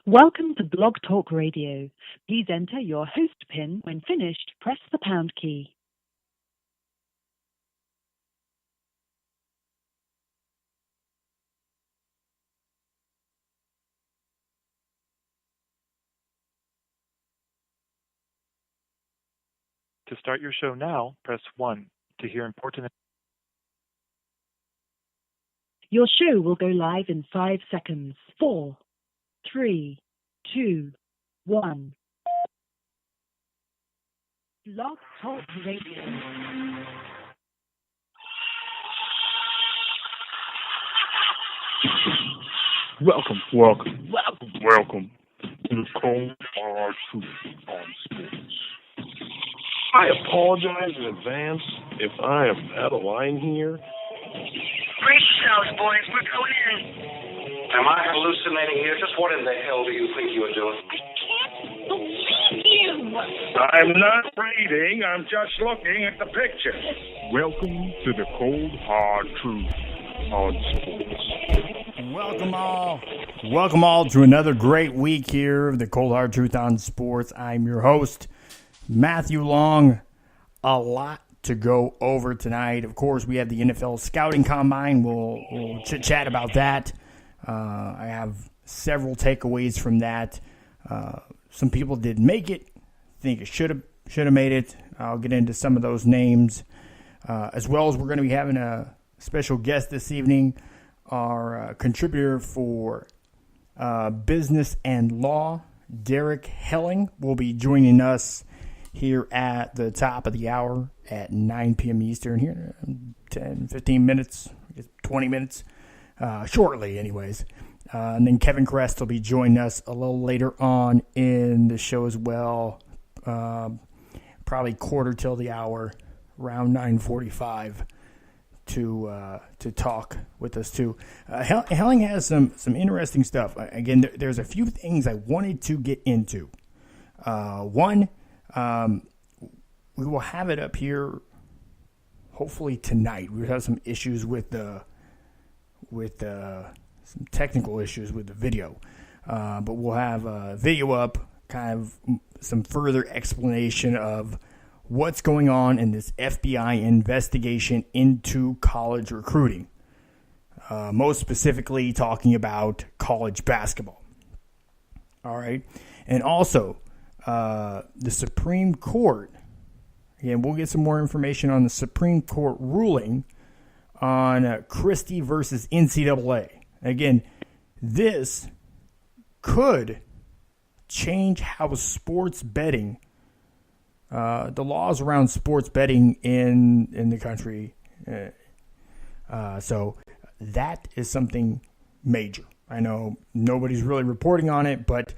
Welcome to Blog Talk Radio. Please enter your host PIN. When finished, press the pound key. To start your show now, press 1. To hear important... Your show will go live in 5 seconds. 4, 3, 2, 1. Blog Talk Radio. Welcome to the Cold Hard Truth on Sports. I apologize in advance if I am out of line here. Brace yourselves, boys. We're going in. Am I hallucinating here? Just what in the hell do you think you are doing? I can't believe you. I'm not reading. I'm just looking at the picture. Welcome to the Cold Hard Truth on Sports. Welcome all to another great week here of the Cold Hard Truth on Sports. I'm your host, Matthew Long. A lot to go over tonight. Of course, we have the NFL Scouting Combine. We'll chit-chat about that. I have several takeaways from that. Some people didn't make it. Think it should have made it. I'll get into some of those names. As well as we're going to be having a special guest this evening. Our contributor for Business and Law, Derek Helling, will be joining us here at the top of the hour at 9 p.m. Eastern here, 10, 15 minutes, 20 minutes, shortly anyways. And then Kevin Krest will be joining us a little later on in the show as well, probably quarter till the hour, around 9:45 to talk with us too. Helling has some interesting stuff. Again, there's a few things I wanted to get into. One, we will have it up here hopefully tonight. We have some issues with some technical issues with the video, but we'll have a video up, kind of some further explanation of what's going on in this FBI investigation into college recruiting, most specifically talking about college basketball. All right, and also the Supreme Court. Again, we'll get some more information on the Supreme Court ruling on Christie versus NCAA. Again, this could change how sports betting, the laws around sports betting in the country. So that is something major. I know nobody's really reporting on it, but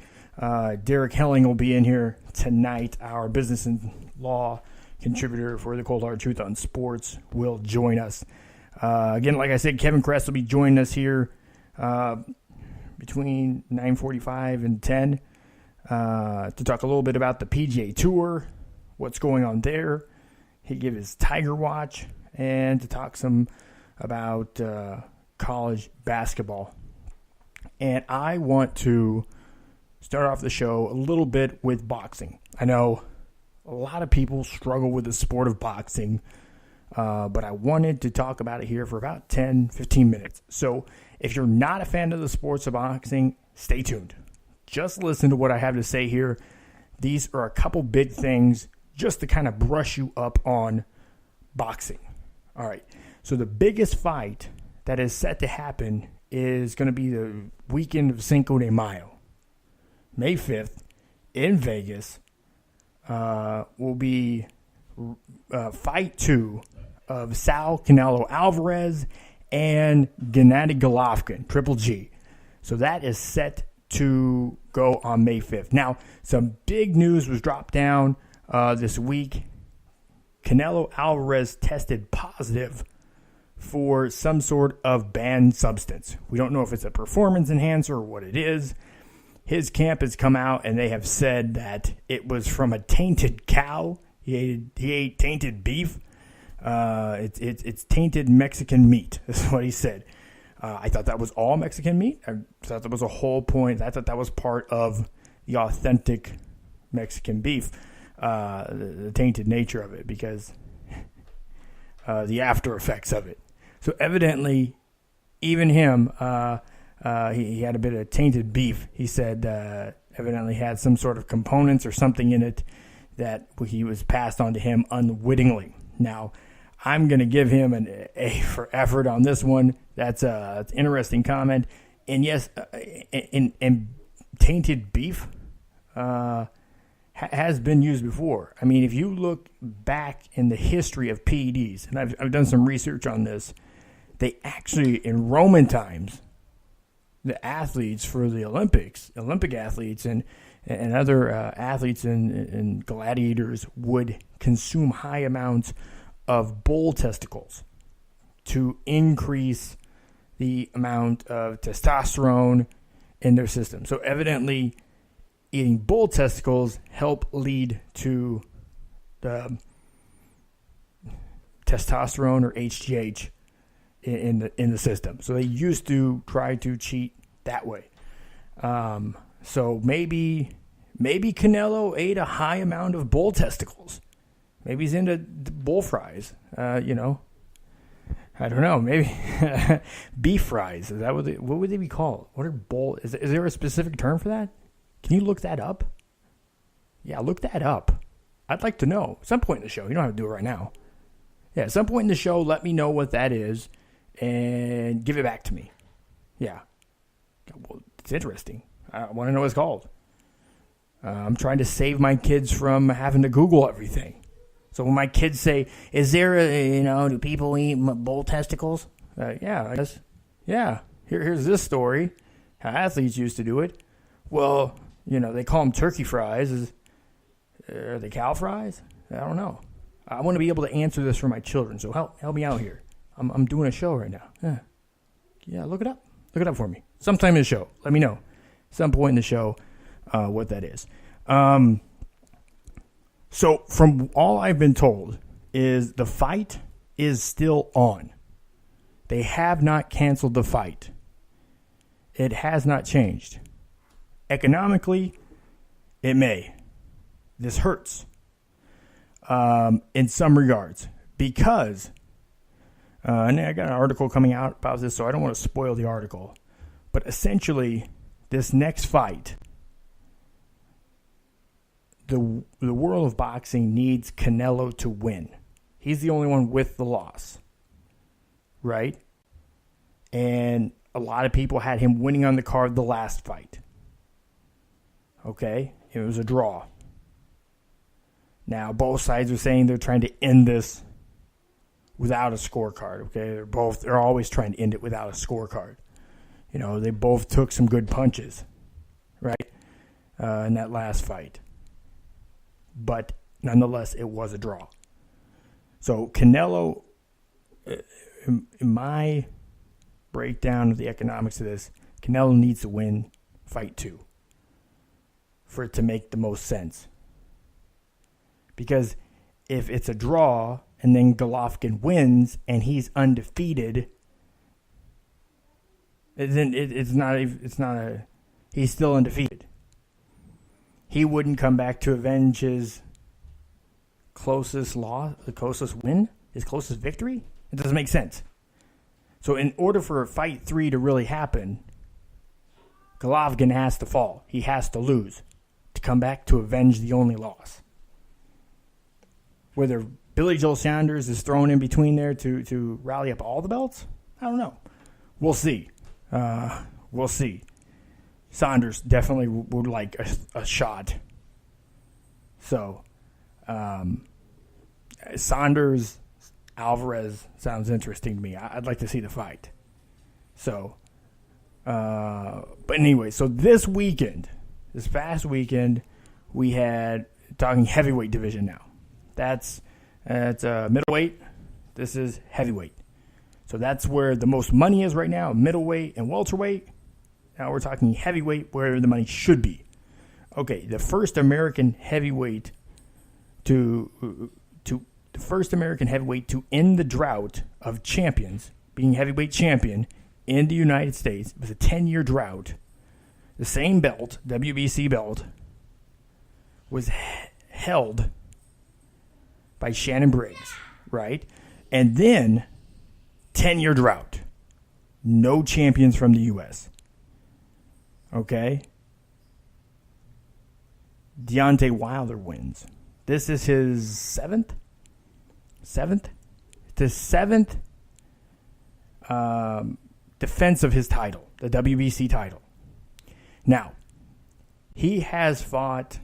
Derek Helling will be in here tonight. Our business and law contributor for the Cold Hard Truth on Sports will join us. Again, like I said, Kevin Krest will be joining us here between 9:45 and 10 to talk a little bit about the PGA Tour, what's going on there. He'll give his Tiger Watch and to talk some about college basketball. And I want to start off the show a little bit with boxing. I know a lot of people struggle with the sport of boxing, but I wanted to talk about it here for about 10, 15 minutes. So if you're not a fan of the sports of boxing, stay tuned. Just listen to what I have to say here. These are a couple big things just to kind of brush you up on boxing. All right, so the biggest fight that is set to happen is going to be the weekend of Cinco de Mayo. May 5th in Vegas will be fight 2 of Sal Canelo Alvarez and Gennady Golovkin, Triple G. So that is set to go on May 5th. Now, some big news was dropped down this week. Canelo Alvarez tested positive for some sort of banned substance. We don't know if it's a performance enhancer or what it is. His camp has come out and they have said that it was from a tainted cow. He ate tainted beef. It's tainted Mexican meat, is what he said. I thought that was all Mexican meat. I thought that was a whole point. I thought that was part of the authentic Mexican beef, the tainted nature of it, because the after effects of it. So evidently, even him, he had a bit of tainted beef. He said evidently had some sort of components or something in it that he was passed on to him unwittingly. Now, I'm going to give him an A for effort on this one. That's an interesting comment. And yes, in tainted beef has been used before. I mean, if you look back in the history of PEDs, and I've done some research on this, they actually, in Roman times, the athletes for the Olympics, Olympic athletes and other athletes and gladiators would consume high amounts of bull testicles to increase the amount of testosterone in their system. So evidently, eating bull testicles help lead to the testosterone or HGH in the system. So they used to try to cheat that way. So maybe Canelo ate a high amount of bull testicles. Maybe he's into bull fries. I don't know. Maybe beef fries. Is that what would they be called? What are bull? Is there a specific term for that? Can you look that up? Yeah, look that up. I'd like to know. At some point in the show. You don't have to do it right now. Yeah, at some point in the show, let me know what that is and give it back to me. Yeah. Well, it's interesting. I want to know what it's called. I'm trying to save my kids from having to Google everything. So when my kids say, is there do people eat bull testicles? Yeah, I guess. Yeah. Here's this story. How athletes used to do it. Well, they call them turkey fries. Are they cow fries? I don't know. I want to be able to answer this for my children. So help me out here. I'm doing a show right now. Yeah, look it up. Look it up for me. Sometime in the show. Let me know. Some point in the show what that is. So from all I've been told is the fight is still on. They have not canceled the fight. It has not changed. Economically, it may. This hurts in some regards because, and I got an article coming out about this, so I don't want to spoil the article. But essentially, this next fight, the world of boxing needs Canelo to win. He's the only one with the loss, right? And a lot of people had him winning on the card the last fight. Okay? It was a draw. Now, both sides are saying they're trying to end this without a scorecard, okay? They're always trying to end it without a scorecard. They both took some good punches, right? In that last fight. But nonetheless, it was a draw. So Canelo, in my breakdown of the economics of this, Canelo needs to win fight 2 for it to make the most sense. Because if it's a draw and then Golovkin wins and he's undefeated, then he's still undefeated. He wouldn't come back to avenge his closest loss, the closest win, his closest victory. It doesn't make sense. So in order for fight 3 to really happen, Golovkin has to fall. He has to lose to come back to avenge the only loss. Whether Billy Joe Saunders is thrown in between there to rally up all the belts, I don't know. We'll see. We'll see. Saunders definitely would like a shot. So, Saunders, Alvarez sounds interesting to me. I'd like to see the fight. So, but anyway, so this past weekend, we had, talking heavyweight division now. That's middleweight. This is heavyweight. So that's where the most money is right now, middleweight and welterweight. Now we're talking heavyweight, where the money should be. Okay, the first American heavyweight to end the drought of champions, being heavyweight champion, in the United States. It was a 10-year drought. The same belt, WBC belt, was held by Shannon Briggs, right? And then 10-year drought. No champions from the U.S. Okay? Deontay Wilder wins. This is his seventh? The seventh defense of his title, the WBC title. Now, he has fought,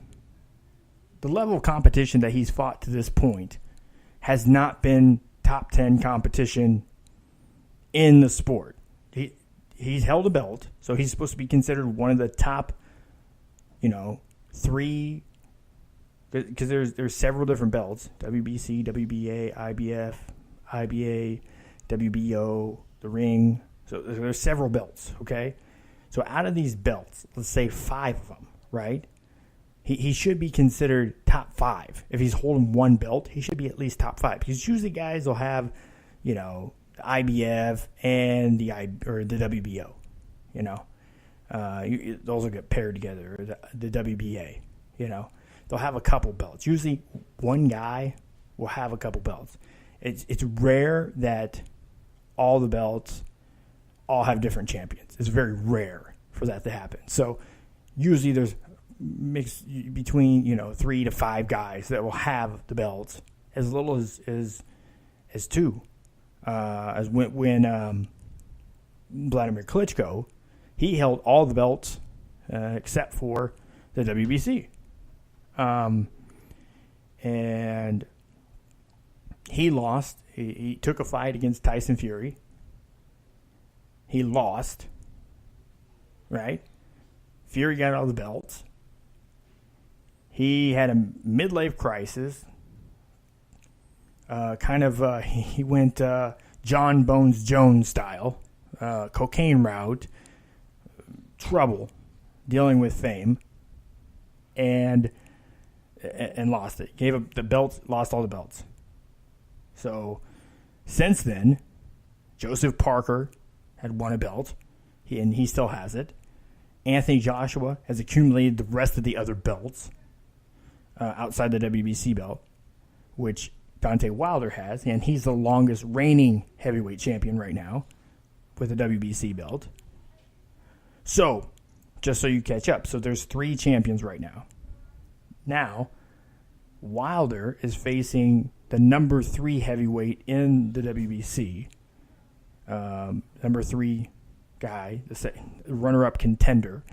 the level of competition that he's fought to this point has not been top 10 competition in the sport. He's held a belt, so he's supposed to be considered one of the top, three, because there's several different belts: WBC, WBA, IBF, IBA, WBO, the ring. So there's several belts, okay? So out of these belts, let's say 5 of them, right? He should be considered top 5. If he's holding one belt, he should be at least top 5. Because usually guys will have, the IBF and the WBO, those will get paired together, or the WBA, They'll have a couple belts. Usually one guy will have a couple belts. It's rare that all the belts all have different champions. It's very rare for that to happen. So usually there's mix between 3 to 5 guys that will have the belts, as little as 2. As when Vladimir Klitschko, he held all the belts except for the WBC, and he lost. He took a fight against Tyson Fury. He lost, right? Fury got all the belts. He had a midlife crisis. He went John Bones Jones style, cocaine route, trouble, dealing with fame, and lost it. Gave up the belts, lost all the belts. So since then, Joseph Parker had won a belt, and he still has it. Anthony Joshua has accumulated the rest of the other belts outside the WBC belt, which Deontay Wilder has, and he's the longest reigning heavyweight champion right now with a WBC belt. So, just so you catch up, so there's 3 champions right now. Now, Wilder is facing the number 3 heavyweight in the WBC, number 3 guy, the runner-up contender,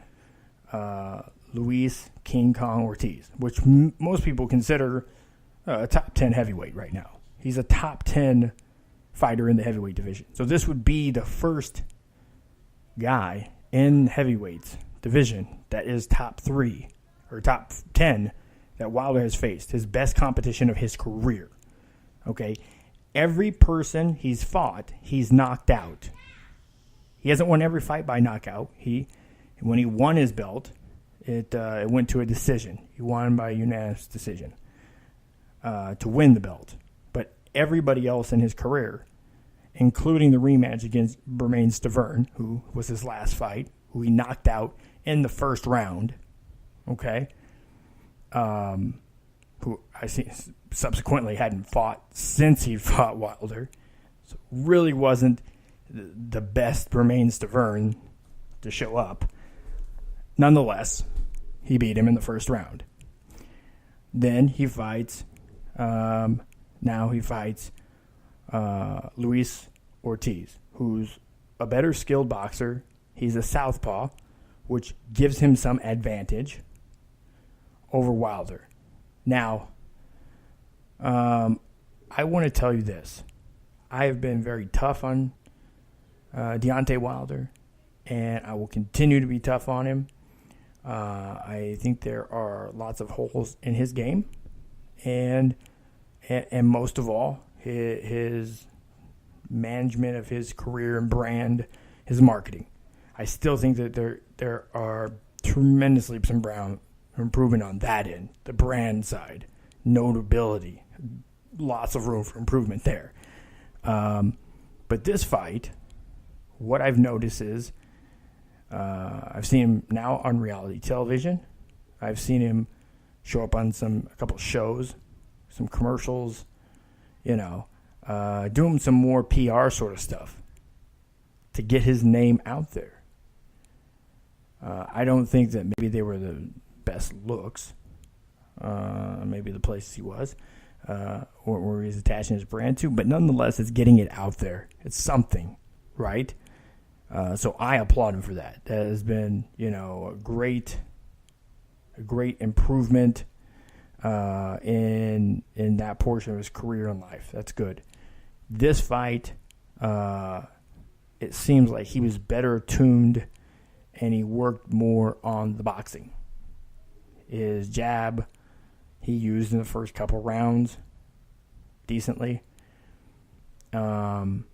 Luis King Kong Ortiz, which most people consider a top 10 heavyweight right now. He's a top 10 fighter in the heavyweight division. So this would be the first guy in heavyweights division that is top 3 or top 10 that Wilder has faced, his best competition of his career. Okay, every person he's fought, he's knocked out. He hasn't won every fight by knockout. When he won his belt, it went to a decision. He won by unanimous decision to win the belt. But everybody else in his career, including the rematch against Bermane Stiverne, who was his last fight, who he knocked out in the first round, okay, who I see subsequently hadn't fought since he fought Wilder, so really wasn't the best Bermane Stiverne to show up. Nonetheless, he beat him in the first round. Then he fights, Luis Ortiz, who's a better skilled boxer. He's a southpaw, which gives him some advantage over Wilder. Now, I want to tell you this. I have been very tough on Deontay Wilder, and I will continue to be tough on him. I think there are lots of holes in his game, and most of all, his management of his career and brand, his marketing. I still think that there are tremendous leaps and bounds improvement on that end, the brand side, notability, lots of room for improvement there. But this fight, what I've noticed is I've seen him now on reality television. I've seen him show up on a couple shows, some commercials, doing some more PR sort of stuff to get his name out there. I don't think that maybe they were the best looks, maybe the places he was, or where he's attaching his brand to, but nonetheless, it's getting it out there. It's something, right? So I applaud him for that. That has been, a great improvement in that portion of his career in life. That's good. This fight, it seems like he was better tuned and he worked more on the boxing. His jab he used in the first couple rounds decently. And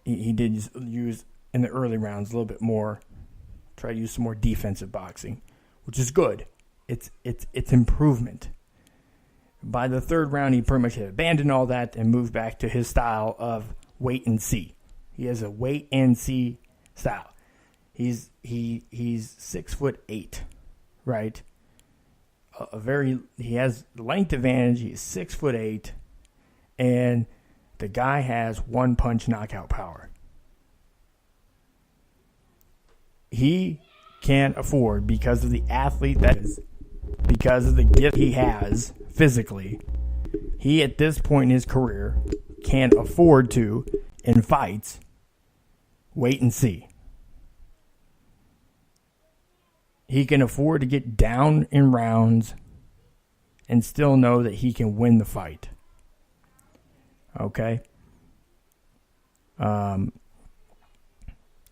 he did use in the early rounds a little bit more, try to use some more defensive boxing, which is good. It's improvement. By the third round, he pretty much had abandoned all that and moved back to his style of wait and see. He has a wait and see style. He's 6'8", right? He has length advantage. He's 6'8", and the guy has one punch knockout power. He can't afford, because of the athlete that is, because of the gift he has physically, he at this point in his career can't afford to, in fights, wait and see. He can afford to get down in rounds and still know that he can win the fight. Okay?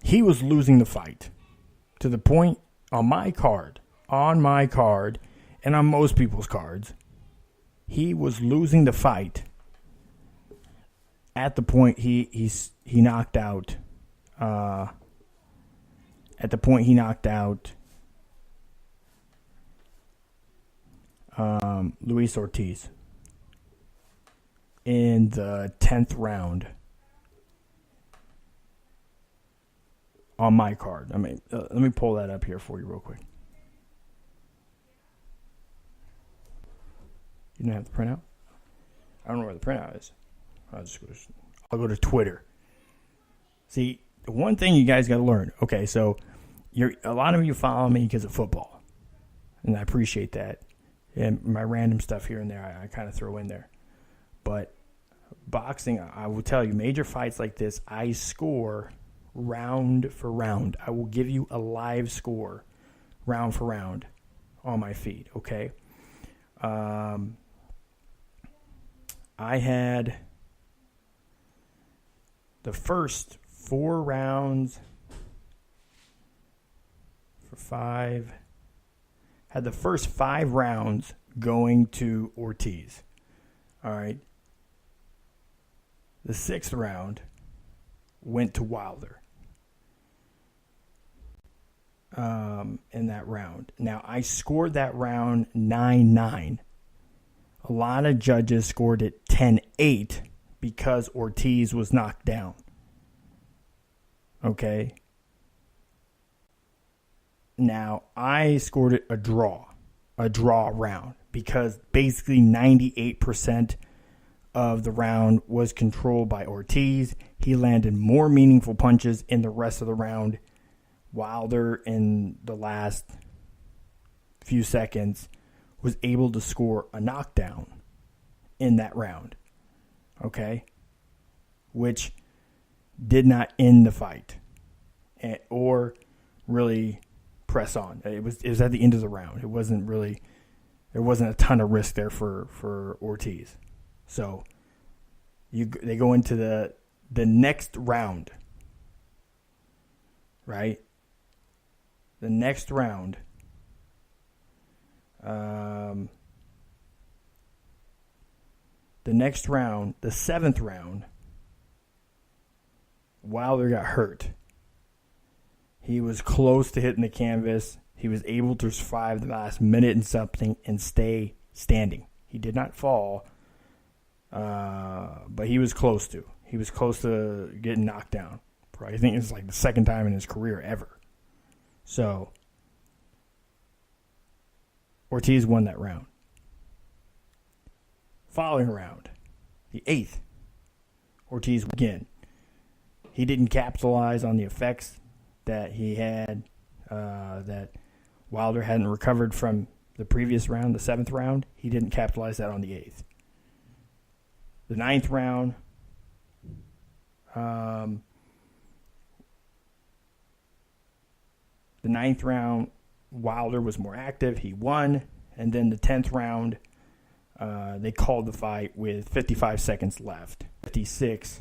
He was losing the fight to the point on my card, and on most people's cards, he was losing the fight at the point he knocked out. At the point he knocked out Luis Ortiz in the 10th round on my card. Let me pull that up here for you real quick. You didn't have the printout? I don't know where the printout is. I'll go to Twitter. See, the one thing you guys got to learn. Okay, so a lot of you follow me because of football, and I appreciate that. And my random stuff here and there, I kind of throw in there. But boxing, I will tell you, major fights like this, I score round for round. I will give you a live score round for round on my feed, okay? I had the first 4 rounds for 5. Had the first 5 rounds going to Ortiz. All right. The 6th round went to Wilder. In that round. Now, I scored that round 9-9. A lot of judges scored it 10-8 because Ortiz was knocked down. Okay. Now, I scored it a draw round, because basically 98% of the round was controlled by Ortiz. He landed more meaningful punches in the rest of the round. Wilder, in the last few seconds, was able to score a knockdown in that round. Okay? Which did not end the fight or really press on. It was at the end of the round. There wasn't a ton of risk there for Ortiz. So they go into the next round, right? The next round, the 7th round, Wilder got hurt. He was close to hitting the canvas. He was able to survive the last minute and something and stay standing. He did not fall, but he was close to. he was close to getting knocked down. I think it's like the second time in his career ever. So Ortiz won that round. Following round, the 8th, Ortiz again. He didn't capitalize on the effects that he had, that Wilder hadn't recovered from the previous round, the 7th round. He didn't capitalize that on the 8th. The 9th round, Wilder was more active. He won. And then the 10th round, they called the fight with 55 seconds left. 56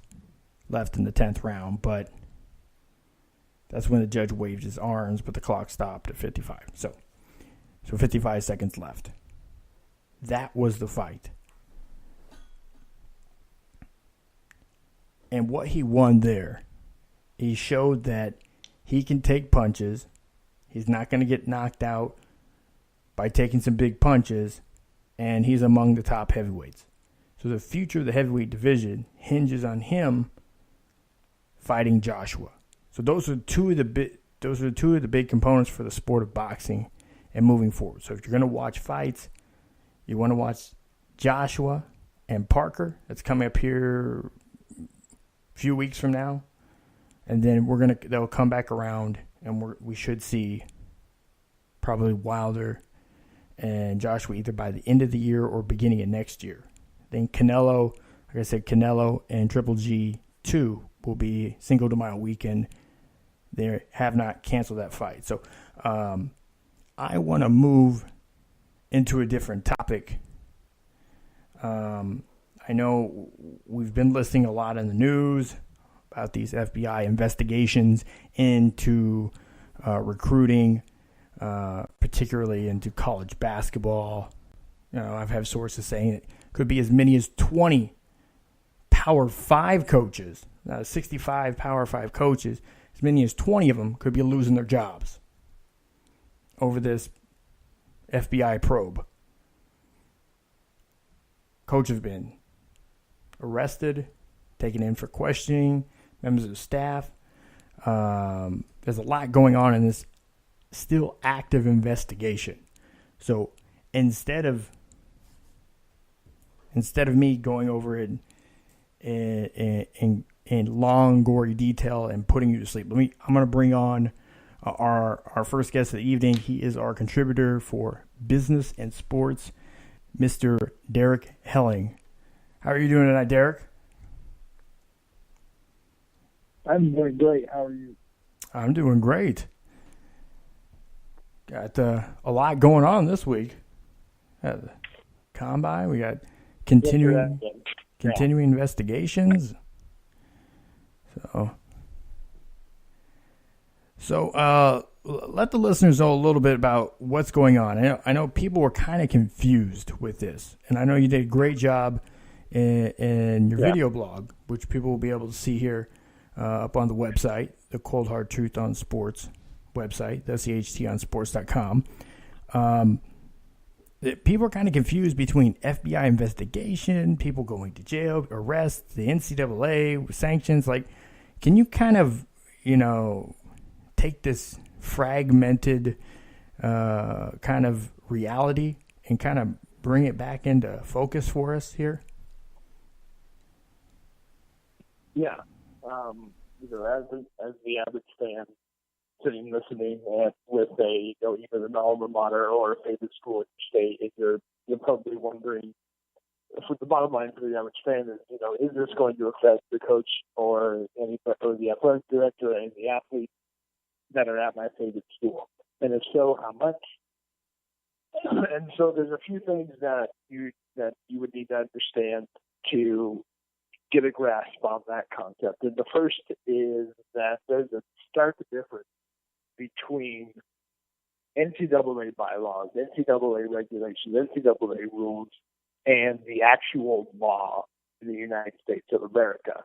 left in the 10th round. But that's when the judge waved his arms, but the clock stopped at 55. So 55 seconds left. That was the fight. And what he won there, he showed that he can take punches. He's not going to get knocked out by taking some big punches, and he's among the top heavyweights. So the future of the heavyweight division hinges on him fighting Joshua. So those are two of the big components for the sport of boxing and moving forward. So if you're going to watch fights, you want to watch Joshua and Parker. That's coming up here a few weeks from now, and then they'll come back around, and we should see probably Wilder and Joshua either by the end of the year or beginning of next year. Then Canelo, like I said, Canelo and Triple G2 will be Cinco de Mayo weekend. They have not canceled that fight. So I want to move into a different topic. I know we've been listening a lot in the news about these FBI investigations into recruiting, particularly into college basketball. I've had sources saying it could be as many as 20 Power 5 coaches, 65 Power 5 coaches, as many as 20 of them could be losing their jobs over this FBI probe. Coaches have been arrested, taken in for questioning, members of the staff. There's a lot going on in this still active investigation. So instead of me going over it in long, gory detail and putting you to sleep, I'm going to bring on our first guest of the evening. He is our contributor for Business and Sports, Mr. Derek Helling. How are you doing tonight, Derek? I'm doing great. How are you? I'm doing great. Got a lot going on this week. The combine. We got continuing investigations. So let the listeners know a little bit about what's going on. I know people were kind of confused with this, and I know you did a great job in your video blog, which people will be able to see here up on the website, the Cold Hard Truth on Sports website, the CHTonsports.com. People are kind of confused between FBI investigation, people going to jail, arrests, the NCAA sanctions. Like, can you kind of, take this fragmented kind of reality and kind of bring it back into focus for us here? Yeah. As the average fan sitting listening with either an alma mater or a favorite school in your state, you're probably wondering, the bottom line for the average fan is this going to affect the coach or the athletic director and the athletes that are at my favorite school? And if so, how much? And so there's a few things that you would need to understand to get a grasp on that concept. And the first is that there's a stark difference between NCAA bylaws, NCAA regulations, NCAA rules, and the actual law in the United States of America.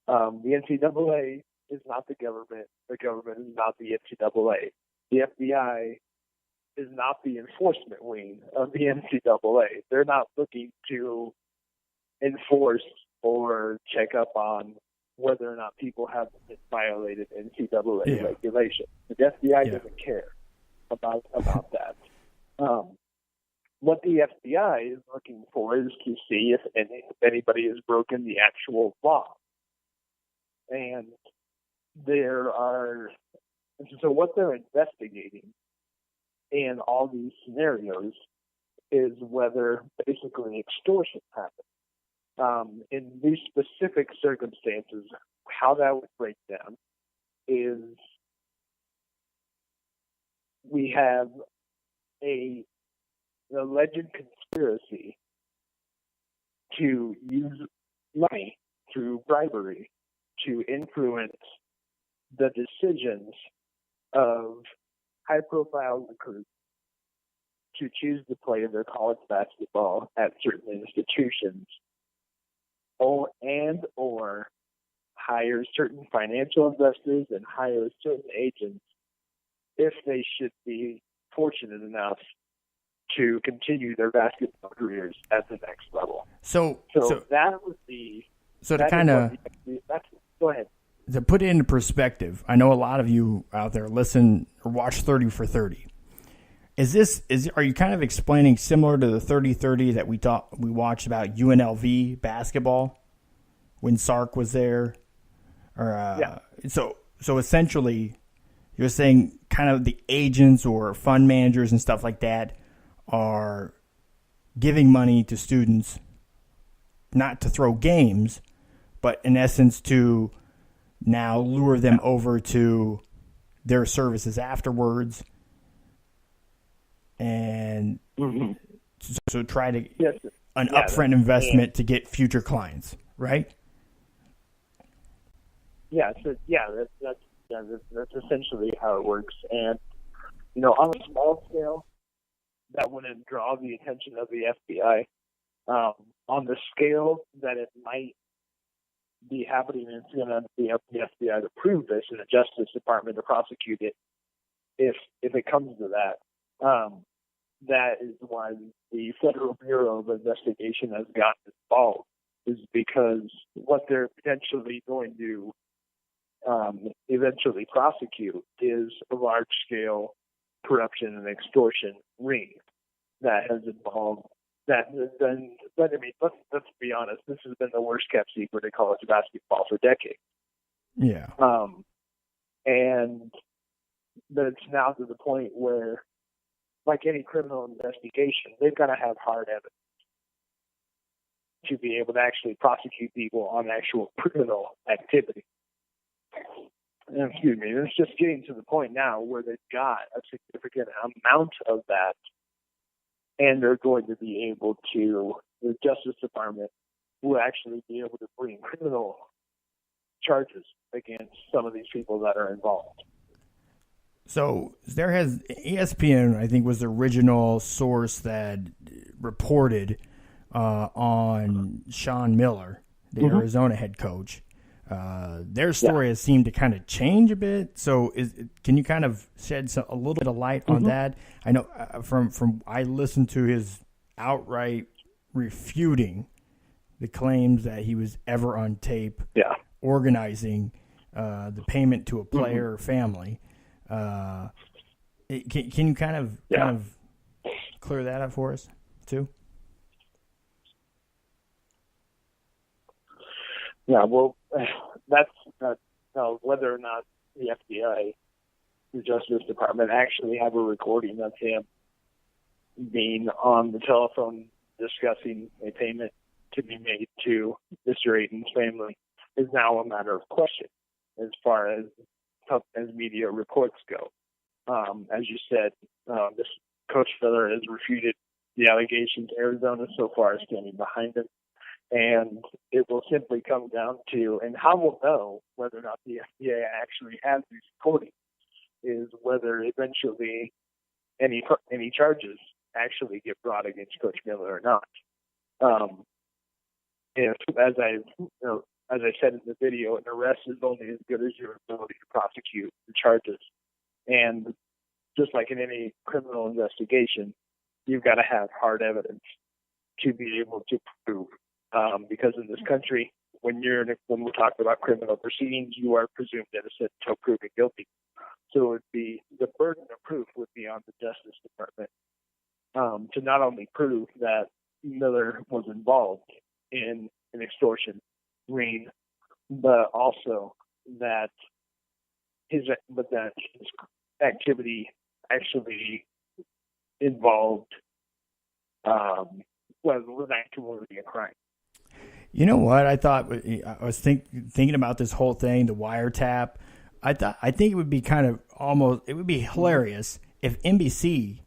The NCAA is not the government. The government is not the NCAA. The FBI is not the enforcement wing of the NCAA. They're not looking to enforce or check up on whether or not people have violated NCAA regulation. The FBI doesn't care about that. What the FBI is looking for is to see if anybody has broken the actual law. And so what they're investigating in all these scenarios is whether basically extortion happened. In these specific circumstances, how that would break down is we have an alleged conspiracy to use money through bribery to influence the decisions of high-profile recruits to choose to play their college basketball at certain institutions, or hire certain financial investors and hire certain agents if they should be fortunate enough to continue their basketball careers at the next level. So that was the... So to kind of... Go ahead. To put it into perspective, I know a lot of you out there listen or watch 30 for 30. Are you kind of explaining similar to the 30-30 that we watched about UNLV basketball when Sark was there? Or so essentially, you're saying kind of the agents or fund managers and stuff like that are giving money to students, not to throw games, but in essence to now lure them over to their services afterwards. And so try to an upfront investment to get future clients, right? Yeah, so that's essentially how it works. And on a small scale, that wouldn't draw the attention of the FBI. On the scale that it might be happening, it's going to be up to the FBI to prove this and the Justice Department to prosecute it if it comes to that. That is why the Federal Bureau of Investigation has gotten involved, is because what they're potentially going to eventually prosecute is a large-scale corruption and extortion ring that has involved that. Then, but I mean, let's be honest. This has been the worst-kept secret in college basketball for decades. Yeah. And but it's now to the point where, like any criminal investigation, they've got to have hard evidence to be able to actually prosecute people on actual criminal activity. And, excuse me, it's just getting to the point now where they've got a significant amount of that, and they're going to be able to, the Justice Department will actually be able to bring criminal charges against some of these people that are involved. So there has ESPN, I think, was the original source that reported on Sean Miller, the Arizona head coach. Their story has seemed to kind of change a bit. So can you kind of shed a little bit of light on that? I know from I listened to his outright refuting the claims that he was ever on tape organizing the payment to a player or family. Can you kind of clear that up for us too? Yeah, well, that's whether or not the FBI, the Justice Department, actually have a recording of him being on the telephone discussing a payment to be made to Mr. Aiden's family is now a matter of question as far as media reports go. As you said, this Coach Miller has refuted the allegations. Arizona so far is standing behind him. And it will simply come down to, and how we'll know whether or not the FDA actually has these recordings, is whether eventually any charges actually get brought against Coach Miller or not. If, as I said in the video, an arrest is only as good as your ability to prosecute the charges. And just like in any criminal investigation, you've got to have hard evidence to be able to prove. Because in this country, when we're talking about criminal proceedings, you are presumed innocent until proven guilty. So it would be the burden of proof would be on the Justice Department to not only prove that Miller was involved in an extortion ring, but also that his activity actually involved was actually a crime. You know what? I thought I was thinking about this whole thing, the wiretap. I think it would be it would be hilarious if NBC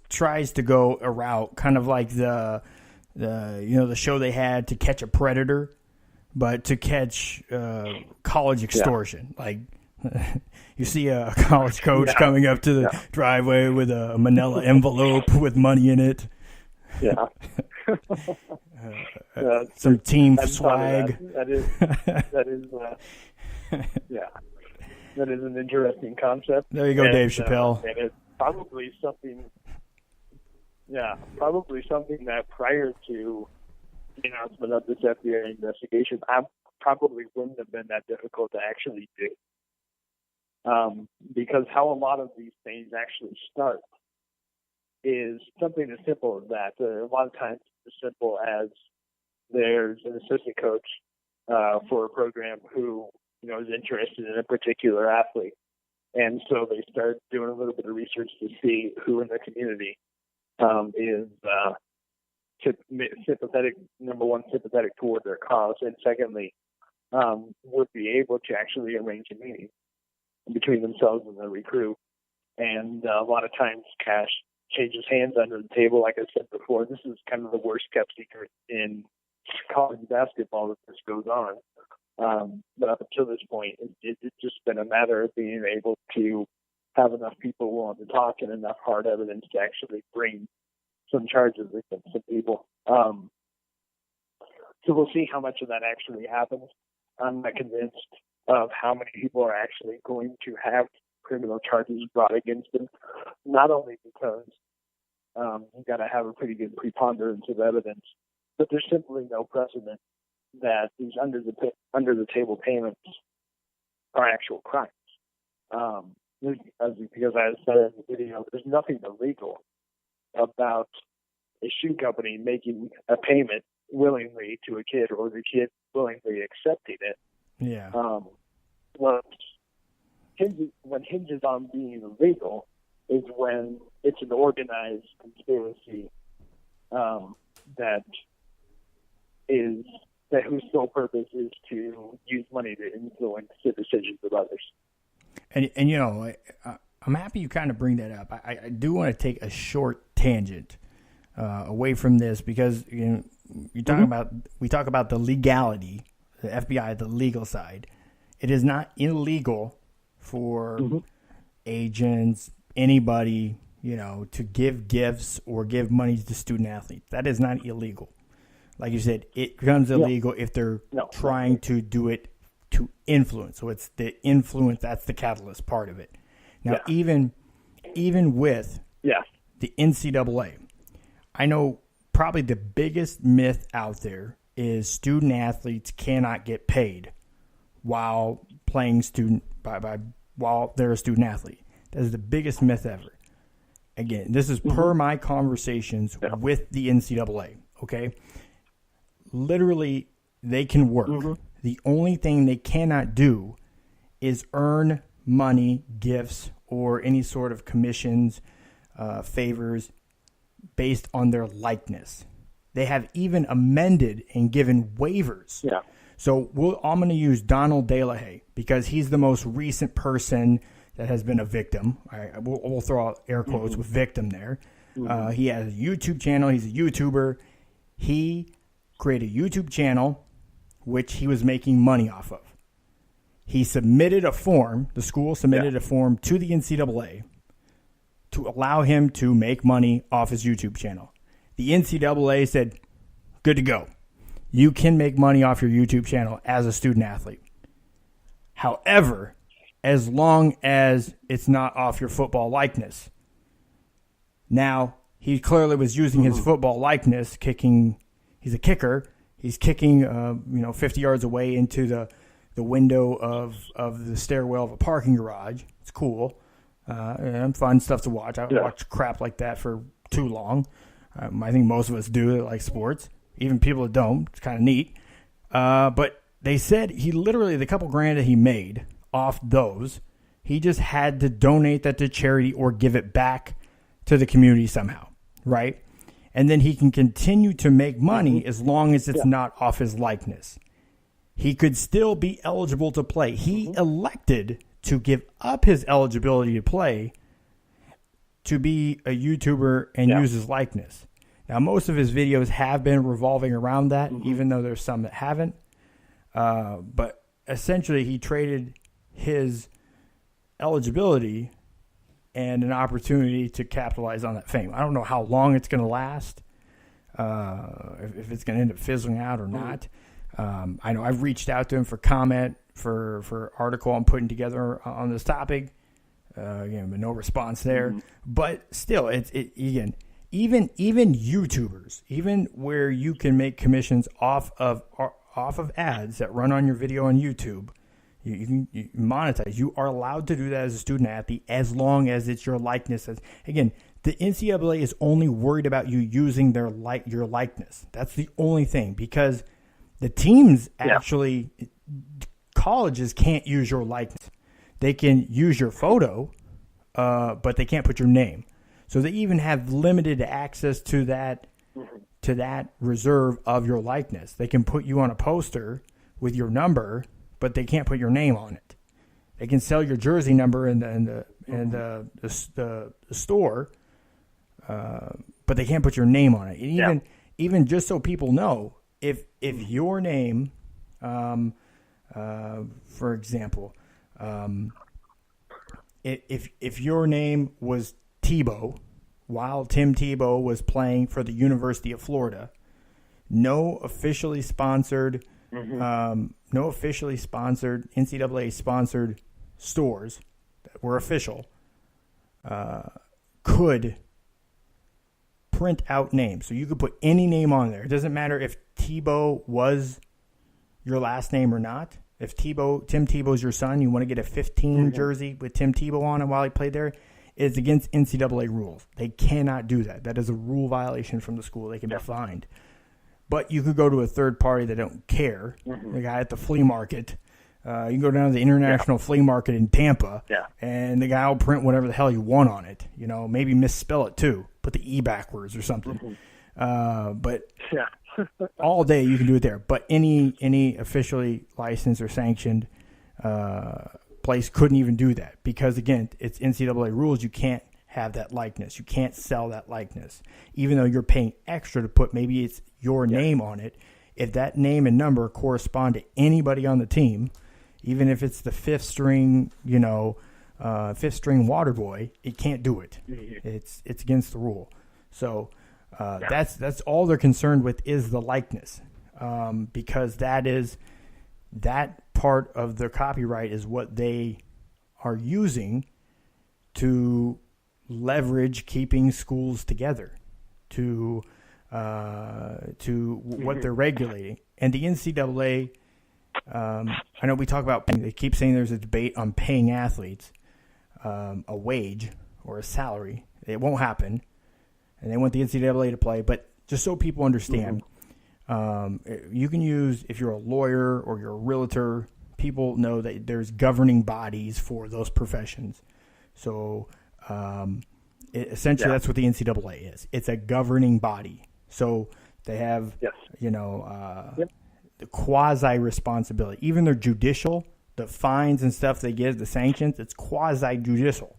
tries to go a route kind of like the show they had To Catch a Predator, but to catch college extortion. Yeah. Like you see a college coach coming up to the driveway with a manila envelope with money in it. Yeah. Some team swag. That is that is an interesting concept. There you go, Dave Chappelle. And it's probably something that prior to the announcement of this FBI investigation, I probably wouldn't have been that difficult to actually do. Because how a lot of these things actually start is something as simple as that. A lot of times it's as simple as there's an assistant coach for a program who is interested in a particular athlete. And so they start doing a little bit of research to see who in the community is sympathetic, number one, sympathetic toward their cause, and secondly, would be able to actually arrange a meeting between themselves and the recruit. And a lot of times cash changes hands under the table. Like I said before, this is kind of the worst kept secret in college basketball that this goes on. But up until this point, it's just been a matter of being able to have enough people willing to talk and enough hard evidence to actually bring some charges against some people. So we'll see how much of that actually happens. I'm not convinced of how many people are actually going to have criminal charges brought against them, not only because you've got to have a pretty good preponderance of evidence, but there's simply no precedent that these under the table payments are actual crimes. Because as I said in the video, there's nothing illegal about a shoe company making a payment willingly to a kid or the kid willingly accepting it. Yeah. What hinges on being illegal is when it's an organized conspiracy whose sole purpose is to use money to influence the decisions of others. And I'm happy you kind of bring that up. I do want to take a short tangent away from this because we talk about the legality, the FBI, the legal side. It is not illegal for agents, anybody, to give gifts or give money to student athletes. That is not illegal. Like you said, it becomes illegal if they're trying to do it to influence. So it's the influence, that's the catalyst part of it. Now, even with the NCAA, I know probably the biggest myth out there is student athletes cannot get paid while playing while they're a student athlete. That is the biggest myth ever. Again, this is per my conversations with the NCAA, okay? Literally, they can work. The only thing they cannot do is earn money, gifts, or any sort of commissions, favors based on their likeness. They have even amended and given waivers. Yeah. So I'm going to use Donald DeLahaye because he's the most recent person that has been a victim. We'll throw out air quotes with victim there. He has a YouTube channel. He's a YouTuber. He created a YouTube channel which he was making money off of. He submitted a form, the school submitted a form to the NCAA to allow him to make money off his YouTube channel. The NCAA said, good to go. You can make money off your YouTube channel as a student athlete. However, as long as it's not off your football likeness. Now, he clearly was using his football likeness, kicking. He's a kicker. He's kicking, 50 yards away into the window of the stairwell of a parking garage. It's cool. And fun stuff to watch. I don't watch crap like that for too long. I think most of us do that like sports. Even people that don't. It's kind of neat. But they said he literally, the couple grand that he made off those, he just had to donate that to charity or give it back to the community somehow, right? And then he can continue to make money as long as it's not off his likeness. He could still be eligible to play. He elected to give up his eligibility to play to be a YouTuber and use his likeness. Now, most of his videos have been revolving around that, even though there's some that haven't. But essentially, he traded his eligibility and an opportunity to capitalize on that fame. I don't know how long it's going to last, if it's going to end up fizzling out or not. I know I've reached out to him for comment for article I'm putting together on this topic. Again, but no response there. But still, even YouTubers, even where you can make commissions off of ads that run on your video on YouTube, you can monetize. You are allowed to do that as a student athlete as long as it's your likeness. Again, the NCAA is only worried about you using your likeness. That's the only thing, because the teams actually, colleges can't use your likeness. They can use your photo, but they can't put your name. So they even have limited access to that reserve of your likeness. They can put you on a poster with your number, but they can't put your name on it. They can sell your jersey number in the store, but they can't put your name on it. And even just so people know, if your name, for example, if your name was Tebow, while Tim Tebow was playing for the University of Florida, no officially sponsored NCAA sponsored stores that were official could print out names. So you could put any name on there. It doesn't matter if Tebow was your last name or not. If Tim Tebow's your son, you want to get a 15 jersey with Tim Tebow on it while he played there, it's against NCAA rules. They cannot do that. That is a rule violation from the school. They can be fined. But you could go to a third party that don't care. The guy at the flea market. You can go down to the international flea market in Tampa, and the guy will print whatever the hell you want on it. Maybe misspell it too. Put the E backwards or something. But all day you can do it there. But any officially licensed or sanctioned place couldn't even do that, because again, it's NCAA rules. You can't have that likeness. You can't sell that likeness, even though you're paying extra to put maybe it's your name on it. If that name and number correspond to anybody on the team, even if it's the fifth string water boy, it can't do it. It's against the rule. So that's all they're concerned with is the likeness, because that part of their copyright is what they are using to leverage keeping schools together, to what they're regulating. And the NCAA, I know we talk about, they keep saying there's a debate on paying athletes a wage or a salary. It won't happen, and they want the NCAA to play. But just so people understand, you can use, if you're a lawyer or you're a realtor, people know that there's governing bodies for those professions. So essentially that's what the NCAA is. It's a governing body. So they have, the quasi-responsibility. Even their judicial, the fines and stuff they give, the sanctions, it's quasi-judicial.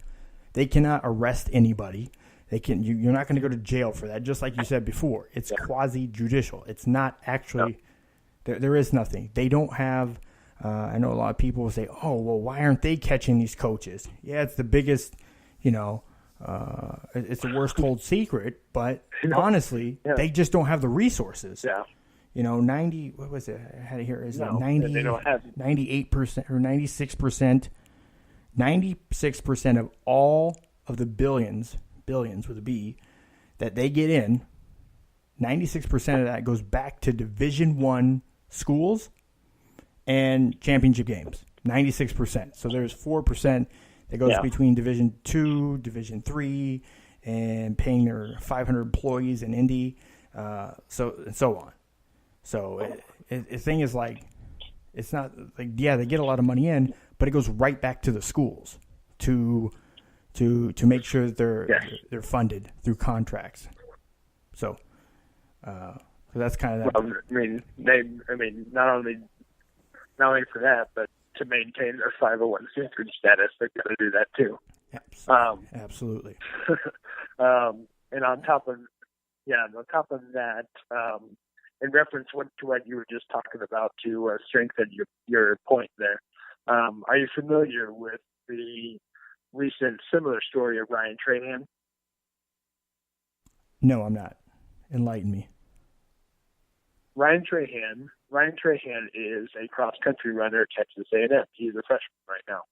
They cannot arrest anybody. You're not going to go to jail for that, just like you said before. It's quasi-judicial. It's not actually there is nothing. They don't have I know a lot of people will say, oh, well, why aren't they catching these coaches? Yeah, it's the biggest, it's the worst told secret, but honestly, they just don't have the resources. 90, what was it? I had it here. Is it 90, 98% or 96%? 96% of all of the billions with a B, that they get in, 96% of that goes back to Division I schools and championship games. 96%. So there's 4% that goes between Division II, Division III, and paying their 500 employees in Indy, so on. So the thing is like, it's not like, yeah, they get a lot of money in, but it goes right back to the schools to make sure that they're funded through contracts. So that's kind of that. Well, not only for that, but to maintain their 501c3 status, they've got to do that too. Absolutely. And on top of that, in reference to what you were just talking about to strengthen your point there, are you familiar with the recent similar story of Ryan Trahan? No, I'm not. Enlighten me. Ryan Trahan is a cross-country runner at Texas A&M. He's a freshman right now.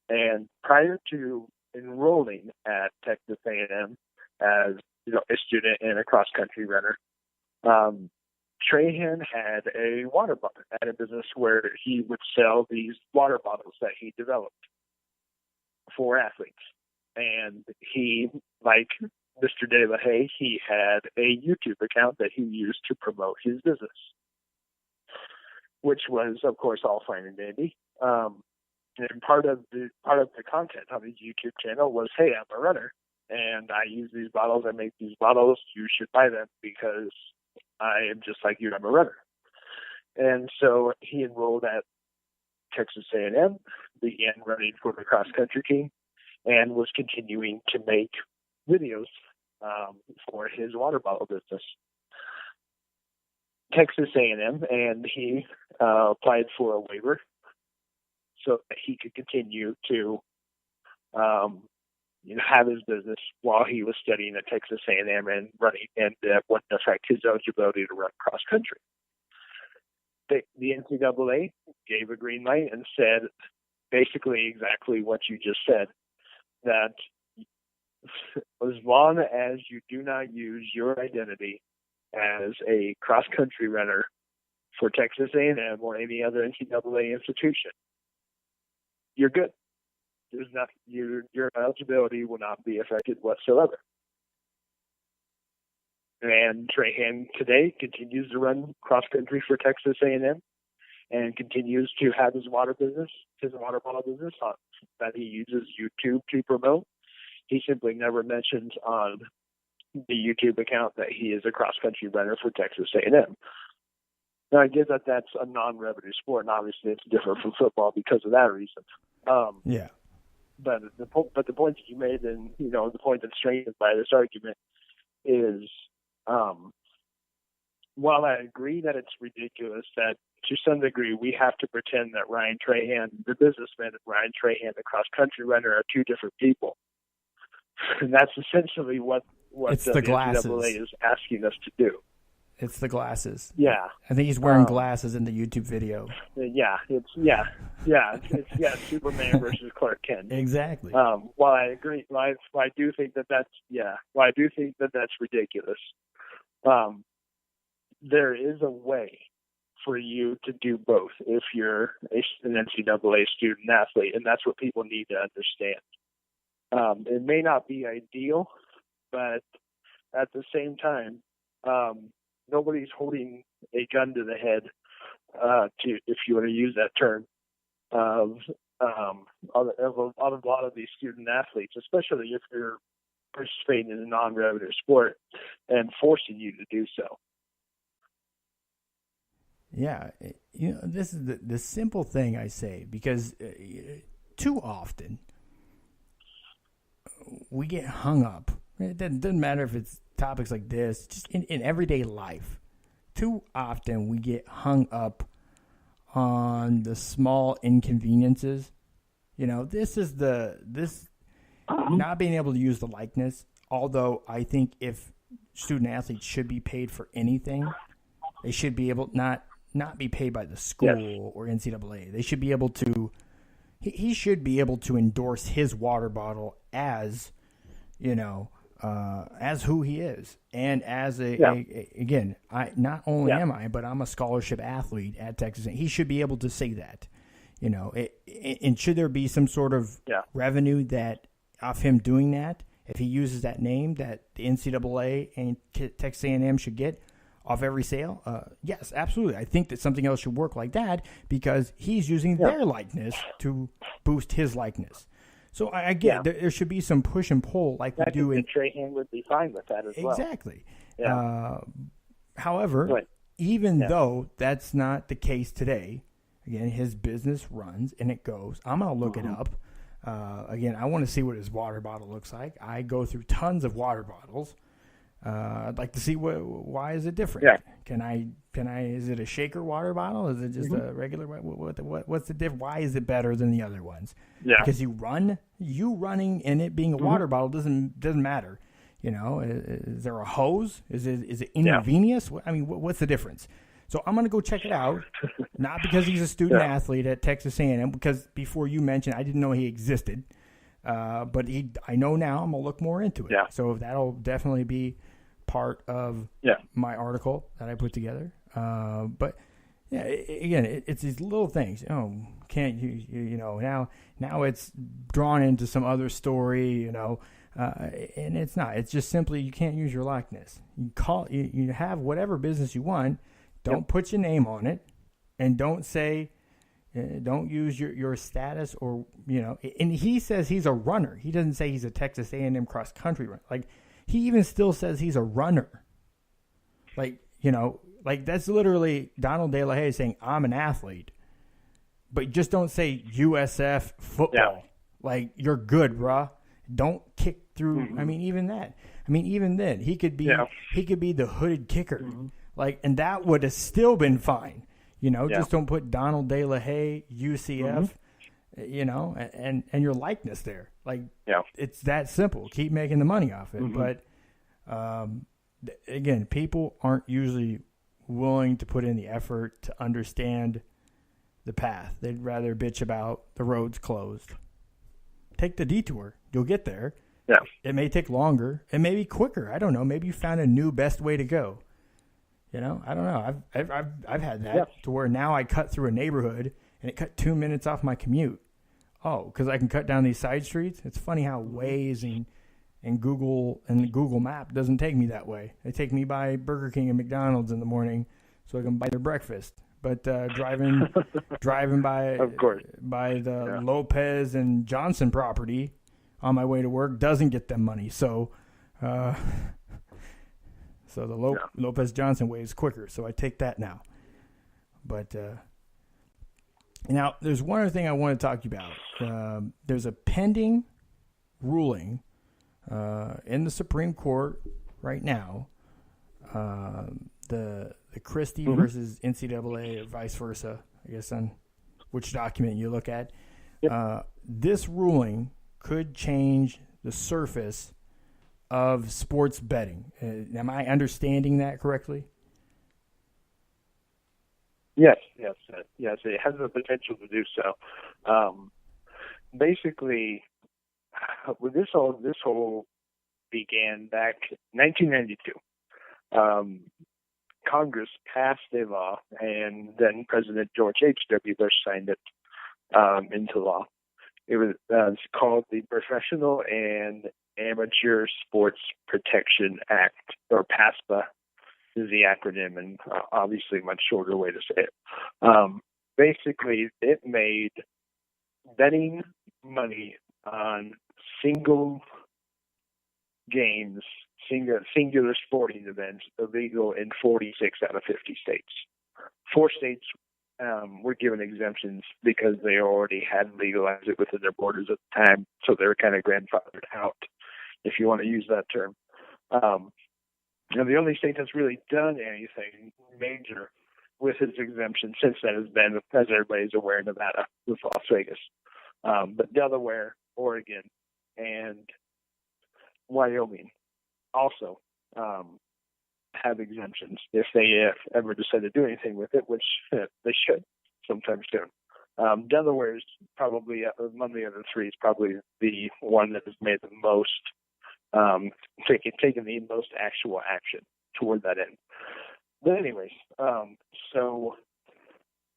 And prior to enrolling at Texas A&M as a student and a cross-country runner, Trahan had a business where he would sell these water bottles that he developed for athletes. And he, like Mr. De La Haye, he had a YouTube account that he used to promote his business, which was, of course, all fine and dandy. And part of the content on his YouTube channel was, hey, I'm a runner, and I use these bottles. I make these bottles. You should buy them because I am just like you. I'm a runner. And so he enrolled at Texas A&M, began running for the cross-country team, and was continuing to make videos for his water bottle business. Texas A&M, and he applied for a waiver so that he could continue to have his business while he was studying at Texas A&M and running, and that wouldn't affect his eligibility to run cross country. The NCAA gave a green light and said basically exactly what you just said, that as long as you do not use your identity as a cross-country runner for Texas A&M or any other NCAA institution, you're good. Your eligibility will not be affected whatsoever. And Trahan today continues to run cross-country for Texas A&M and continues to have his water bottle business that he uses YouTube to promote. He simply never mentions on the YouTube account that he is a cross-country runner for Texas A&M. Now, I get that that's a non-revenue sport, and obviously it's different from football because of that reason. Yeah. But the point that you made, and the point that's strengthened by this argument, is while I agree that it's ridiculous that to some degree we have to pretend that Ryan Trahan, the businessman, and Ryan Trahan, the cross-country runner, are two different people. And that's essentially what it's the NCAA is asking us to do. It's the glasses. Yeah. I think he's wearing glasses in the YouTube video. It's Superman versus Clark Kent. Exactly. While I agree, I do think that that's ridiculous. There is a way for you to do both if you're an NCAA student athlete, and that's what people need to understand. It may not be ideal, but at the same time, nobody's holding a gun to the head, if you want to use that term, of a lot of these student athletes, especially if you're participating in a non-revenue sport, and forcing you to do so. Yeah, this is the simple thing I say, because too often we get hung up. It doesn't matter if it's topics like this, just in everyday life. Too often we get hung up on the small inconveniences. This is not being able to use the likeness, although I think if student athletes should be paid for anything, they should be able not be paid by the school or NCAA. They should be able to, he should be able to endorse his water bottle as, as who he is, and as again, not only am I, but I'm a scholarship athlete at Texas. He should be able to say that, and should there be some sort of revenue that off him doing that, if he uses that name, that the NCAA and Texas A&M should get off every sale? Yes, absolutely. I think that something else should work like that because he's using their likeness to boost his likeness. So I get there should be some push and pull like we do in Trahan would be fine with that as well. Exactly. Yeah. However, even though that's not the case today, again, his business runs and it goes. I'm going to look it up. Again, I want to see what his water bottle looks like. I go through tons of water bottles. I'd like to see why is it different? Yeah. Can I? Is it a shaker water bottle? Is it just a regular? What's the difference? Why is it better than the other ones? Yeah. Because you running and it being a water bottle doesn't matter. Is there a hose? Is it intravenous? I mean, what's the difference? So I'm going to go check it out, not because he's a student athlete at Texas A&M, because before you mentioned, I didn't know he existed. But I know now. I'm going to look more into it. Yeah. So that'll definitely be part of my article that I put together. But again, it's these little things. Can't you now it's drawn into some other story, and it's not. It's just simply you can't use your likeness. You have whatever business you want. Don't put your name on it, and don't say. Don't use your status or, and he says he's a runner. He doesn't say he's a Texas A&M cross country runner. Like, he even still says he's a runner. Like, that's literally Donald De La Haye saying, I'm an athlete. But just don't say USF football. Yeah. Like, you're good, bruh. Don't kick through. I mean, even that. Even then, he could be the hooded kicker. Like, and that would have still been fine. Just don't put Donald De La Haye, UCF, and your likeness there. Like, it's that simple. Keep making the money off it. But, again, people aren't usually willing to put in the effort to understand the path. They'd rather bitch about the road's closed. Take the detour. You'll get there. Yeah. It may take longer. It may be quicker. I don't know. Maybe you found a new best way to go. I don't know. I've had that to where now I cut through a neighborhood and it cut 2 minutes off my commute. Oh, because I can cut down these side streets. It's funny how Waze and Google Map doesn't take me that way. They take me by Burger King and McDonald's in the morning so I can buy their breakfast. But driving by the Lopez and Johnson property on my way to work doesn't get them money. So. So the Lopez Johnson way is quicker, so I take that now. But now there's one other thing I want to talk to you about. There's a pending ruling in the Supreme Court right now. The Christie versus NCAA or vice versa, I guess on which document you look at. This ruling could change the surface of sports betting. Am I understanding that correctly? Yes. It has the potential to do so. Basically, this whole began back in 1992. Congress passed a law, and then President George H.W. Bush signed it into law. It was called the Professional and Amateur Sports Protection Act, or PASPA is the acronym, and obviously a much shorter way to say it. Basically, it made betting money on single games, singular sporting events illegal in 46 out of 50 states. 4 states were given exemptions because they already had legalized it within their borders at the time, so they were kind of grandfathered out, if you want to use that term. And the only state that's really done anything major with its exemption since then has been, as everybody's aware, Nevada with Las Vegas. But Delaware, Oregon, and Wyoming also have exemptions if they ever decide to do anything with it, which they should sometime soon. Delaware is probably, among the other 3, is probably the one that has made the most taking the most actual action toward that end. But anyways, so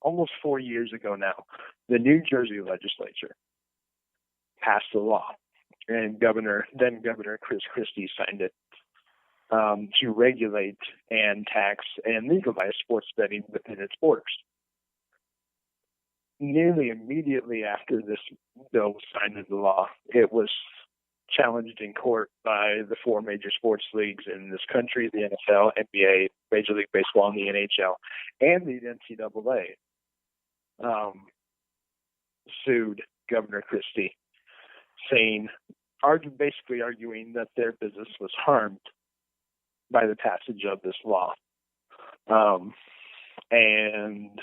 almost 4 years ago now, the New Jersey legislature passed a law, and then Governor Christie signed it to regulate and tax and legalize sports betting within its borders. Nearly immediately after this bill was signed into law, it was challenged in court by the 4 major sports leagues in this country, the NFL, NBA, Major League Baseball, and the NHL, and the NCAA sued Governor Christie, basically arguing that their business was harmed by the passage of this law. And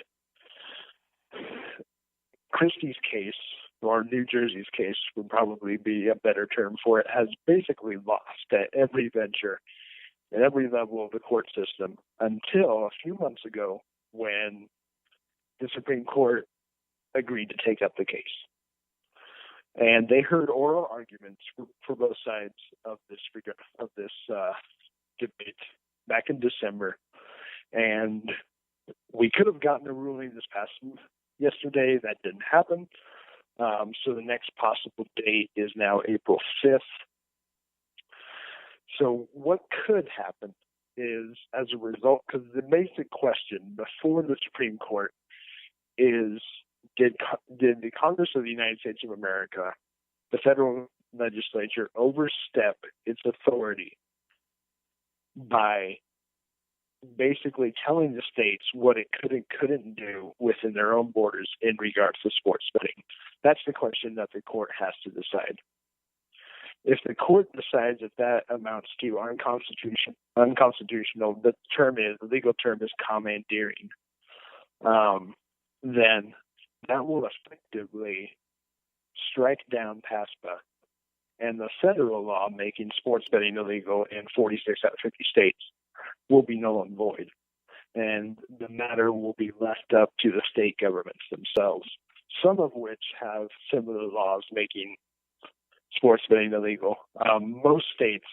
Christie's case, or New Jersey's case would probably be a better term for it, has basically lost at every venture, at every level of the court system, until a few months ago when the Supreme Court agreed to take up the case. And they heard oral arguments for both sides of this debate back in December. And we could have gotten a ruling this past yesterday. That didn't happen. So the next possible date is now April 5th. So what could happen is, as a result, because the basic question before the Supreme Court is, did the Congress of the United States of America, the federal legislature, overstep its authority by basically telling the states what it could and couldn't do within their own borders in regards to sports betting? That's the question that the court has to decide. If the court decides that amounts to unconstitutional, the legal term is commandeering, then that will effectively strike down PASPA and the federal law making sports betting illegal in 46 out of 50 states will be null and void. And the matter will be left up to the state governments themselves, some of which have similar laws making sports betting illegal. Most states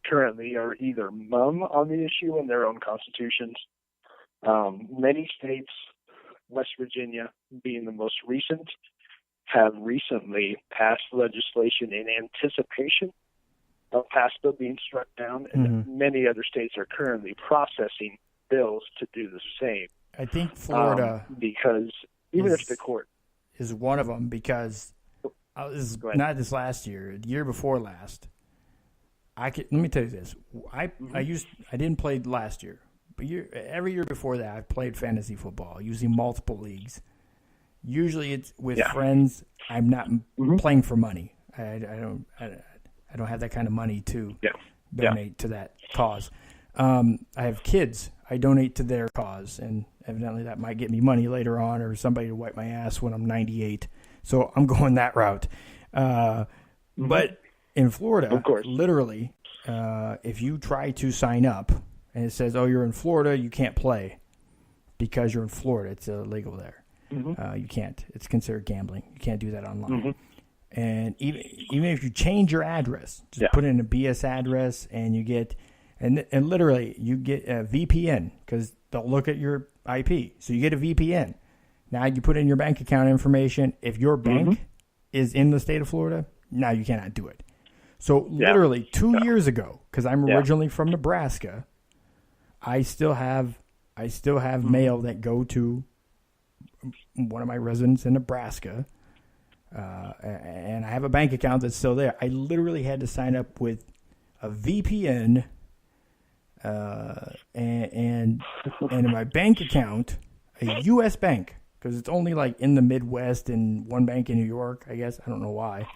currently are either mum on the issue in their own constitutions. Many states, West Virginia being the most recent, have recently passed legislation in anticipation of PASPA being struck down, and many other states are currently processing bills to do the same. I think Florida, because even if the court is one of them, because not this last year, the year before last. Let me tell you this: I didn't play last year, but every year before that, I've played fantasy football using multiple leagues. Usually, it's with friends. I'm not playing for money. I don't have that kind of money to donate to that cause. I have kids. I donate to their cause, and evidently that might get me money later on, or somebody to wipe my ass when I'm 98. So I'm going that route. But in Florida, of course, literally, if you try to sign up and it says, "Oh, you're in Florida, you can't play because you're in Florida," it's illegal there. You can't. It's considered gambling. You can't do that online. And even if you change your address, just put in a BS address, and you get and literally you get a VPN, because they'll look at your IP. So you get a VPN. Now you put in your bank account information. If your bank is in the state of Florida, now you cannot do it. So literally 2 years ago, because I'm originally from Nebraska, I still have mail that go to one of my residents in Nebraska, and I have a bank account that's still there. I literally had to sign up with a VPN, and in my bank account, a U.S. bank, because it's only like in the Midwest and one bank in New York, I guess. I don't know why.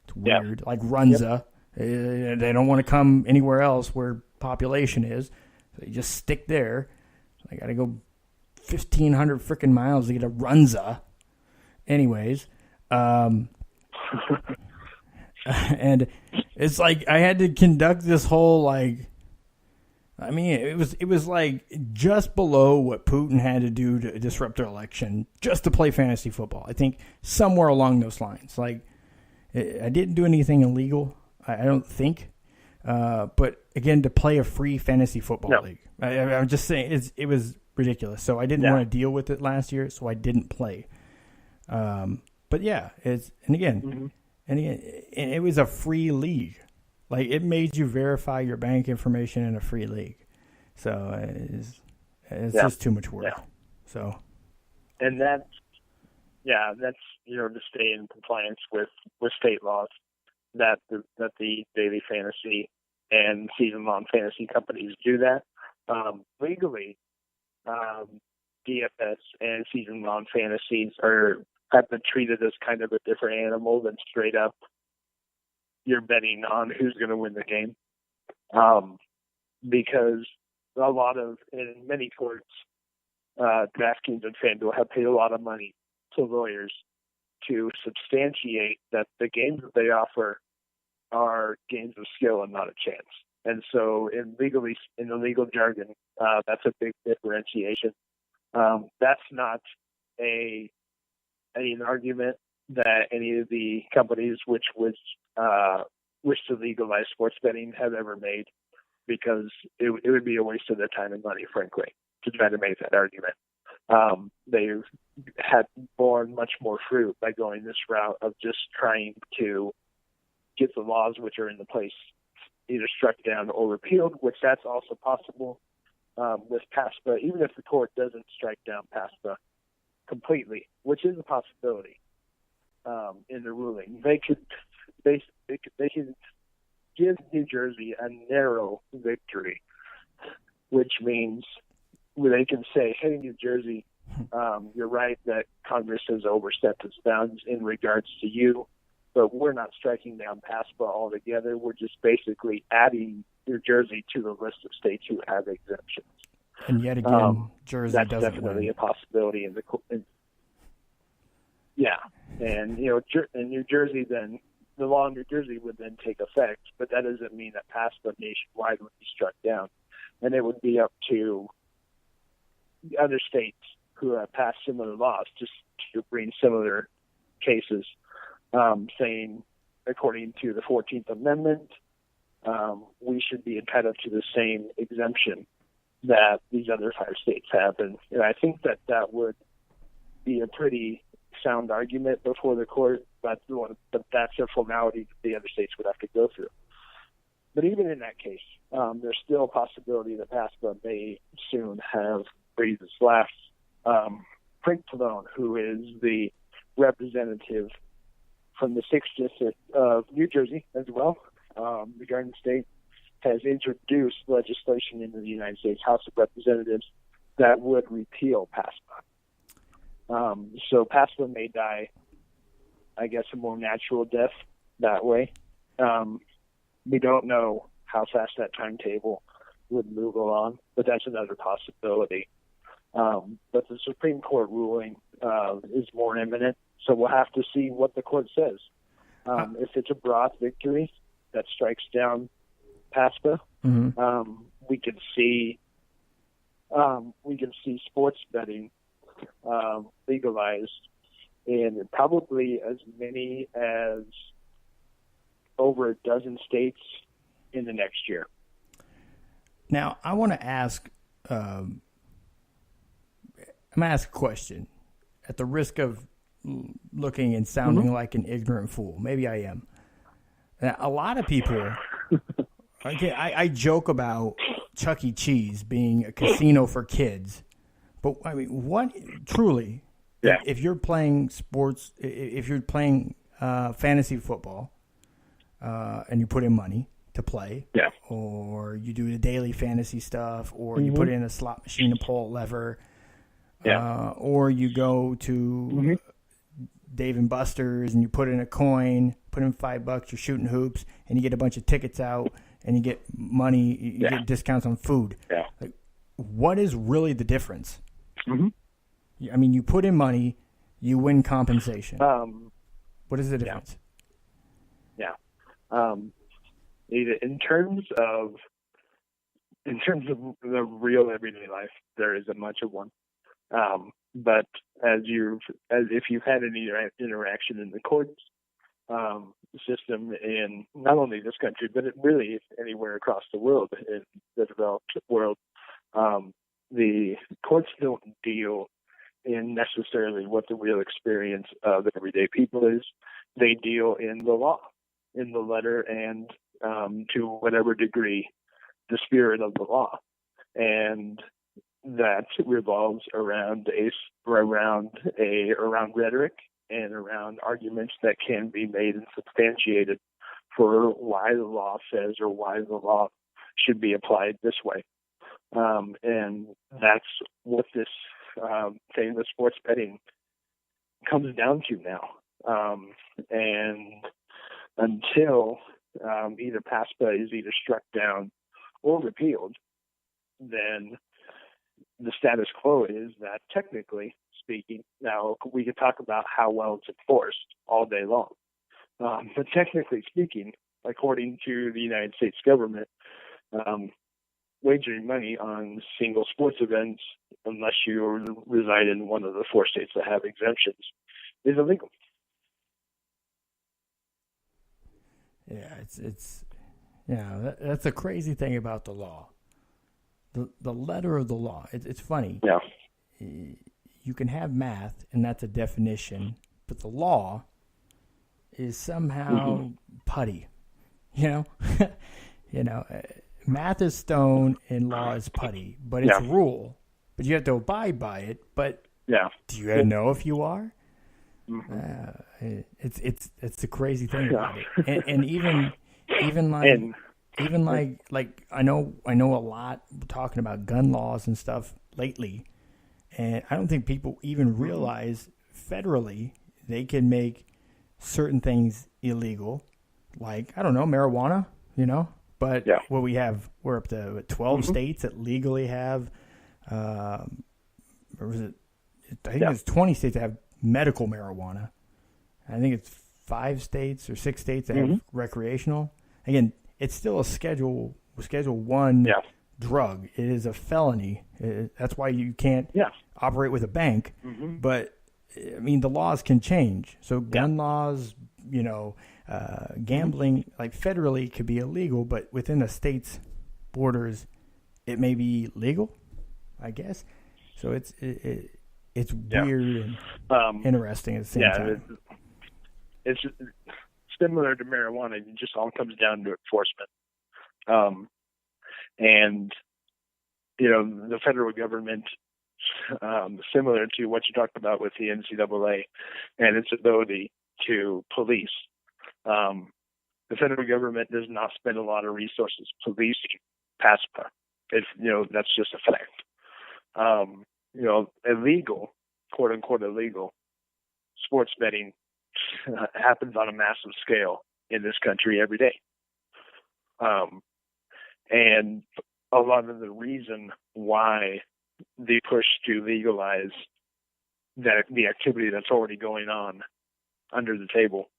It's weird. Like Runza. They don't want to come anywhere else where population is. So you just stick there. I got to go 1,500 freaking miles to get a Runza. Anyways. And it's like I had to conduct this whole, like, I mean, it was like just below what Putin had to do to disrupt their election just to play fantasy football. I think somewhere along those lines. Like, I didn't do anything illegal, I don't think. But again, to play a free fantasy football league, I'm just saying it was ridiculous. So I didn't want to deal with it last year, so I didn't play. But yeah, and it was a free league. Like, it made you verify your bank information in a free league. So it's just too much work. Yeah. So, and that's to stay in compliance with state laws that the daily fantasy and season-long fantasy companies do that. Legally, DFS and season-long fantasies have been treated as kind of a different animal than straight up you're betting on who's going to win the game. Because in many courts, DraftKings and FanDuel have paid a lot of money to lawyers to substantiate that the games that they offer are games of skill and not a chance. And so in the legal jargon, that's a big differentiation. That's not an argument that any of the companies which wish to legalize sports betting have ever made, because it would be a waste of their time and money, frankly, to try to make that argument. They've had borne much more fruit by going this route of just trying to get the laws which are in the place either struck down or repealed, which that's also possible with PASPA, even if the court doesn't strike down PASPA completely, which is a possibility in the ruling. They could give New Jersey a narrow victory, which means they can say, hey, New Jersey, you're right that Congress has overstepped its bounds in regards to you, but we're not striking down PASPA altogether. We're just basically adding New Jersey to the list of states who have exemptions. And yet again, Jersey that's doesn't definitely win. a possibility in the and in New Jersey, then the law in New Jersey would then take effect, but that doesn't mean that PASPA nationwide would be struck down, and it would be up to other states who have passed similar laws just to bring similar cases, saying, according to the 14th Amendment, we should be entitled to the same exemption that these other 5 states have. And I think that would be a pretty sound argument before the court, but that's a formality the other states would have to go through. But even in that case, there's still a possibility that PASPA may soon have breathed its last. Frank Pallone, who is the representative from the 6th District of New Jersey as well, the Garden State, has introduced legislation into the United States House of Representatives that would repeal PASPA. So PASPA may die, I guess, a more natural death that way. We don't know how fast that timetable would move along, but that's another possibility. But the Supreme Court ruling is more imminent, so we'll have to see what the court says. If it's a broad victory that strikes down PASPA, we can see sports betting legalized in probably as many as over a dozen states in the next year. Now, I want to ask. I'm going to ask a question at the risk of looking and sounding like an ignorant fool. Maybe I am. Now, a lot of people, I joke about Chuck E. Cheese being a casino for kids, but I mean, what truly, if you're playing sports, if you're playing fantasy football, and you put in money to play, or you do the daily fantasy stuff, or you put in a slot machine and pull a lever, or you go to Dave and Buster's and you put in a coin, put in $5, you're shooting hoops, and you get a bunch of tickets out, and you get money, you get discounts on food. Like, what is really the difference? I mean, you put in money, you win compensation. What is the difference? In terms of the real everyday life, there isn't much of one. But if you've had any interaction in the courts, system in not only this country, but it really anywhere across the world, in the developed world. The courts don't deal in necessarily what the real experience of everyday people is. They deal in the law, in the letter, and to whatever degree the spirit of the law. And that revolves around rhetoric and around arguments that can be made and substantiated for why the law says or why the law should be applied this way. And that's what this thing with sports betting comes down to now. And until either PASPA is either struck down or repealed, then the status quo is that, technically speaking, now we could talk about how well it's enforced all day long, but technically speaking, according to the United States government, wagering money on single sports events, unless you reside in one of the 4 states that have exemptions, is illegal. Yeah, that's the crazy thing about the law. The letter of the law. It's funny. Yeah. You can have math, and that's a definition, but the law is somehow putty. You know, math is stone and law is putty, but it's rule. But you have to abide by it. But do you know if you are? It's the crazy thing about it, and even like I know a lot talking about gun laws and stuff lately, and I don't think people even realize federally they can make certain things illegal, like, I don't know, marijuana, but we're up to 12 states that legally have, or was it? I think it's 20 states that have medical marijuana. I think it's 5 states or 6 states that have recreational. Again, it's still a Schedule 1 drug. It is a felony. That's why you can't operate with a bank. But, I mean, the laws can change. So gun laws, gambling, like federally could be illegal, but within the state's borders, it may be legal, I guess. So it's weird and interesting at the same time. It's similar to marijuana. It just all comes down to enforcement. And, the federal government, similar to what you talked about with the NCAA and its ability to police, the federal government does not spend a lot of resources policing PASPA. That's just a fact. Illegal, quote unquote illegal, sports betting happens on a massive scale in this country every day. And a lot of the reason why the push to legalize the activity that's already going on under the table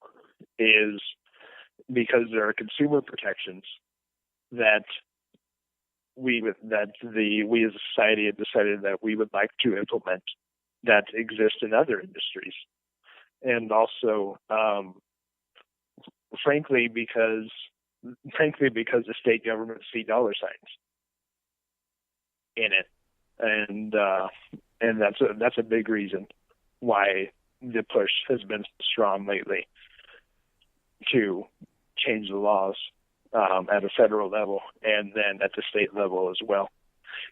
is because there are consumer protections that we as a society have decided that we would like to implement that exist in other industries. And also, frankly, because the state governments see dollar signs in it, and that's a big reason why the push has been strong lately to change the laws at a federal level and then at the state level as well.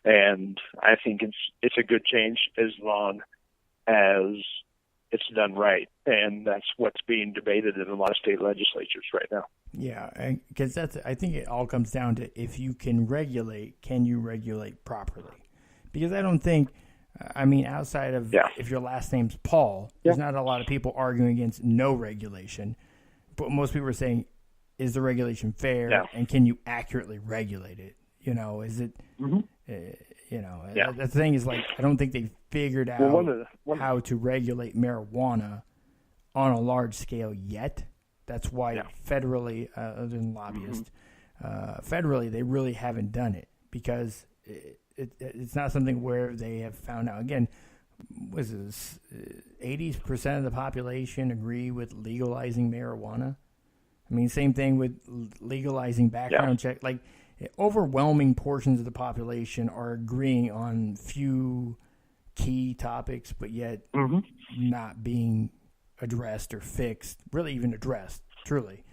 And I think it's a good change as long as it's done right, and that's what's being debated in a lot of state legislatures right now. Yeah, because I think it all comes down to, if you can regulate, can you regulate properly? Because I don't think, outside of if your last name's Paul, there's not a lot of people arguing against no regulation. But most people are saying, is the regulation fair, and can you accurately regulate it? Is it, the thing is, like, I don't think they figured out how to regulate marijuana on a large scale yet. That's why federally, other than lobbyists, federally, they really haven't done it, because it's not something where they have found out. Again, was this 80% of the population agree with legalizing marijuana? I mean, same thing with legalizing background check. Like, overwhelming portions of the population are agreeing on few key topics, but yet not being addressed or fixed, really even addressed, truly,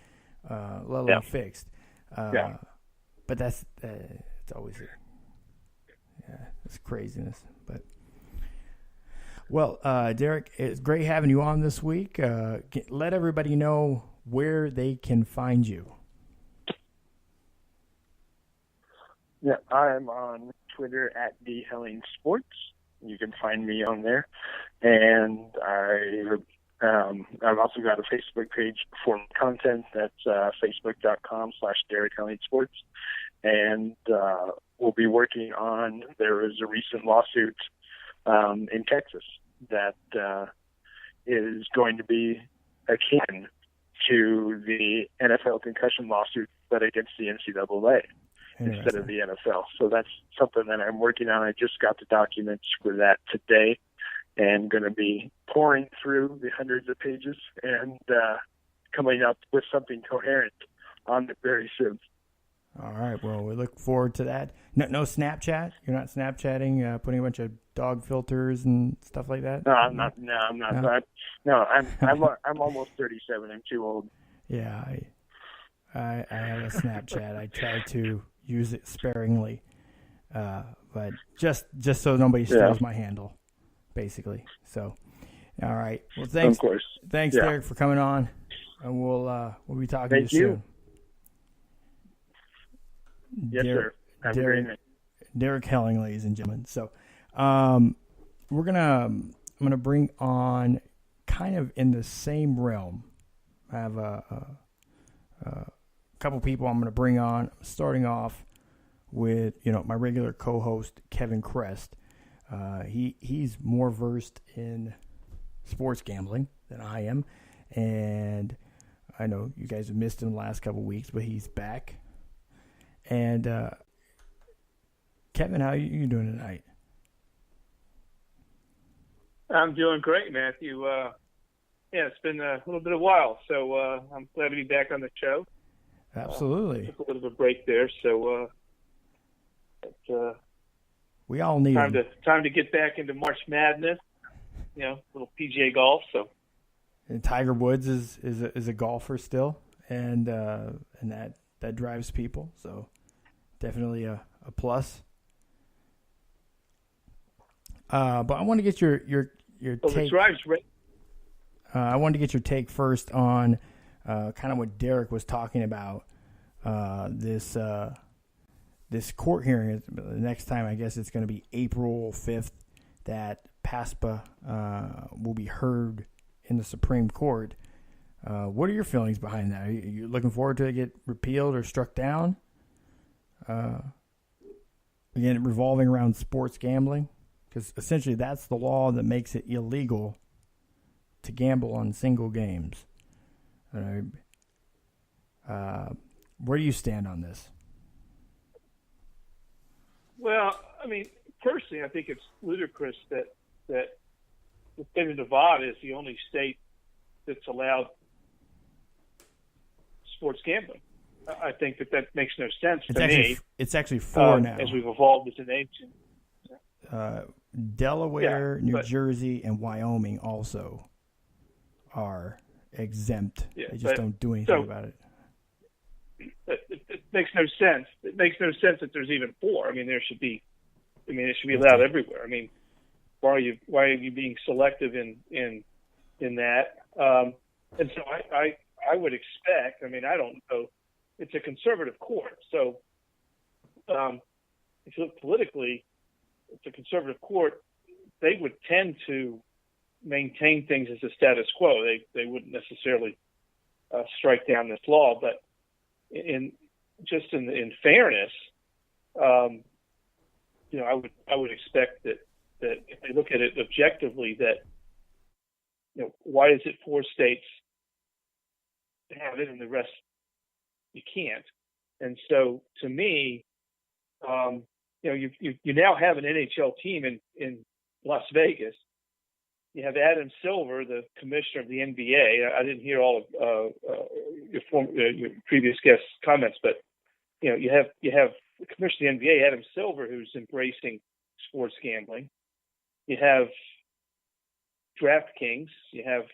let alone fixed. But that's it's always it's craziness. But well, Derek, it's great having you on this week. Let everybody know where they can find you. Yeah, I'm on Twitter at @DHellingSports. You can find me on there, and I've also got a Facebook page for content. That's facebook.com/DerekHellingSports. And we'll be working on, there is a recent lawsuit in Texas that is going to be akin to the NFL concussion lawsuit, but against the NCAA instead of the NFL. So that's something that I'm working on. I just got the documents for that today, and going to be pouring through the hundreds of pages and coming up with something coherent on it very soon. All right. Well, we look forward to that. No Snapchat? You're not Snapchatting, putting a bunch of dog filters and stuff like that? No, I'm not. I'm almost 37. I'm too old. Yeah, I have a Snapchat. I try to use it sparingly, but just so nobody steals my handle, basically. So, all right. Well, thanks. Of course. Thanks, Derek, for coming on, and we'll be talking to you soon. Yes, sir. Have a great night. Derek Helling, ladies and gentlemen. So, I'm gonna bring on, kind of in the same realm. I have a couple people I'm gonna bring on. Starting off with my regular co-host Kevin Krest. He's more versed in sports gambling than I am, and I know you guys have missed him the last couple weeks, but he's back. And Kevin, how are you doing tonight? I'm doing great, Matthew. It's been a little bit of a while, so I'm glad to be back on the show. Absolutely. Took a little bit of a break there, so we all need time to get back into March Madness. Little PGA golf. So, and Tiger Woods is a golfer still, and that drives people. So, definitely a plus. But I want to get your take. I wanted to get your take first on kind of what Derek was talking about. This court hearing. The next time, I guess it's going to be April 5th, that PASPA will be heard in the Supreme Court. What are your feelings behind that? Are you looking forward to it get repealed or struck down? Again, revolving around sports gambling, because essentially that's the law that makes it illegal to gamble on single games. Where do you stand on this? Well, I mean, personally, I think it's ludicrous that the state of Nevada is the only state that's allowed sports gambling. I think that makes no sense to me. It's actually four now. As we've evolved as a nation. Delaware, New Jersey, and Wyoming also are exempt. They just don't do anything about it. It makes no sense. It makes no sense that there's even four. I mean, it should be allowed everywhere. I mean, why are you being selective in that? And so I would expect. I mean, I don't know. It's a conservative court, so if you look politically, it's a conservative court. They would tend to maintain things as a status quo. They wouldn't necessarily strike down this law, but in fairness, I would expect that if they look at it objectively, that why is it four states have it and the rest you can't? And so, to me, you now have an NHL team in Las Vegas you have Adam Silver, the commissioner of the NBA. I didn't hear all of your previous guest comments, but you have the commissioner of the NBA, Adam Silver, who's embracing sports gambling. You have DraftKings. You have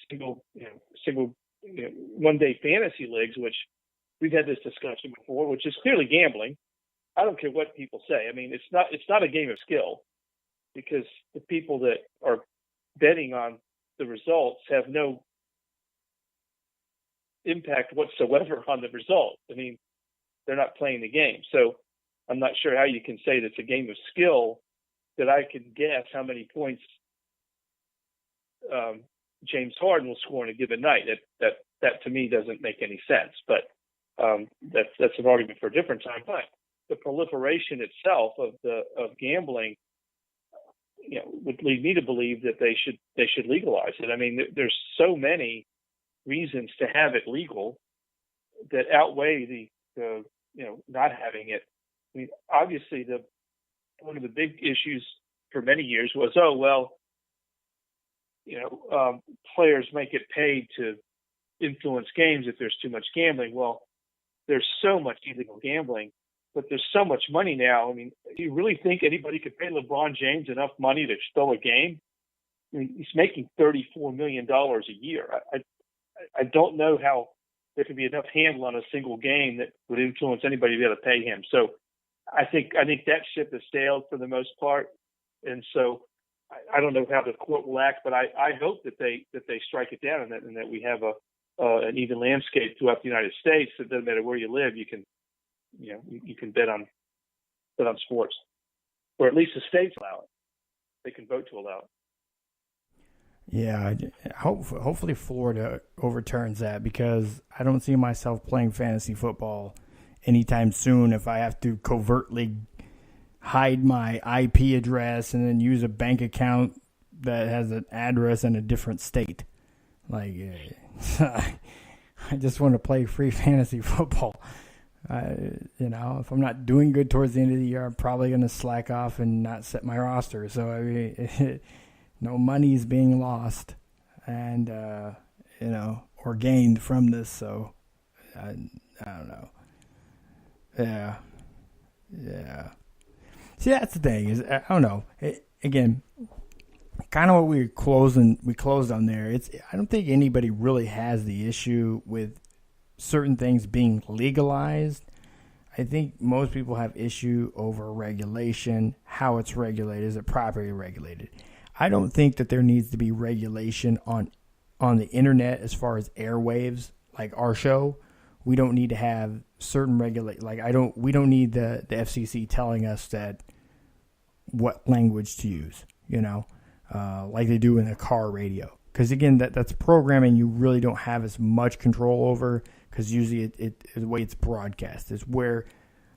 single one-day fantasy leagues, which we've had this discussion before, which is clearly gambling. I don't care what people say. I mean, it's not a game of skill, because the people that are betting on the results have no impact whatsoever on the result. I mean, they're not playing the game. So I'm not sure how you can say that's a game of skill, that I can guess how many points James Harden will score in a given night. That to me doesn't make any sense. But that's an argument for a different time. But the proliferation itself of gambling, would lead me to believe that they should legalize it. I mean, there's so many reasons to have it legal that outweigh the not having it. I mean, obviously one of the big issues for many years was, players might get paid to influence games if there's too much gambling. Well, there's so much illegal gambling, but there's so much money now. I mean, do you really think anybody could pay LeBron James enough money to throw a game? I mean, he's making $34 million a year. I don't know how there could be enough handle on a single game that would influence anybody to be able to pay him. So I think that ship has sailed for the most part. And so I don't know how the court will act, but I hope that they strike it down, and that we have an even landscape throughout the United States. It doesn't matter where you live, you can bet on sports, or at least the states allow it. They can vote to allow it. Yeah, hopefully Florida overturns that, because I don't see myself playing fantasy football anytime soon if I have to covertly hide my IP address and then use a bank account that has an address in a different state. Like, I just want to play free fantasy football. If I'm not doing good towards the end of the year, I'm probably going to slack off and not set my roster. So, I mean, no money's being lost and, or gained from this. So, I don't know. Yeah. See, that's the thing is, I don't know. Again, kind of what we closed on there. I don't think anybody really has the issue with certain things being legalized. I think most people have issue over regulation, how it's regulated, is it properly regulated. I don't think that there needs to be regulation on the internet as far as airwaves, like our show. We don't need to have certain we don't need the FCC telling us that what language to use, like they do in a car radio. Because again, that's programming you really don't have as much control over, because usually the way it's broadcast is where,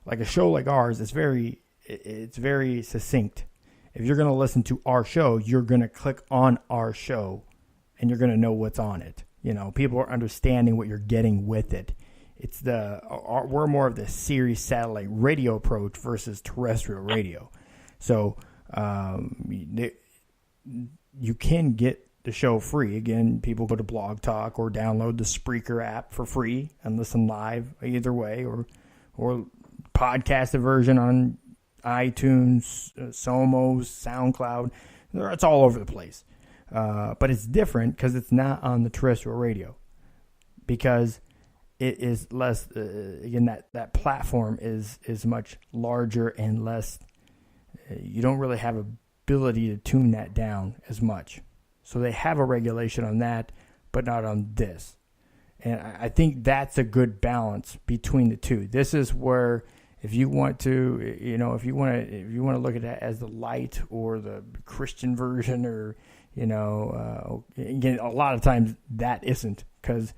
like a show like ours, it's very succinct. If you're going to listen to our show, you're going to click on our show and you're going to know what's on it. People are understanding what you're getting with it. We're more of the Sirius satellite radio approach versus terrestrial radio. So you can get the show free. Again, people go to Blog Talk or download the Spreaker app for free and listen live either way, or podcast the version on iTunes, Somos, SoundCloud. It's all over the place. But it's different because it's not on the terrestrial radio, because it is less, again, that platform is much larger and less, you don't really have ability to tune that down as much. So they have a regulation on that, but not on this. And I think that's a good balance between the two. This is where, if you want to, if you want to look at that as the light or the Christian version, or, again, a lot of times that isn't, because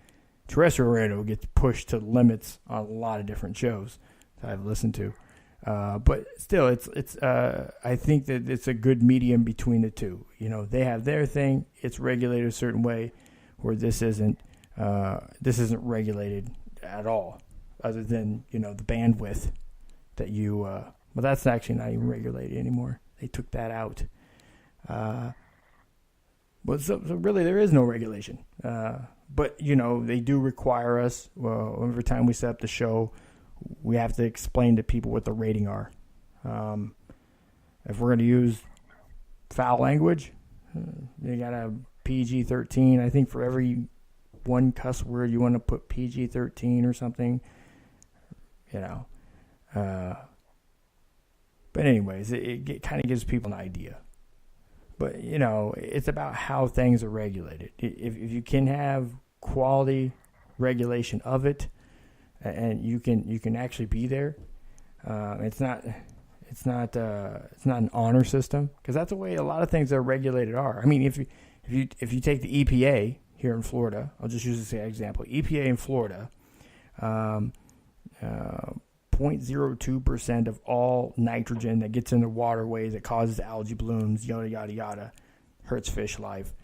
terrestrial radio gets pushed to limits on a lot of different shows that I've listened to. But still, it's I think that it's a good medium between the two. They have their thing; it's regulated a certain way, where this isn't. This isn't regulated at all, other than the bandwidth that you. Well, that's actually not even regulated anymore. They took that out. So really there is no regulation. But, they do require us, every time we set up the show, we have to explain to people what the rating are. If we're going to use foul language, you got a PG-13. I think for every one cuss word you want to put PG-13 or something, But anyways, it kind of gives people an idea. But, it's about how things are regulated. If you can have quality regulation of it, and you can actually be there, it's not an honor system, because that's the way a lot of things that are regulated are. I mean, if you take the EPA here in Florida, I'll just use this example. EPA in Florida, 0.02% of all nitrogen that gets in the waterways that causes algae blooms, yada, yada, yada, hurts fish life,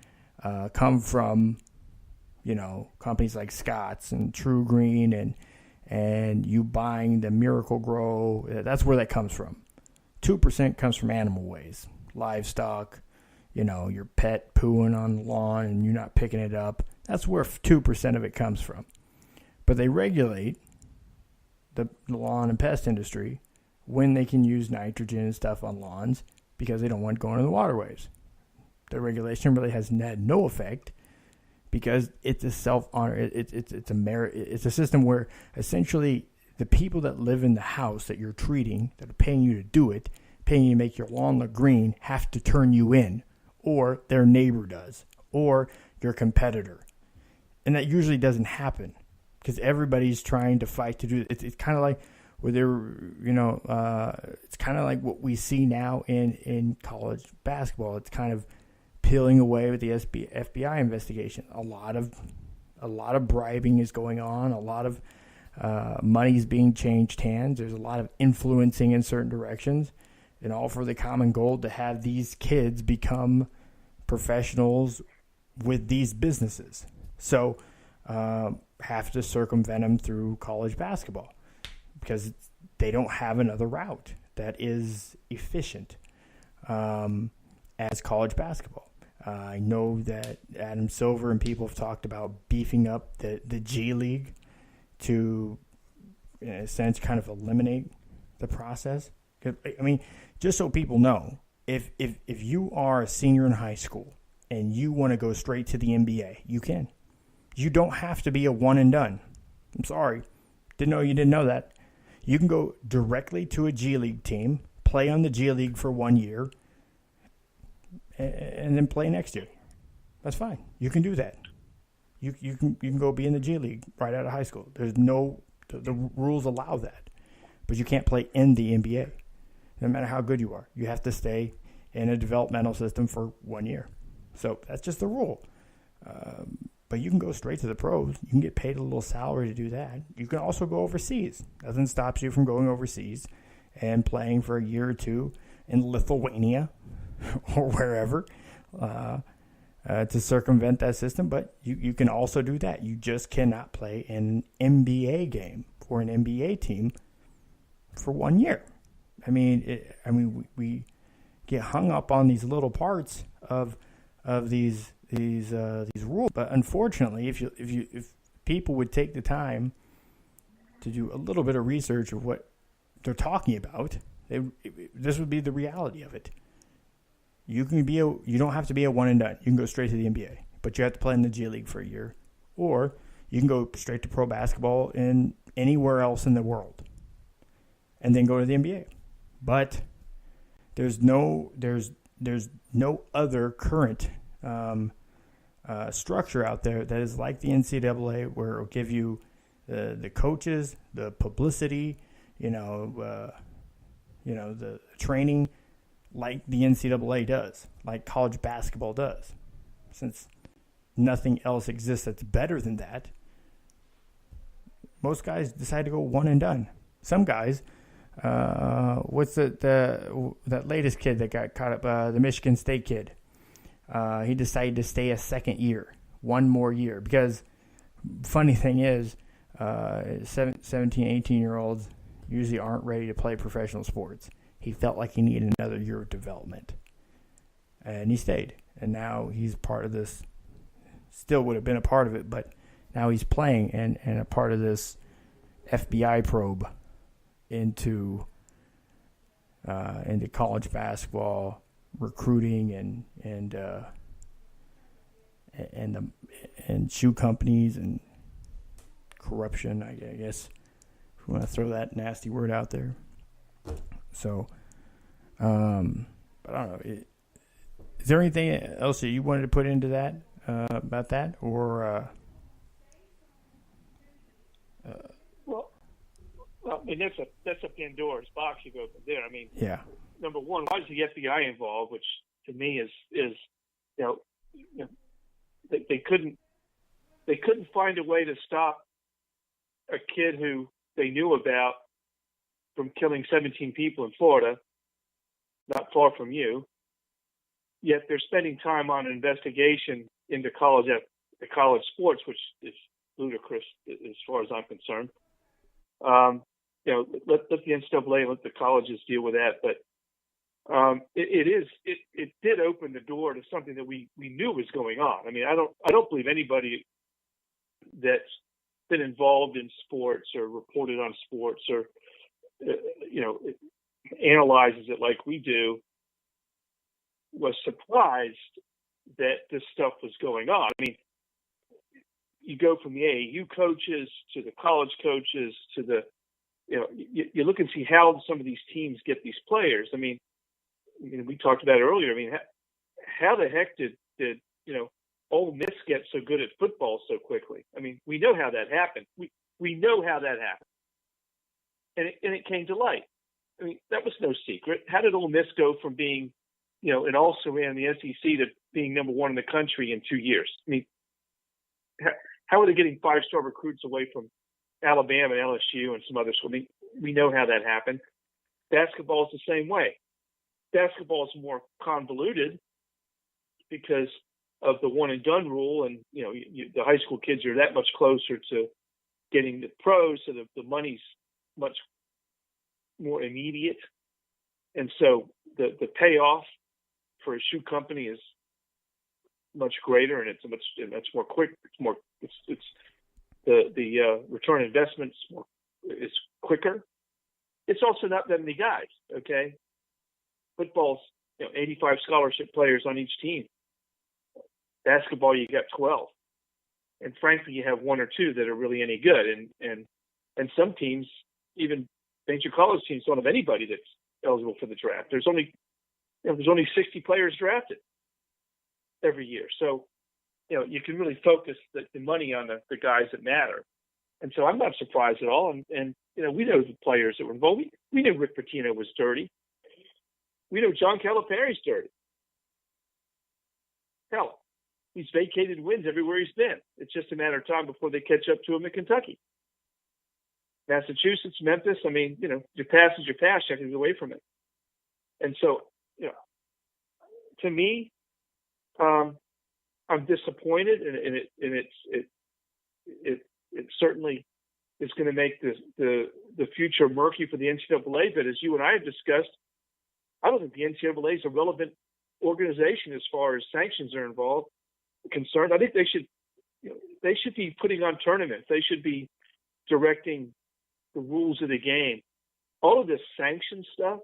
come from, companies like Scott's and True Green and you buying the Miracle Grow. That's where that comes from. 2% comes from animal waste, livestock, your pet pooing on the lawn and you're not picking it up. That's where 2% of it comes from. But they regulate the lawn and pest industry when they can use nitrogen and stuff on lawns because they don't want it going in the waterways. The regulation really has had no effect because it's a self-honor. It's a merit. It's a system where essentially the people that live in the house that you're treating, that are paying you to do it, paying you to make your lawn look green, have to turn you in, or their neighbor does, or your competitor. And that usually doesn't happen because everybody's trying to fight to do it. It's kind of like where it's kind of like what we see now in college basketball. It's kind of peeling away with the FBI investigation. A lot of bribing is going on. A lot of money is being changed hands. There's a lot of influencing in certain directions, and all for the common goal to have these kids become professionals with these businesses. So have to circumvent them through college basketball because they don't have another route that is efficient as college basketball. I know that Adam Silver and people have talked about beefing up the G League to, in a sense, kind of eliminate the process. I mean, just so people know, if you are a senior in high school and you want to go straight to the NBA, you can. You don't have to be a one and done. I'm sorry. Didn't know you didn't know that. You can go directly to a G League team, play on the G League for 1 year, and then play next year. That's fine. You can do that. You can go be in the G League right out of high school. There's no the rules allow that, but you can't play in the NBA. No matter how good you are, you have to stay in a developmental system for 1 year. So that's just the rule. But you can go straight to the pros. You can get paid a little salary to do that. You can also go overseas. Nothing stops you from going overseas and playing for a year or two in Lithuania or wherever to circumvent that system. But you can also do that. You just cannot play in an NBA game for an NBA team for 1 year. I mean, we get hung up on these little parts of these rules, but unfortunately, if people would take the time to do a little bit of research of what they're talking about, this would be the reality of it. You don't have to be a one and done. You can go straight to the NBA, but you have to play in the G League for a year, or you can go straight to pro basketball in anywhere else in the world, and then go to the NBA. But there's no other current structure out there that is like the NCAA, where it'll give you the coaches, the publicity, the training, like the NCAA does, like college basketball does. Since nothing else exists that's better than that, most guys decide to go one and done. Some guys, what's that latest kid that got caught up, the Michigan State kid? He decided to stay a second year, one more year, because funny thing is, 17, 18-year-olds usually aren't ready to play professional sports. he felt like he needed another year of development. And he stayed. And now he's part of this. Still would have been a part of it, but now he's playing and a part of this FBI probe into college basketball recruiting and shoe companies and corruption, I guess, if we want to throw that nasty word out there. So, but I don't know. Is there anything else that you wanted to put into that about that, or? Well, I mean that's a Pandora's box you go from there. I mean, yeah. Number one, why is the FBI involved? Which to me is they couldn't find a way to stop a kid who they knew about from killing 17 people in Florida, not far from you. Yet they're spending time on an investigation into college sports, which is ludicrous as far as I'm concerned. Let the NCAA, let the colleges deal with that. But it did open the door to something that we knew was going on. I mean, I don't believe anybody that's been involved in sports or reported on sports or analyzes it like we do was surprised that this stuff was going on. I mean, you go from the AAU coaches to the college coaches to the, you look and see how some of these teams get these players. I mean, we talked about it earlier. I mean, how the heck did Ole Miss get so good at football so quickly? I mean, we know how that happened. We know how that happened, and it came to light. I mean, that was no secret. How did Ole Miss go from being, and also ran the SEC to being number one in the country in 2 years? I mean, how are they getting 5-star recruits away from Alabama and LSU and some other schools? I mean, we know how that happened. Basketball is the same way. Basketball is more convoluted because of the one and done rule, and the high school kids are that much closer to getting the pros, so the money's much more immediate, and so the payoff for a shoe company is much greater, and it's more quick. It's the return on investment is quicker. It's also not that many guys. Okay, football's 85 scholarship players on each team. Basketball, you got 12, and frankly, you have one or two that are really any good, and some teams, even major college teams, don't have anybody that's eligible for the draft. There's only 60 players drafted every year, so you can really focus the money on the guys that matter. And so I'm not surprised at all. And we know the players that were involved. We knew Rick Pitino was dirty. We know John Calipari's dirty. Hell, he's vacated wins everywhere he's been. It's just a matter of time before they catch up to him in Kentucky. Massachusetts, Memphis, I mean, your past is your past. You have to get away from it. And so, to me, I'm disappointed, and it certainly is going to make the future murky for the NCAA. But as you and I have discussed, I don't think the NCAA is a relevant organization as far as sanctions are concerned. I think they should be putting on tournaments. They should be directing the rules of the game. All of this sanction stuff,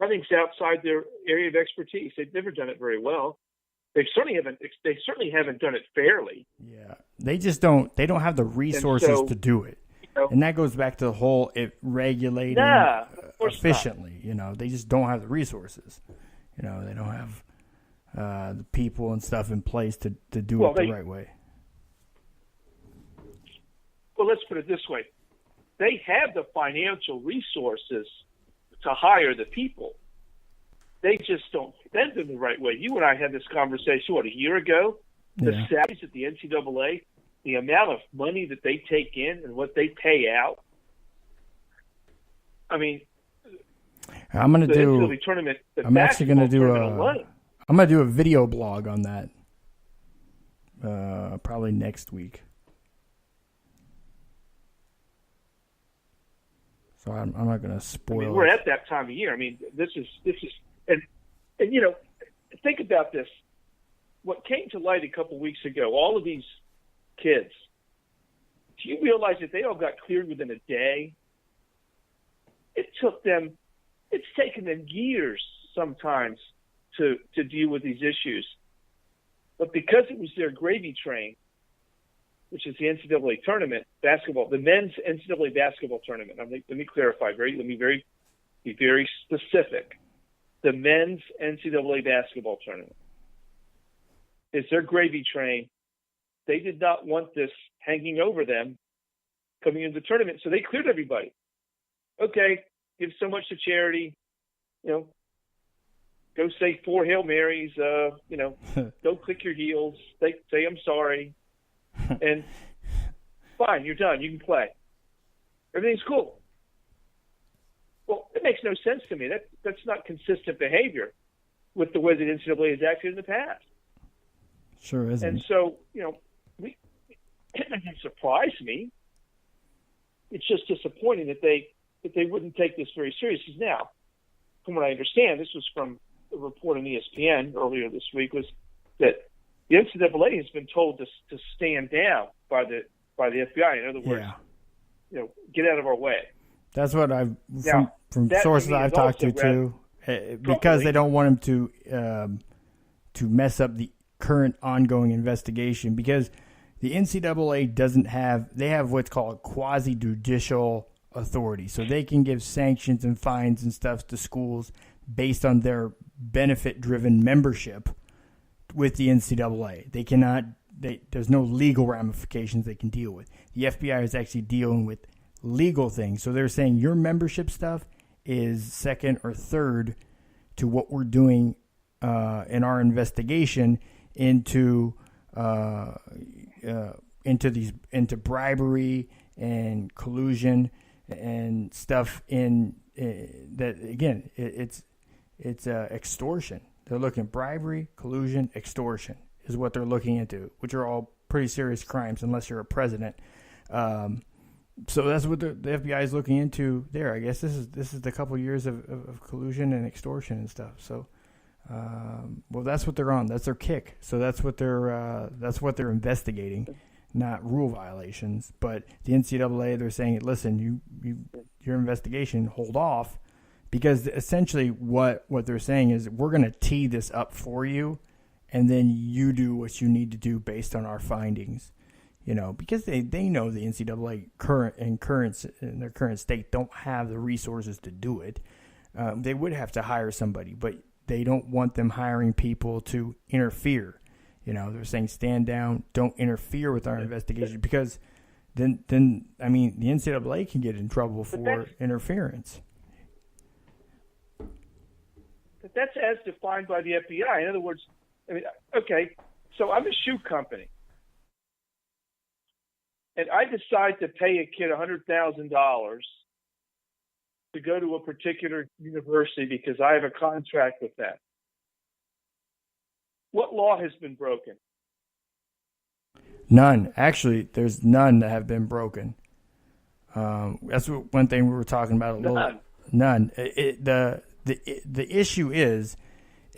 I think, is outside their area of expertise. They've never done it very well. They certainly haven't done it fairly. Yeah, they just don't. They don't have the resources to do it, and that goes back to the whole regulating efficiently. Not. They just don't have the resources. They don't have the people and stuff in place to do it the right way. Well, let's put it this way: they have the financial resources to hire the people. They just don't spend them the right way. You and I had this conversation, a year ago? The salaries at the NCAA, the amount of money that they take in and what they pay out. I mean, I'm going to do. Tournament, I'm actually going to do I'm going to do a video blog on that. Probably next week. So So I'm not going to spoil we're it. at that time of year. I mean, this is, and you know, think about this. What came to light a couple weeks ago, all of these kids, do you realize that they all got cleared within a day? It's taken them years sometimes to deal with these issues. But because it was their gravy train, which is the NCAA tournament, basketball, the men's NCAA basketball tournament. Let me clarify. Be very specific. The men's NCAA basketball tournament is their gravy train. They did not want this hanging over them coming into the tournament, so they cleared everybody. Okay, give so much to charity. You know, go say 4 Hail Marys. Go click your heels. Say I'm sorry. And fine, you're done. You can play. Everything's cool. Well, it makes no sense to me. That's not consistent behavior with the way the NCAA has acted in the past. Sure isn't. And so, it doesn't surprise me. It's just disappointing that they wouldn't take this very seriously. Now, from what I understand, this was from a report on ESPN earlier this week, was that the NCAA has been told to stand down by the FBI. In other words, get out of our way. That's what from sources I've talked to too, because properly. they don't want him to mess up the current ongoing investigation, because the NCAA they have what's called quasi-judicial authority, so they can give sanctions and fines and stuff to schools based on their benefit-driven membership with the NCAA. They cannot. There's no legal ramifications they can deal with. The FBI is actually dealing with legal things, so they're saying your membership stuff is second or third to what we're doing in our investigation into bribery and collusion and stuff that again it's extortion. They're looking at bribery, collusion, extortion is what they're looking into, which are all pretty serious crimes unless you're a president. So that's what the FBI is looking into there. I guess this is the couple years of collusion and extortion and stuff. So, well, that's what they're on. That's their kick. So that's what they're investigating, not rule violations. But the NCAA, they're saying, listen, your investigation, hold off, because essentially what they're saying is we're going to tee this up for you, and then you do what you need to do based on our findings. Because they know the NCAA in their current state don't have the resources to do it. They would have to hire somebody, but they don't want them hiring people to interfere. They're saying stand down, don't interfere with our investigation, because then the NCAA can get in trouble for interference. But that's as defined by the FBI. In other words, okay, so I'm a shoe company, and I decide to pay a kid $100,000 to go to a particular university because I have a contract with them. What law has been broken? None. Actually, there's none that have been broken. That's one thing we were talking about a little. None. The issue is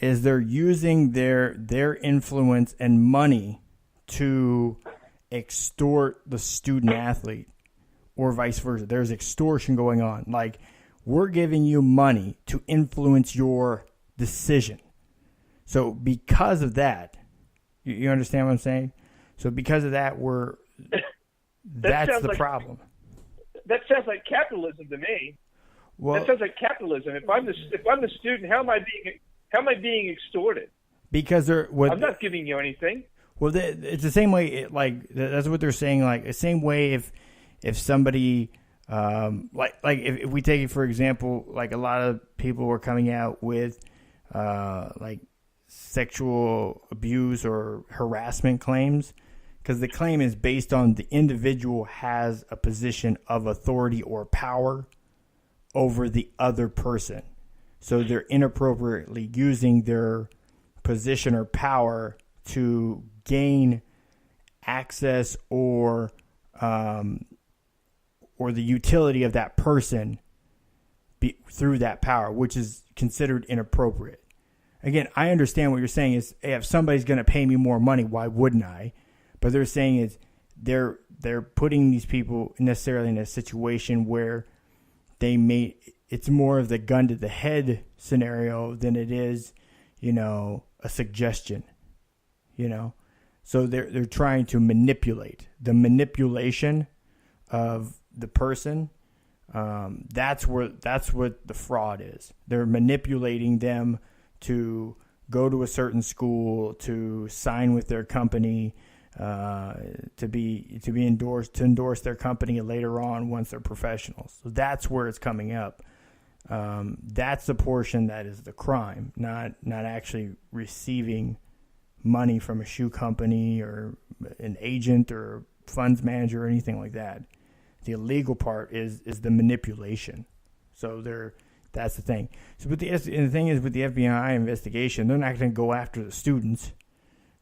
they're using their influence and money to extort the student athlete, or vice versa. There's extortion going on. Like, we're giving you money to influence your decision. So because of that, you understand what I'm saying? So because of that, that's the problem. That sounds like capitalism to me. Well, that sounds like capitalism. If I'm the student, how am I being extorted? Because I'm not giving you anything. Well, it's the same way. That's what they're saying. Like the same way if somebody if we take it for example, like a lot of people were coming out with like sexual abuse or harassment claims, because the claim is based on the individual has a position of authority or power over the other person. So they're inappropriately using their position or power to gain access or the utility of that person through that power, which is considered inappropriate. Again, I understand what you're saying is, hey, if somebody's going to pay me more money, why wouldn't I? But they're saying is they're putting these people necessarily in a situation where it's more of the gun to the head scenario than it is, a suggestion, So they're trying to manipulate. The manipulation of the person, that's what the fraud is. They're manipulating them to go to a certain school, to sign with their company, to be endorsed, to endorse their company later on once they're professionals. So that's where it's coming up. That's the portion that is the crime, not actually receiving money from a shoe company or an agent or funds manager or anything like that. The illegal part is the manipulation. So that's the thing. So, but the thing is, with the FBI investigation, they're not going to go after the students.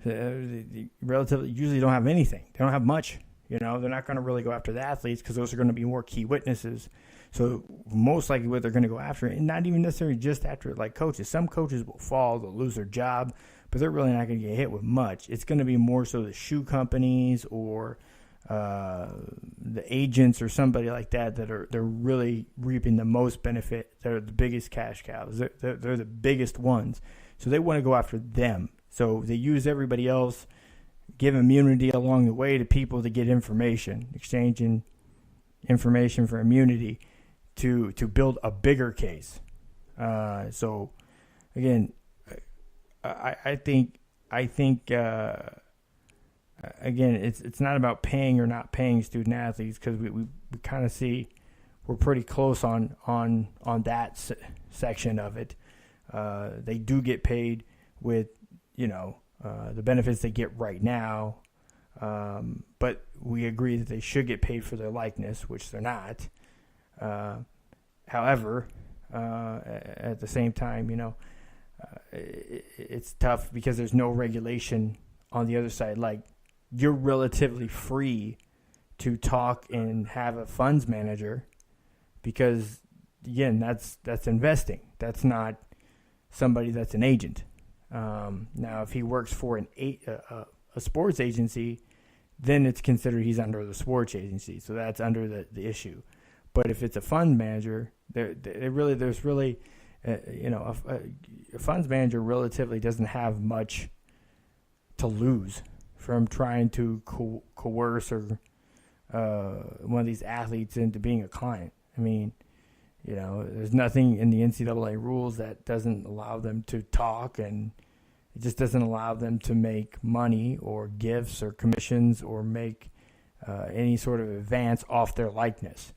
They relatively usually don't have anything. They don't have much. They're not going to really go after the athletes because those are going to be more key witnesses. So most likely what they're going to go after, and not even necessarily just after like coaches. Some coaches will fall, they'll lose their job, but they're really not going to get hit with much. It's going to be more so the shoe companies or the agents or somebody like that they're really reaping the most benefit. They're the biggest cash cows. They're the biggest ones. So they want to go after them. So they use everybody else, give immunity along the way to people to get information, exchanging information for immunity to build a bigger case. So again, I think again, it's not about paying or not paying student athletes, because we kind of see we're pretty close on that section of it. They do get paid with the benefits they get right now, but we agree that they should get paid for their likeness, which they're not. However, at the same time, it's tough because there's no regulation on the other side. Like, you're relatively free to talk and have a funds manager because, again, that's investing. That's not somebody that's an agent. Now, if he works for a sports agency, then it's considered he's under the sports agency. So that's under the issue. But if it's a fund manager, a funds manager relatively doesn't have much to lose from trying to coerce or one of these athletes into being a client. I mean, there's nothing in the NCAA rules that doesn't allow them to talk, and it just doesn't allow them to make money or gifts or commissions or make any sort of advance off their likeness.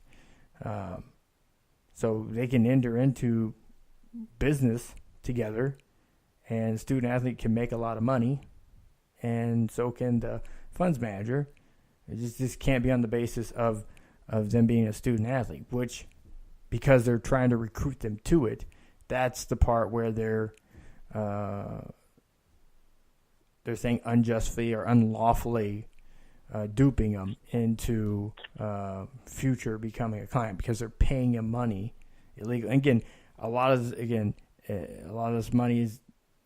So they can enter into business together, and student athlete can make a lot of money, and so can the funds manager. It just can't be on the basis of them being a student athlete, which, because they're trying to recruit them to it, that's the part where they're saying unjustly or unlawfully duping them into future becoming a client because they're paying them money illegally. Again, a lot of this money is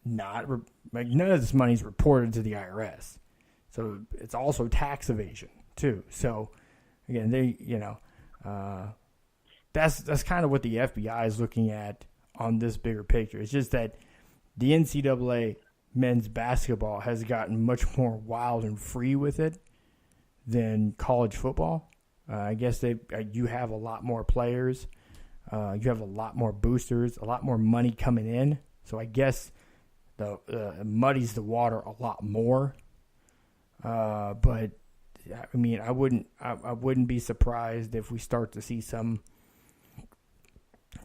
not none of this money is reported to the IRS, so it's also tax evasion too. So again, that's kind of what the FBI is looking at on this bigger picture. It's just that the NCAA men's basketball has gotten much more wild and free with it than college football. I guess you have a lot more players. You have a lot more boosters, a lot more money coming in. So I guess it muddies the water a lot more. But I mean, I wouldn't be surprised if we start to see some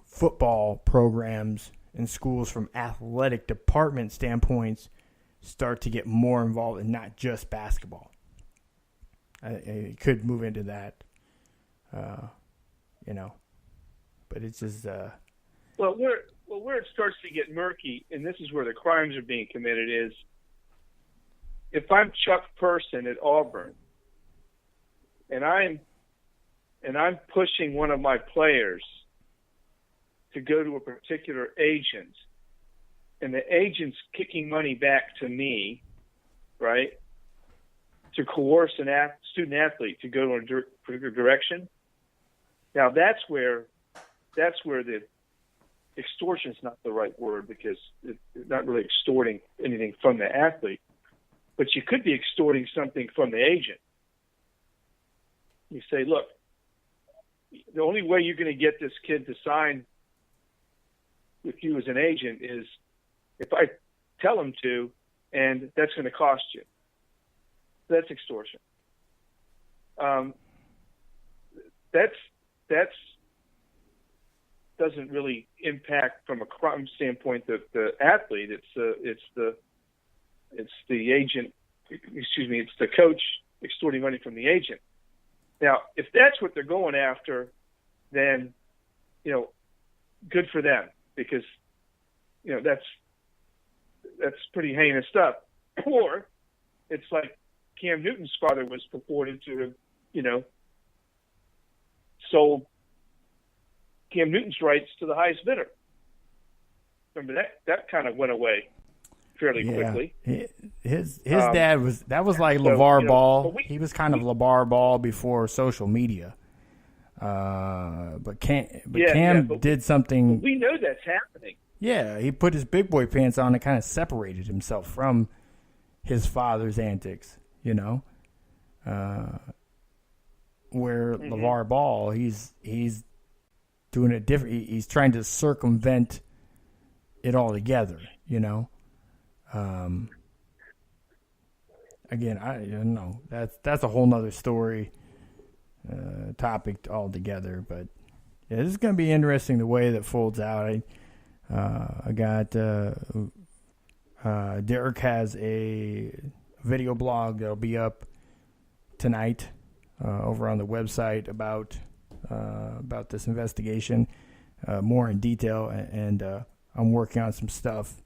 football programs in schools from athletic department standpoints start to get more involved in not just basketball. It could move into that, but it's just. Well, where it starts to get murky, and this is where the crimes are being committed, is if I'm Chuck Person at Auburn, and I'm pushing one of my players to go to a particular agent, and the agent's kicking money back to me, right, to coerce an student athlete to go in a particular direction. Now that's where the extortion is not the right word, because it's not really extorting anything from the athlete, but you could be extorting something from the agent. You say, look, the only way you're going to get this kid to sign with you as an agent is if I tell him to, and that's going to cost you. That's extortion. That's doesn't really impact from a crime standpoint the athlete. It's the agent. Excuse me. It's the coach extorting money from the agent. Now, if that's what they're going after, then good for them, because that's pretty heinous stuff. Or it's like Cam Newton's father was purported to have, sold Cam Newton's rights to the highest bidder. Remember that kind of went away fairly quickly. His dad was like LeVar Ball. He was kind of LeVar Ball before social media. But Cam did something. We know that's happening. Yeah, he put his big boy pants on and kind of separated himself from his father's antics, where LeVar Ball, he's doing it different. He's trying to circumvent it all together, Again, I don't know. That's a whole nother story, topic altogether. But yeah, this is going to be interesting the way that folds out. I got Derek has a video blog that'll be up tonight over on the website about this investigation, more in detail, and I'm working on some stuff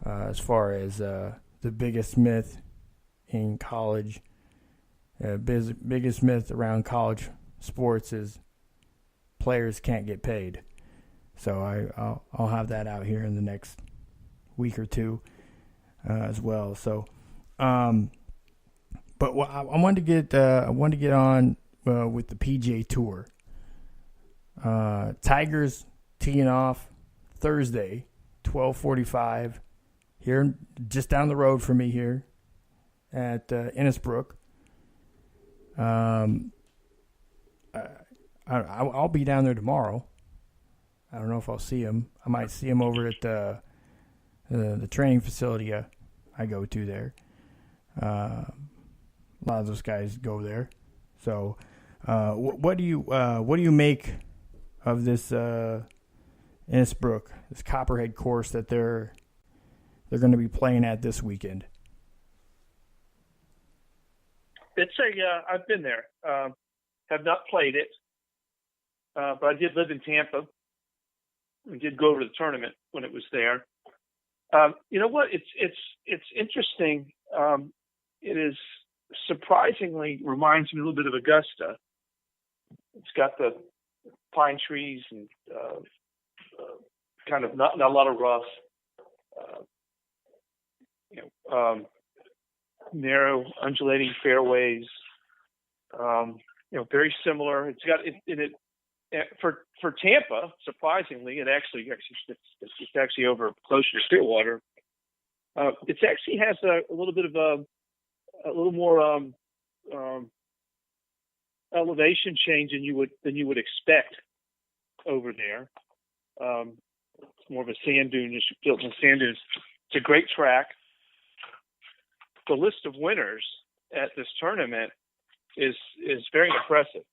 as far as the biggest myth in college. Biggest myth around college sports is players can't get paid. So I'll have that out here in the next week or two as well. So, but I wanted to get on with the PGA Tour. Tigers teeing off Thursday, 12:45 here, just down the road from me here at Innisbrook. I'll be down there tomorrow. I don't know if I'll see him. I might see him over at the training facility I go to there. A lot of those guys go there. So, what do you make of this Innisbrook, this Copperhead course that they're going to be playing at this weekend? I've been there. Have not played it, but I did live in Tampa. We did go over to the tournament when it was there. You know what? It's interesting. It is surprisingly reminds me a little bit of Augusta. It's got the pine trees and kind of not a lot of rough. Narrow, undulating fairways. Very similar. It's got for Tampa. Surprisingly, it's actually over closer to Stillwater. It actually has a little bit of a little more elevation change than you would expect over there. It's more of a sand dune, built in sand dunes. It's a great track. The list of winners at this tournament is very impressive.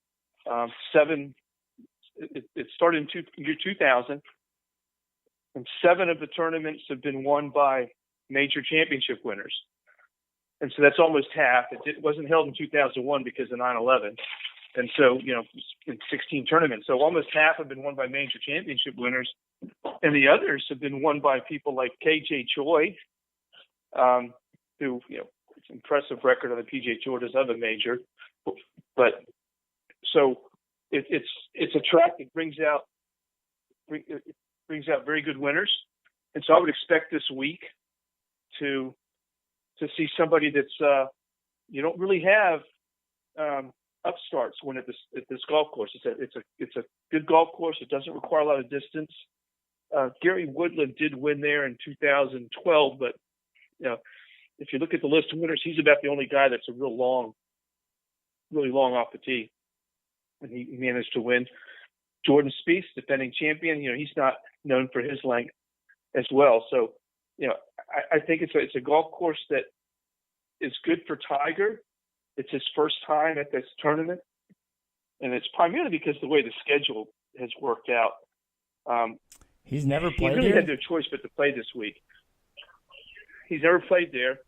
It started in year 2000, and 7 of the tournaments have been won by major championship winners. And so that's almost half. It wasn't held in 2001 because of 9/11. And so, in 16 tournaments. So almost half have been won by major championship winners. And the others have been won by people like KJ Choi, who, it's an impressive record on the PGA Tour, doesn't have a major. But so it's a track that brings out it brings out very good winners, and so I would expect this week to see somebody that's you don't really have upstarts win at this golf course. It's a good golf course. It doesn't require a lot of distance. Gary Woodland did win there in 2012, but if you look at the list of winners, he's about the only guy that's a really long off the tee, and he managed to win. Jordan Spieth, defending champion, he's not known for his length as well. So, I think it's a golf course that is good for Tiger. It's his first time at this tournament, and it's primarily because of the way the schedule has worked out. He's never played He really here? had no choice but to play this week. He's never played there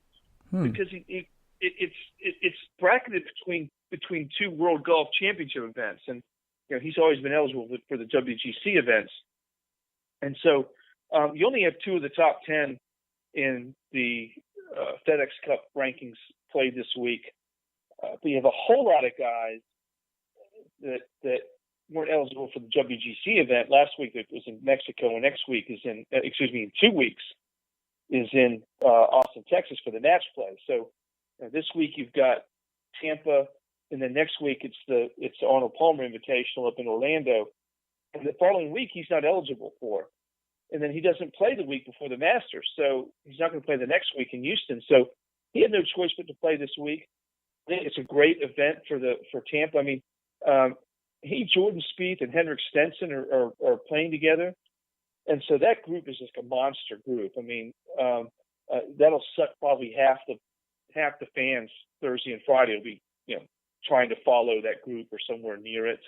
because it's bracketed between two World Golf Championship events, and he's always been eligible for the WGC events, and so you only have two of the top 10 in the FedEx Cup rankings played this week. But you have a whole lot of guys that weren't eligible for the WGC event. Last week it was in Mexico, and next week in 2 weeks is in Austin, Texas for the match play. So this week you've got Tampa, and then next week it's the Arnold Palmer Invitational up in Orlando, and the following week he's not eligible for. And then he doesn't play the week before the Masters, so he's not going to play the next week in Houston. So he had no choice but to play this week. I think it's a great event for Tampa. I mean, Jordan Spieth, and Henrik Stenson are playing together, and so that group is just a monster group. I mean, that'll suck probably half the fans Thursday and Friday will be trying to follow that group or somewhere near it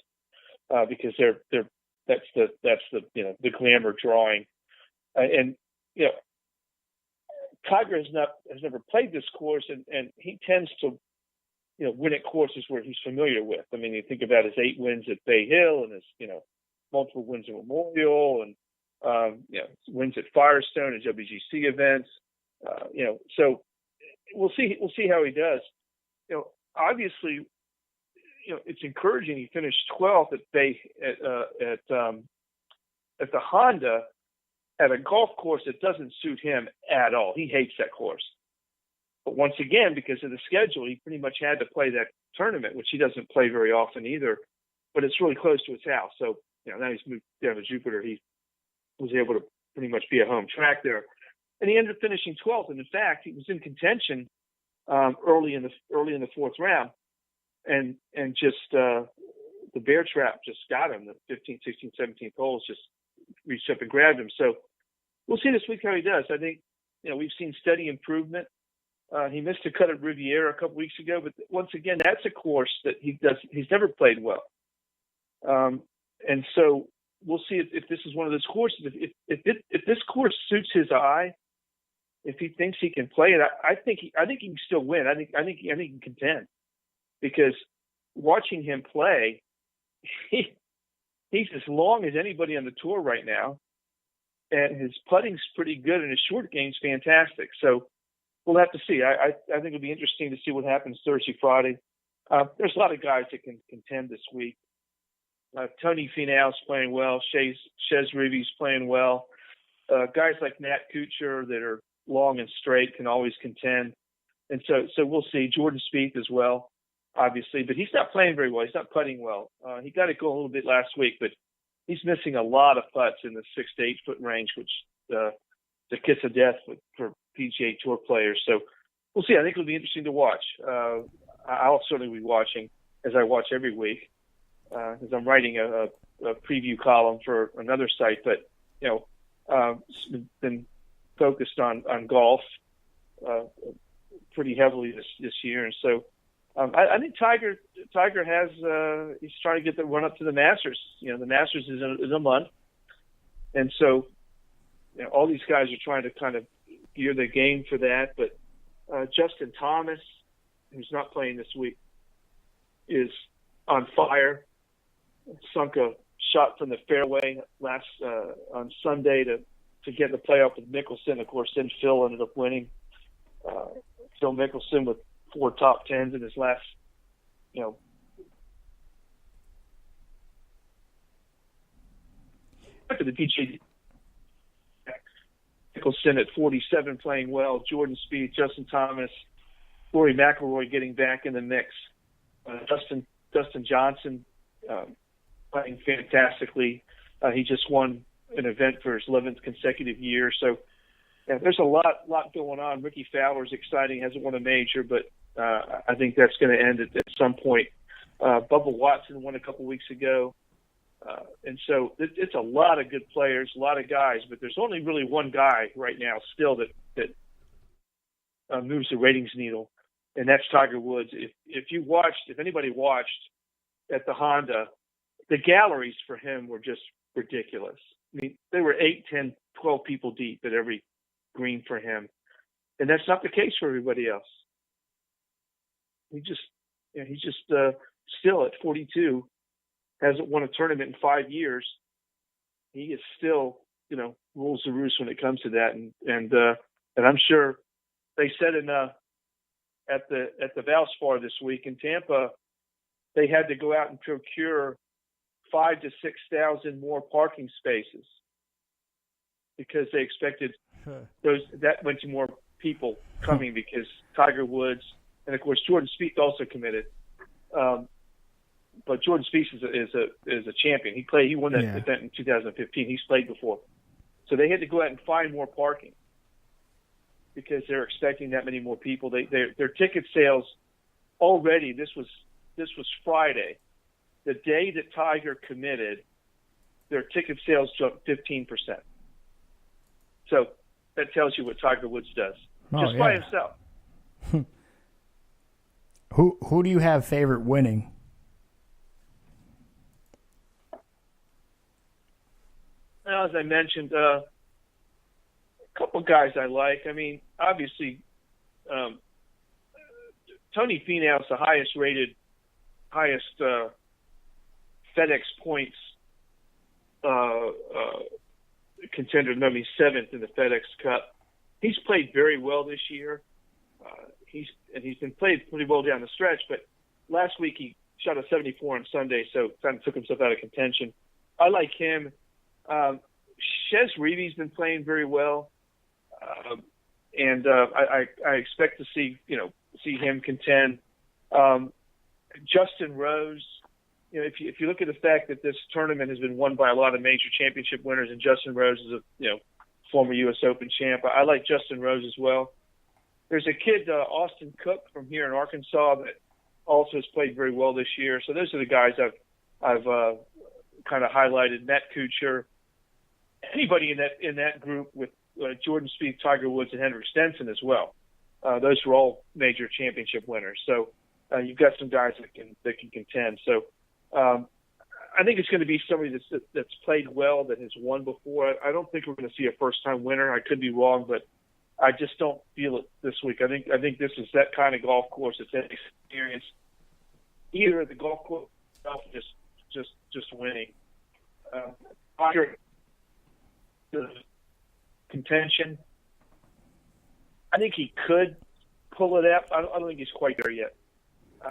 because that's the glamour drawing. And Tiger has never played this course, and he tends to win at courses where he's familiar with. I mean, you think about his 8 wins at Bay Hill and his multiple wins at Memorial and wins at Firestone and WGC events. So we'll see how he does. Obviously, it's encouraging. He finished 12th at the Honda at a golf course that doesn't suit him at all. He hates that course. But once again, because of the schedule, he pretty much had to play that tournament, which he doesn't play very often either. But it's really close to his house. So, now he's moved down to Jupiter. He was able to pretty much be a home track there. And he ended up finishing 12th. And in fact, he was in contention early in the fourth round. And just the bear trap just got him. The 15th, 16th, 17th holes just reached up and grabbed him. So we'll see this week how he does. I think, we've seen steady improvement. He missed a cut at Riviera a couple weeks ago, but once again, that's a course that he's never played well. And so we'll see if this is one of those courses. If this course suits his eye, if he thinks he can play it, I think he can still win. I think he can contend, because watching him play, he's as long as anybody on the tour right now, and his putting's pretty good, and his short game's fantastic. So we'll have to see. I think it'll be interesting to see what happens Thursday, Friday. There's a lot of guys that can contend this week. Tony Finau's playing well. Chez Reavie's playing well. Guys like Nat Kuchar that are long and straight can always contend. And so we'll see. Jordan Spieth as well, obviously. But he's not playing very well. He's not putting well. He got it going a little bit last week, but he's missing a lot of putts in the 6 to 8 foot range, which the kiss of death for PGA Tour players. So we'll see. I think it'll be interesting to watch. I'll certainly be watching, as I watch every week, because I'm writing a preview column for another site. But been focused on golf pretty heavily this year, and so I think Tiger has he's trying to get the run up to the Masters. The Masters is a month, and so all these guys are trying to kind of gear their game for that. But Justin Thomas, who's not playing this week, is on fire. Sunk a shot from the fairway on Sunday to get in the playoff with Mickelson. Of course, then Phil ended up winning. Phil Mickelson with 4 top 10s in his last, for the PGA. Nicholson at 47 playing well. Jordan Spieth, Justin Thomas, Rory McIlroy getting back in the mix. Dustin Johnson playing fantastically. He just won an event for his 11th consecutive year. So yeah, there's a lot going on. Ricky Fowler's exciting, hasn't won a major, but I think that's going to end at some point. Bubba Watson won a couple weeks ago. And so it's a lot of good players, a lot of guys, but there's only really one guy right now still that moves the ratings needle, and that's Tiger Woods. If anybody watched at the Honda, the galleries for him were just ridiculous. I mean, they were 8, 10, 12 people deep at every green for him, and that's not the case for everybody else. He's just still at 42. Hasn't won a tournament in 5 years. He is still, rules the roost when it comes to that. And I'm sure they said at the Valspar this week in Tampa, they had to go out and procure 5,000 to 6,000 more parking spaces because they expected that went to more people coming because Tiger Woods and of course Jordan Spieth also committed. But Jordan Spieth is a champion. He won that event in 2015. He's played before, so they had to go out and find more parking because they're expecting that many more people. Their ticket sales already. This was Friday, the day that Tiger committed. Their ticket sales jumped 15%. So that tells you what Tiger Woods does just by himself. Who do you have favorite winning? Well, as I mentioned, a couple of guys I like. I mean, obviously, Tony Finau's the highest FedEx points contender. I mean, 7th in the FedEx Cup. He's played very well this year. He's been played pretty well down the stretch. But last week he shot a 74 on Sunday, so kind of took himself out of contention. I like him. Chez Reavie's been playing very well, and I expect to see him contend. Justin Rose, if you look at the fact that this tournament has been won by a lot of major championship winners, and Justin Rose is a former U.S. Open champ, I like Justin Rose as well. There's a kid, Austin Cook from here in Arkansas, that also has played very well this year. So those are the guys I've kind of highlighted. Matt Kuchar. Anybody in that group with Jordan Spieth, Tiger Woods, and Henrik Stenson as well. Those were all major championship winners. So you've got some guys that can contend. So I think it's going to be somebody that's played well, that has won before. I don't think we're going to see a first-time winner. I could be wrong, but I just don't feel it this week. I think this is that kind of golf course that's that experience. Either the golf course itself just winning. The contention. I think he could pull it up. I don't think he's quite there yet.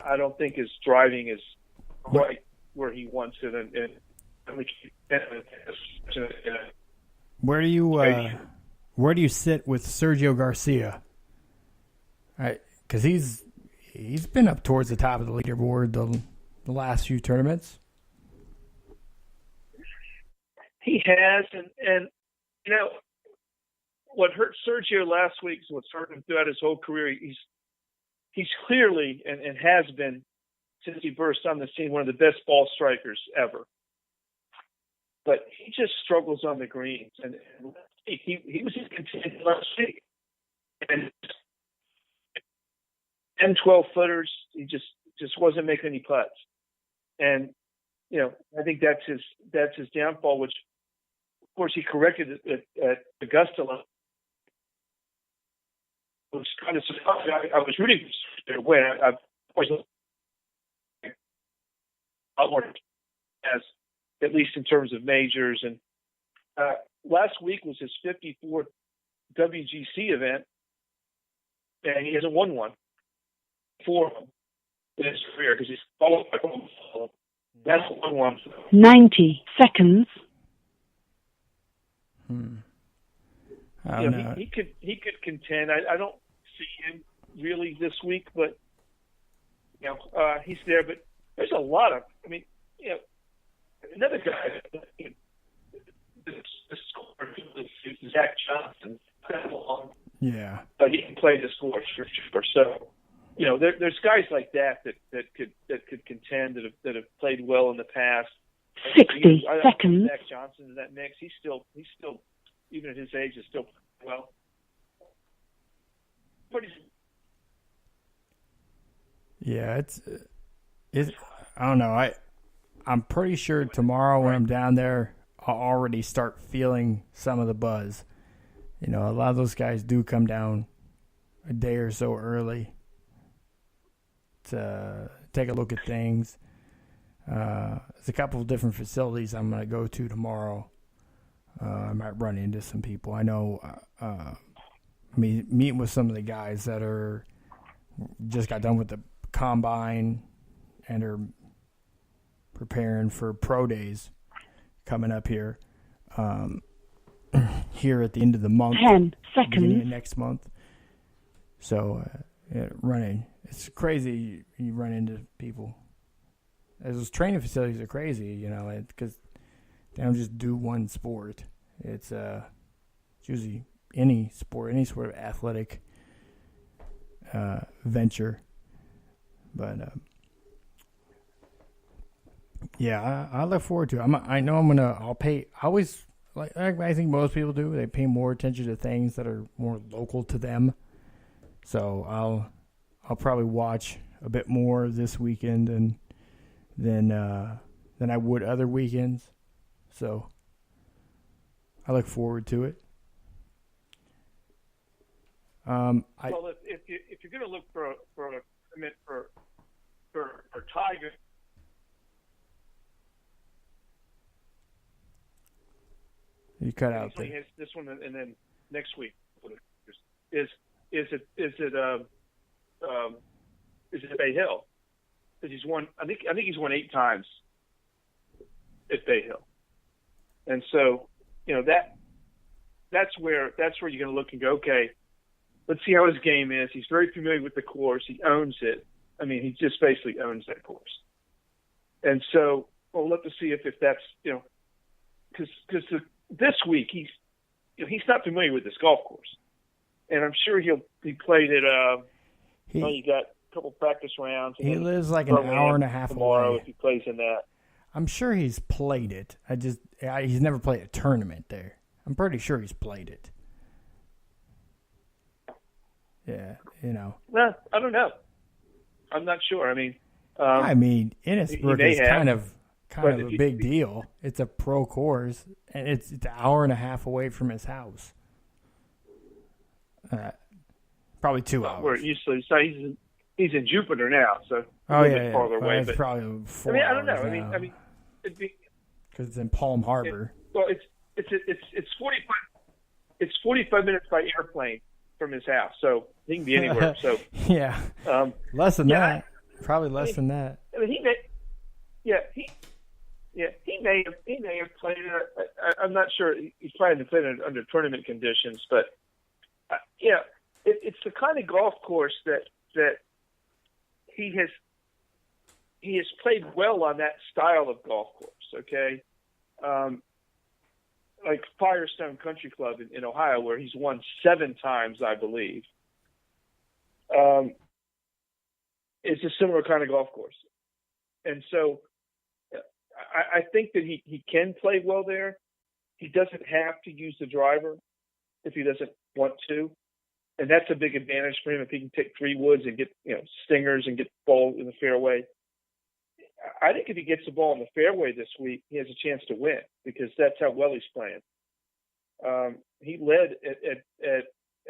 I don't think his driving is quite where he wants it, and I think where do you sit with Sergio Garcia? Because he's been up towards the top of the leaderboard the last few tournaments. He has, and what hurt Sergio last week is what's hurt him throughout his whole career. He's clearly and has been, since he burst on the scene, one of the best ball strikers ever. But he just struggles on the greens, and he was in contention last week, and 10, 12 footers, he just wasn't making any putts, and I think that's his downfall, which. Of course, he corrected it at Augusta. Was kind of surprised. I was rooting for him to win. I've always as at least in terms of majors. And last week was his 54th WGC event, and he hasn't won one for him in his career because he's followed by that's won one. 90 seconds. I don't know. He could contend. I don't see him really this week, but he's there. But there's a lot of. I mean, another guy. The scorer is Zach Johnson. Yeah. But he can play the score for sure. So, there's guys like that could contend that have played well in the past. 60 seconds. Zach Johnson in that mix. He's still even at his age is still playing well. Yeah, it's I don't know. I'm pretty sure tomorrow when I'm down there, I'll already start feeling some of the buzz. A lot of those guys do come down a day or so early to take a look at things. There's a couple of different facilities I'm going to go to tomorrow. I might run into some people. I know meeting with some of the guys that are just got done with the combine and are preparing for pro days coming up here. Here at the end of the month. 10 seconds. Beginning of next month. So, it's crazy you run into people. Those training facilities are crazy, because they don't just do one sport. It's usually any sport, any sort of athletic venture. But I look forward to it. I'll pay. I think most people do. They pay more attention to things that are more local to them. So I'll probably watch a bit more this weekend than I would other weekends. So I look forward to it. If you're going to look for a commit for Tiger. You cut out this one, and then next week is it Bay Hill? Because he's won. I think he's won 8 times at Bay Hill, and so that's where you're going to look and go. Okay, let's see how his game is. He's very familiar with the course. He owns it. I mean, he just basically owns that course. And so we'll look to see if that's because this week he's not familiar with this golf course, and I'm sure he played it. You got a couple practice rounds. He lives like an hour and a half tomorrow away. If he plays in that. I'm sure he's played it. He's never played a tournament there. I'm pretty sure he's played it. Yeah, Well, I don't know. I'm not sure. I mean, Innisbrook is kind of a big deal. It's a pro course, and it's an hour and a half away from his house. Probably 2 hours. Where usually, so he's in Jupiter now, so farther away. It's probably 4 I don't know. Now. I mean, it'd be because it's in Palm Harbor. It's 45 minutes by airplane from his house, so he can be anywhere. So yeah, less than that. Probably less than that. I mean, he may have played it. I'm not sure. He's probably played it under tournament conditions, but it's the kind of golf course that he has played well on that style of golf course. Okay, like Firestone Country Club in Ohio, where he's won 7 times, I believe. It's a similar kind of golf course, and so I think that he can play well there. He doesn't have to use the driver if he doesn't want to, and that's a big advantage for him if he can take 3 woods and get stingers and get the ball in the fairway. I think if he gets the ball in the fairway this week, he has a chance to win because that's how well he's playing. He led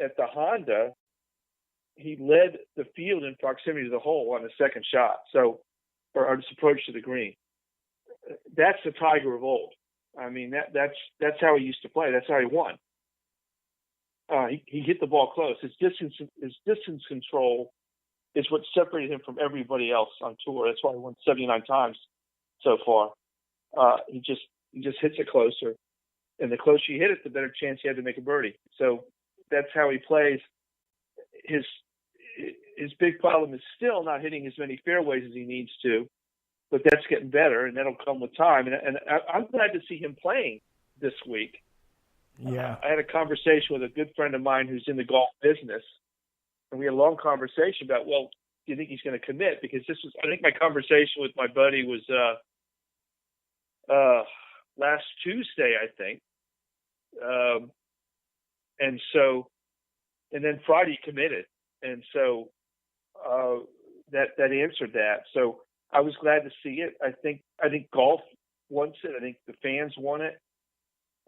at the Honda. He led the field in proximity to the hole on the second shot, or his approach to the green. That's the Tiger of old. I mean, that's how he used to play. That's how he won. He hit the ball close. His distance control is what separated him from everybody else on tour. That's why he won 79 times so far. He just hits it closer. And the closer you hit it, the better chance you had to make a birdie. So that's how he plays. His big problem is still not hitting as many fairways as he needs to, but that's getting better, and that'll come with time. And I'm glad to see him playing this week. Yeah. I had a conversation with a good friend of mine who's in the golf business, and we had a long conversation about, well, do you think he's going to commit? Because I think my conversation with my buddy was last Tuesday, I think. And then Friday committed. And so that answered that. So I was glad to see it. I think golf wants it. I think the fans want it.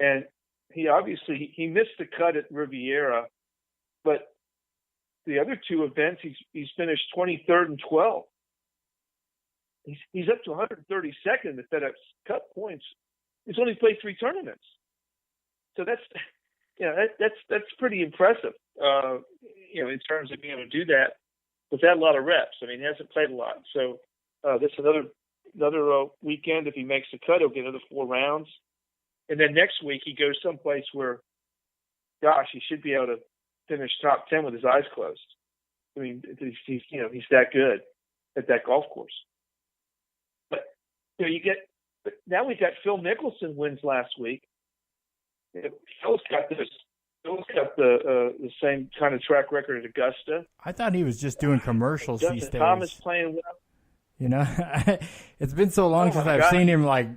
And he obviously missed the cut at Riviera, but the other two events he's finished 23rd and 12th. He's up to 132nd in the FedEx Cup points. He's only played 3 tournaments. So that's pretty impressive. In terms of being able to do that without a lot of reps. I mean, he hasn't played a lot. So this is another weekend. If he makes the cut, he'll get another 4 rounds. And then next week he goes someplace where, gosh, he should be able to finish top 10 with his eyes closed. I mean, he's that good at that golf course. But now we got Phil Mickelson wins last week. Phil's got the same kind of track record at Augusta. I thought he was just doing commercials these days. Thomas playing well. You know, it's been so long since I've seen him, like,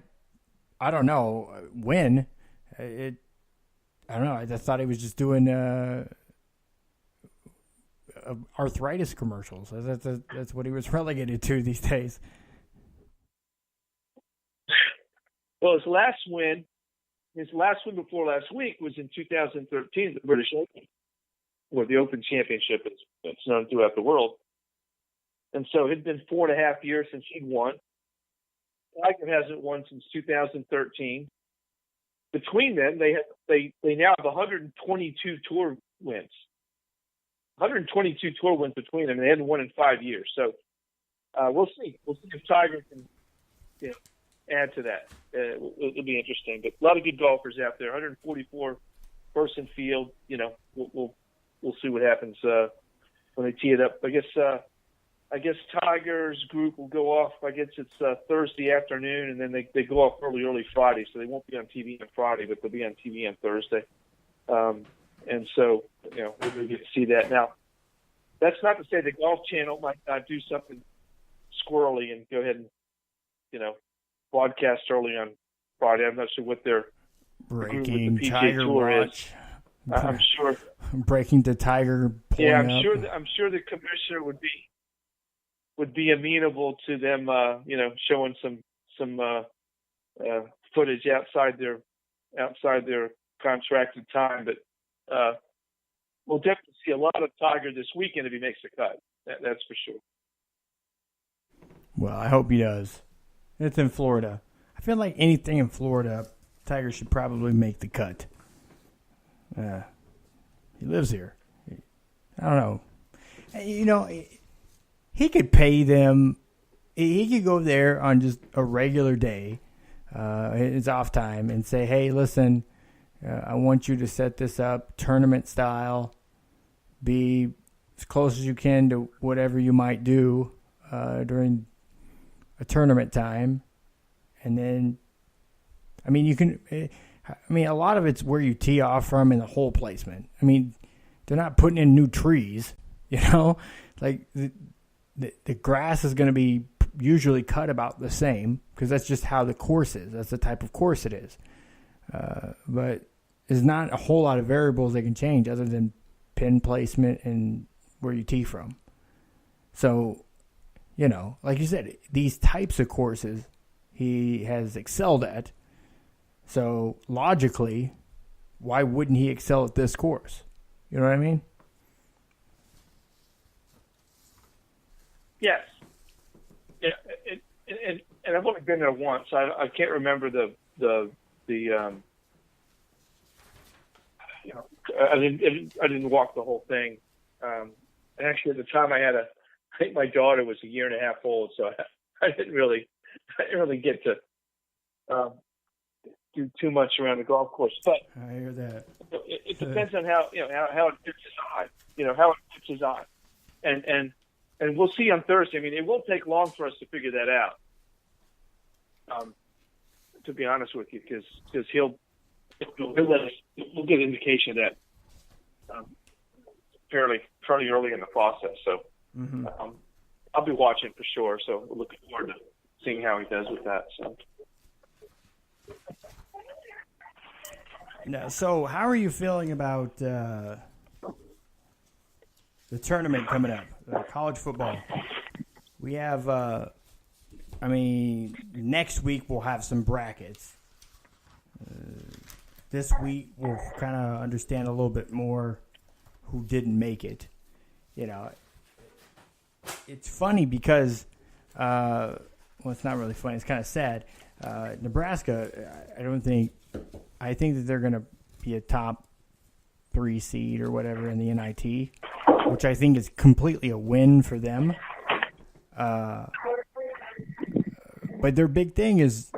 I don't know, win. I don't know. I just thought he was just doing arthritis commercials. That's what he was relegated to these days. Well, his last win before last week was in 2013, the British Open, or the Open Championship, it's known throughout the world. And so it had been 4.5 years since he'd won. Tiger hasn't won since 2013. Between them, they now have 122 tour wins. 122 tour wins between them, and they hadn't won in 5 years. So we'll see. We'll see if Tiger can add to that. It'll be interesting. But a lot of good golfers out there. 144 person field. We'll see what happens when they tee it up. I guess Tiger's group will go off. I guess it's Thursday afternoon, and then they go off early Friday. So they won't be on TV on Friday, but they'll be on TV on Thursday. And so we're going to get to see that. Now, that's not to say the Golf Channel might not do something squirrely and go ahead and broadcast early on Friday. I'm not sure what their breaking the PGA Tiger Tour watch. Is. I'm sure breaking the Tiger. Yeah, I'm sure the commissioner would be amenable to them, showing some footage outside their contracted time. But we'll definitely see a lot of Tiger this weekend if he makes the cut. That's for sure. Well, I hope he does. It's in Florida. I feel like anything in Florida, Tiger should probably make the cut. He lives here. I don't know. He could pay them. He could go there on just a regular day, his off time, and say, hey, listen, I want you to set this up tournament style. Be as close as you can to whatever you might do during a tournament time. And then, a lot of it's where you tee off from and the hole placement. I mean, they're not putting in new trees, like the grass is going to be usually cut about the same because that's just how the course is. That's the type of course it is. But there's not a whole lot of variables they can change other than pin placement and where you tee from. So, like you said, these types of courses he has excelled at. So logically, why wouldn't he excel at this course? You know what I mean? Yes. Yeah, and I've only been there once. I can't remember the I didn't walk the whole thing. Actually, at the time I think my daughter was a year and a half old, so I didn't really get to do too much around the golf course. But I hear that. It depends on how it pitches on. How it pitches on, and we'll see on Thursday. I mean, it won't take long for us to figure that out. To be honest with you, because he'll let us, we'll get an indication of that fairly early in the process. So I'll be watching for sure. So we're looking forward to seeing how he does with that. So. Now, so how are you feeling about the tournament coming up, college football? We have, next week we'll have some brackets. This week we'll kind of understand a little bit more who didn't make it. It's funny because, it's not really funny. It's kind of sad. Nebraska, I think that they're going to be a top 3 seed or whatever in the NIT, which I think is completely a win for them. But their big thing is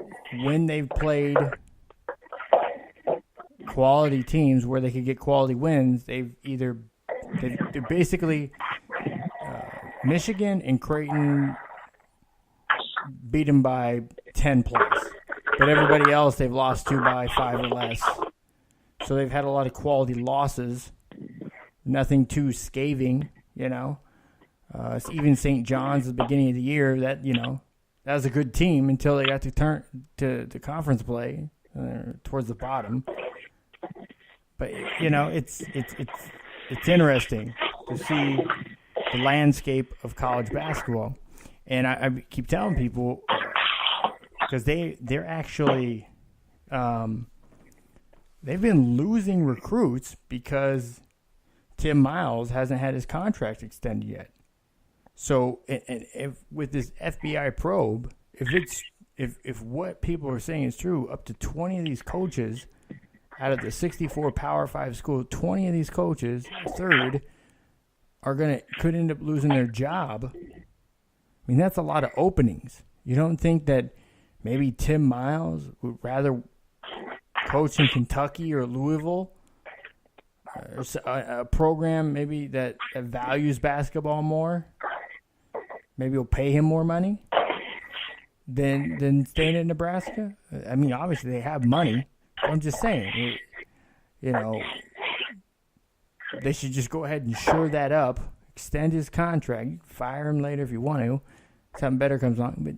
when they've played quality teams where they could get quality wins, they're basically Michigan and Creighton beat them by 10 plus. But everybody else they've lost to by 5 or less. So they've had a lot of quality losses. Nothing too scathing, Even St. John's at the beginning of the year, that was a good team until they got to turn to conference play towards the bottom. But it's interesting to see the landscape of college basketball, and I keep telling people because they're actually they've been losing recruits because Tim Miles hasn't had his contract extended yet. So, if with this FBI probe, if what people are saying is true, up to 20 of these coaches out of the 64 Power 5 schools, 20 of these coaches, a third, could end up losing their job. I mean, that's a lot of openings. You don't think that maybe Tim Miles would rather coach in Kentucky or Louisville, or a program maybe that values basketball more? Maybe will pay him more money than staying in Nebraska? I mean, obviously they have money. I'm just saying, they should just go ahead and shore that up, extend his contract, fire him later if you want to. Something better comes along, but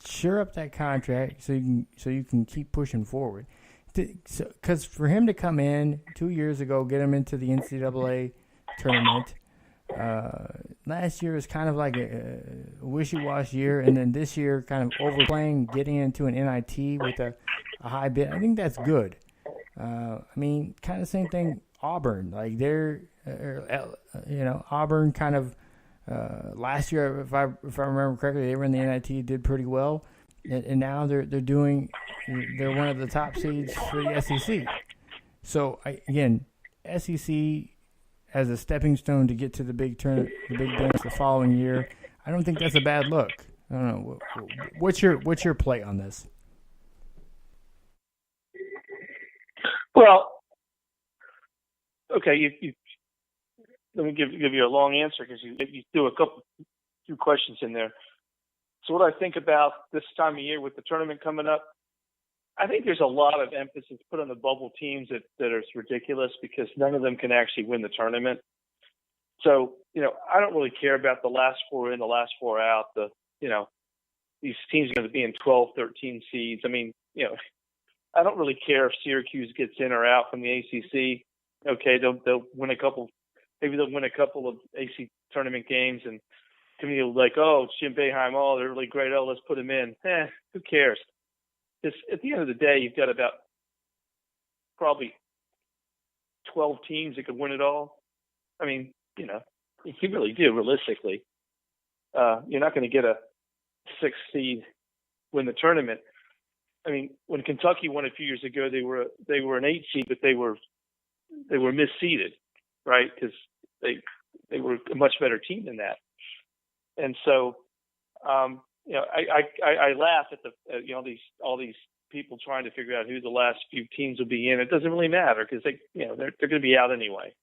shore up that contract so you can keep pushing forward. Because for him to come in 2 years ago, get him into the NCAA tournament. Last year was kind of like a wishy-washy year, and then this year kind of overplaying, getting into an NIT with a high bid. I think that's good. Kind of same thing. Auburn, like Auburn kind of last year, if I remember correctly, they were in the NIT, did pretty well, and now they're one of the top seeds for the SEC. So SEC as a stepping stone to get to the big dance the following year. I don't think that's a bad look. I don't know. What's your play on this? Well, okay. You let me give you a long answer because you threw two questions in there. So what I think about this time of year with the tournament coming up, I think there's a lot of emphasis put on the bubble teams that are ridiculous because none of them can actually win the tournament. So, I don't really care about the last 4 in, the last 4 out. These teams are going to be in 12, 13 seeds. I mean, I don't really care if Syracuse gets in or out from the ACC. Okay, they'll win a couple. Maybe they'll win a couple of AC tournament games, and community will be like, oh, Jim Boeheim, oh, they're really great. Oh, let's put them in. Who cares? Because at the end of the day, you've got about probably 12 teams that could win it all. I mean, you really do realistically. You're not going to get a 6th seed win the tournament. I mean, when Kentucky won a few years ago, they were an 8 seed, but they were misseeded, right? Because they were a much better team than that. And so, I laugh at all these people trying to figure out who the last few teams will be in, it doesn't really matter because they're going to be out anyway.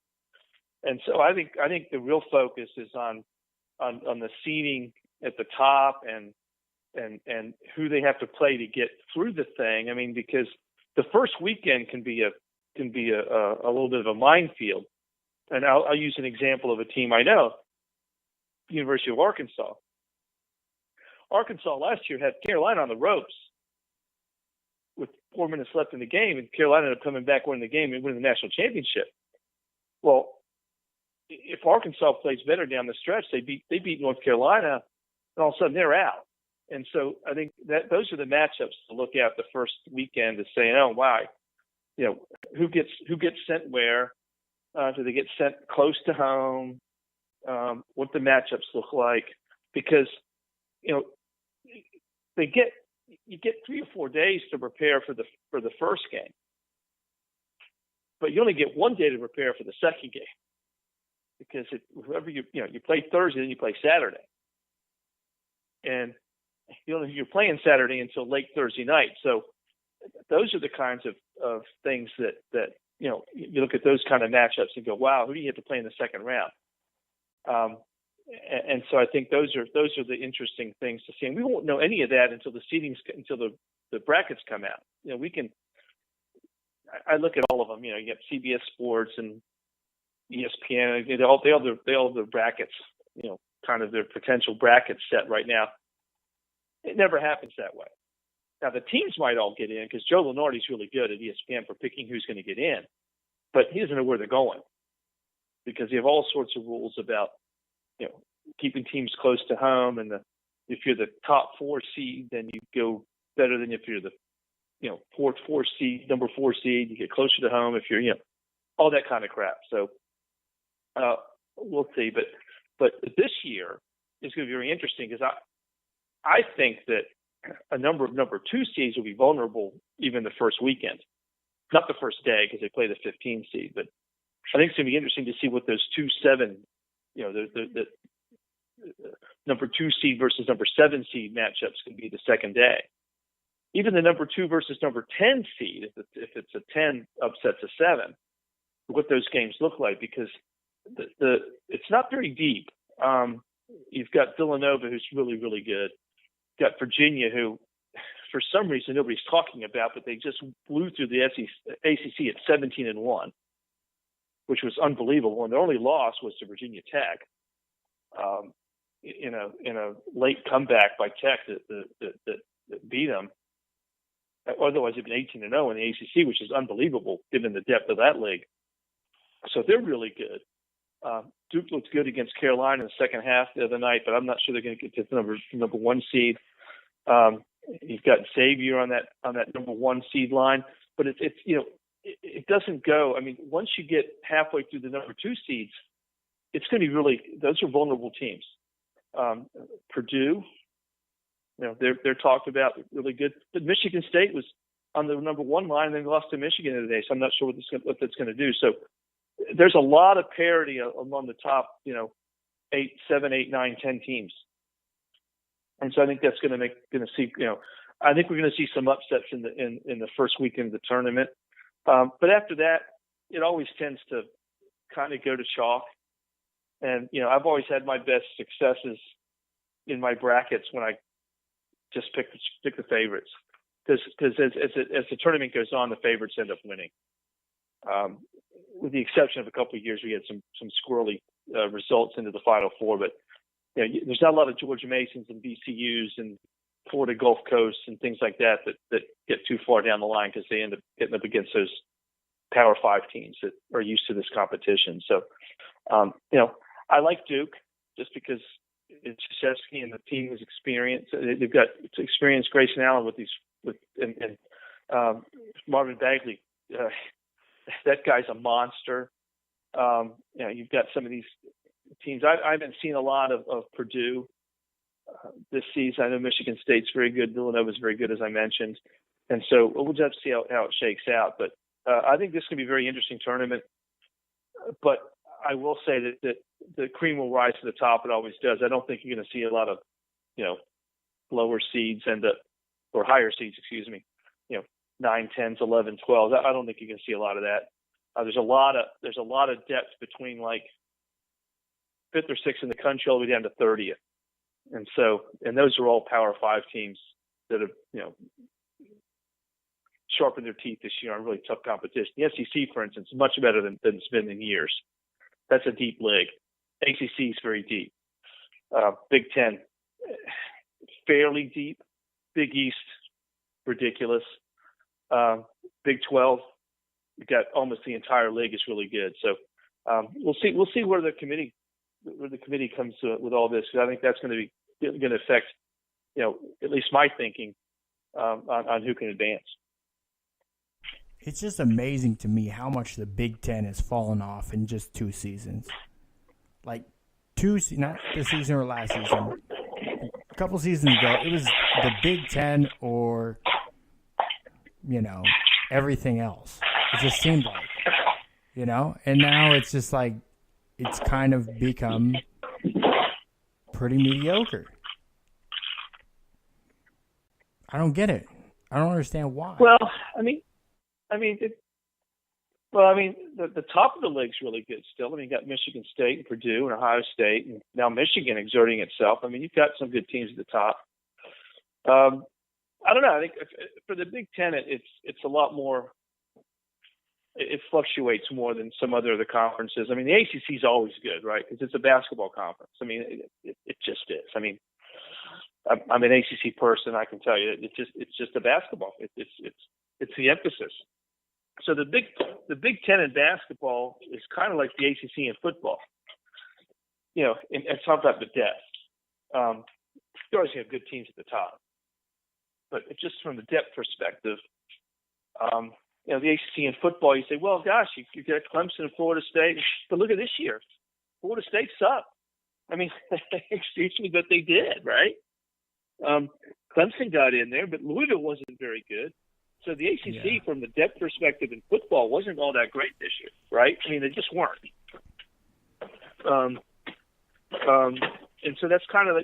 And so I think the real focus is on the seeding at the top and who they have to play to get through the thing. I mean, because the first weekend can be a little bit of a minefield. And I'll use an example of a team I know, University of Arkansas. Arkansas last year had Carolina on the ropes with 4 minutes left in the game, and Carolina ended up coming back, winning the game, and winning the national championship. Well, if Arkansas plays better down the stretch, they beat North Carolina, and all of a sudden they're out. And so I think that those are the matchups to look at the first weekend to say, oh, wow, who gets sent where? Do they get sent close to home? What the matchups look like? Because you get 3 or 4 days to prepare for the first game, but you only get 1 day to prepare for the second game because whoever you play Thursday, then you play Saturday, and you're playing Saturday until late Thursday night. So those are the kinds of things that you look at those kind of matchups and go, wow, who do you have to play in the second round? And so I think those are the interesting things to see. And we won't know any of that until the brackets come out. I look at all of them. You got CBS Sports and ESPN. They all have their brackets. Kind of their potential brackets set right now. It never happens that way. Now the teams might all get in because Joe Lunardi's really good at ESPN for picking who's going to get in, but he doesn't know where they're going because you have all sorts of rules about keeping teams close to home, and if you're the top 4 seed, then you go better than if you're the number 4 seed, you get closer to home. If you're all that kind of crap. So we'll see, but this year is going to be very interesting because I think that a number of number 2 seeds will be vulnerable even the first weekend, not the first day because they play the 15 seed, but I think it's going to be interesting to see what those 2-7, the number 2 seed versus number 7 seed matchups can be the second day. Even the number 2 versus number 10 seed, if it's a 10 upsets a 7, what those games look like because it's not very deep. You've got Villanova, who's really, really good. Got Virginia, who for some reason nobody's talking about, but they just blew through the ACC at 17-1, which was unbelievable. And their only loss was to Virginia Tech in a late comeback by Tech that beat them. Otherwise, it'd been 18-0 in the ACC, which is unbelievable given the depth of that league. So they're really good. Duke looked good against Carolina in the second half the other night, but I'm not sure they're going to get to the number 1 seed. You've got Xavier on that number 1 seed line, but it doesn't go. I mean, once you get halfway through the number 2 seeds, it's going to be really, those are vulnerable teams. Purdue, they're talked about really good, but Michigan State was on the number 1 line and then lost to Michigan today. So I'm not sure what that's going to do. So there's a lot of parity among the top, 7, 8, 9, 10 teams. And so I think that's I think we're going to see some upsets in the first weekend of the tournament. But after that, it always tends to kind of go to chalk. And, I've always had my best successes in my brackets when I just pick the favorites. Because as the tournament goes on, the favorites end up winning. With the exception of a couple of years, we had some squirrely results into the Final Four. But there's not a lot of Georgia Masons and VCUs and Florida Gulf Coast and things like that get too far down the line because they end up getting up against those Power 5 teams that are used to this competition. So, I like Duke just because it's Krzyzewski and the team is experienced. They've got experienced Grayson Allen and Marvin Bagley. That guy's a monster. You've got some of these teams. I haven't seen a lot of Purdue this season. I know Michigan State's very good. Villanova's very good, as I mentioned. And so we'll just have to see how it shakes out. But I think this can be a very interesting tournament. But I will say that the cream will rise to the top. It always does. I don't think you're going to see a lot of, lower seeds or higher seeds, 9, 10s, 11, 12s. I don't think you're going to see a lot of that. There's a lot of depth between like 5th or 6th in the country all the way down to 30th, and those are all Power 5 teams that have sharpened their teeth this year on really tough competition. The SEC, for instance, is much better than it's been in years. That's a deep league. ACC is very deep. Big Ten, fairly deep. Big East, ridiculous. Big 12, you've got almost the entire league is really good. So we'll see where the committee comes with all this. Because I think that's going to affect, at least my thinking on who can advance. It's just amazing to me how much the Big Ten has fallen off in just 2 seasons. Like not this season or last season. A couple seasons ago, it was the Big Ten or, everything else. It just seemed like, and now it's just like, it's kind of become pretty mediocre. I don't get it. I don't understand why. Well, the top of the league's really good still. You got Michigan State and Purdue and Ohio State, and now Michigan exerting itself. You've got some good teams at the top. I don't know. I think for the Big Ten, it's a lot more. It fluctuates more than some other of the conferences. The ACC is always good, right? Because it's a basketball conference. It just is. I'm an ACC person. I can tell you, it's just a basketball. It's the emphasis. So the Big Ten in basketball is kind of like the ACC in football. And talk about the depth. You always have good teams at the top, but it's just from the depth perspective. The ACC in football, you say, well, gosh, you got Clemson and Florida State, but look at this year. Florida State sucked. Excuse me, but they did, right? Clemson got in there, but Louisville wasn't very good. So the ACC, from the depth perspective in football, wasn't all that great this year, right? They just weren't. And so that's kind of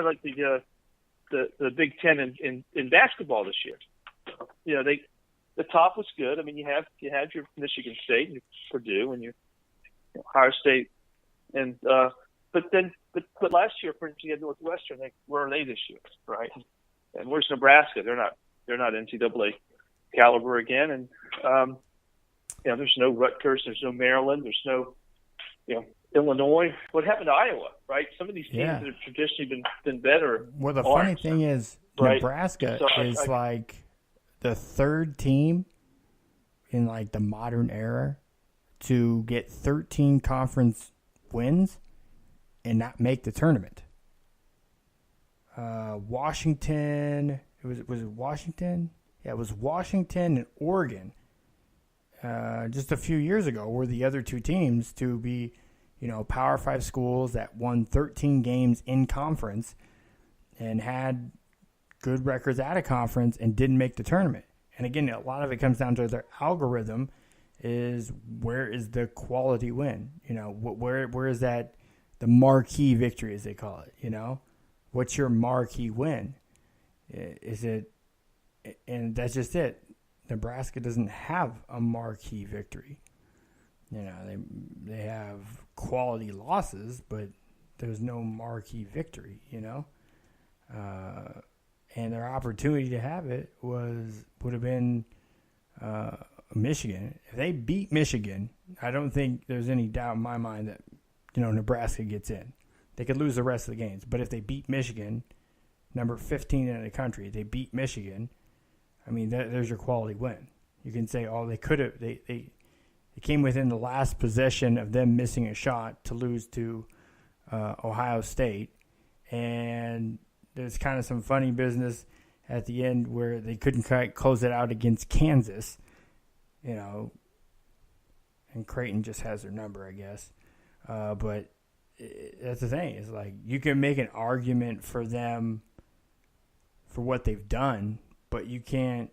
like the Big Ten in basketball this year. The top was good. You had your Michigan State and your Purdue and your Ohio State, and but last year, for instance, you had Northwestern. Where are they this year, right? And where's Nebraska? They're not NCAA caliber again, and there's no Rutgers, there's no Maryland, there's no Illinois. What happened to Iowa, right? Some of these teams that have traditionally been better. Well, the funny thing is, right? Nebraska is like the 3rd team in like the modern era to get 13 conference wins and not make the tournament. Washington, was it Washington? Yeah, it was Washington and Oregon just a few years ago were the other 2 teams to be, Power 5 schools that won 13 games in conference and had good records out of conference and didn't make the tournament. And again, a lot of it comes down to their algorithm is where is the quality win? Where is that, the marquee victory, as they call it, What's your marquee win? Is it, and that's just it. Nebraska doesn't have a marquee victory. They have quality losses, but there's no marquee victory, and their opportunity to have it would have been Michigan. If they beat Michigan, I don't think there's any doubt in my mind that Nebraska gets in. They could lose the rest of the games, but if they beat Michigan, number 15 in the country, they beat Michigan. There's your quality win. You can say, they could have. They came within the last possession of them missing a shot to lose to Ohio State, and there's kind of some funny business at the end where they couldn't quite close it out against Kansas, and Creighton just has their number, I guess. But that's the thing. It's like you can make an argument for them for what they've done, but you can't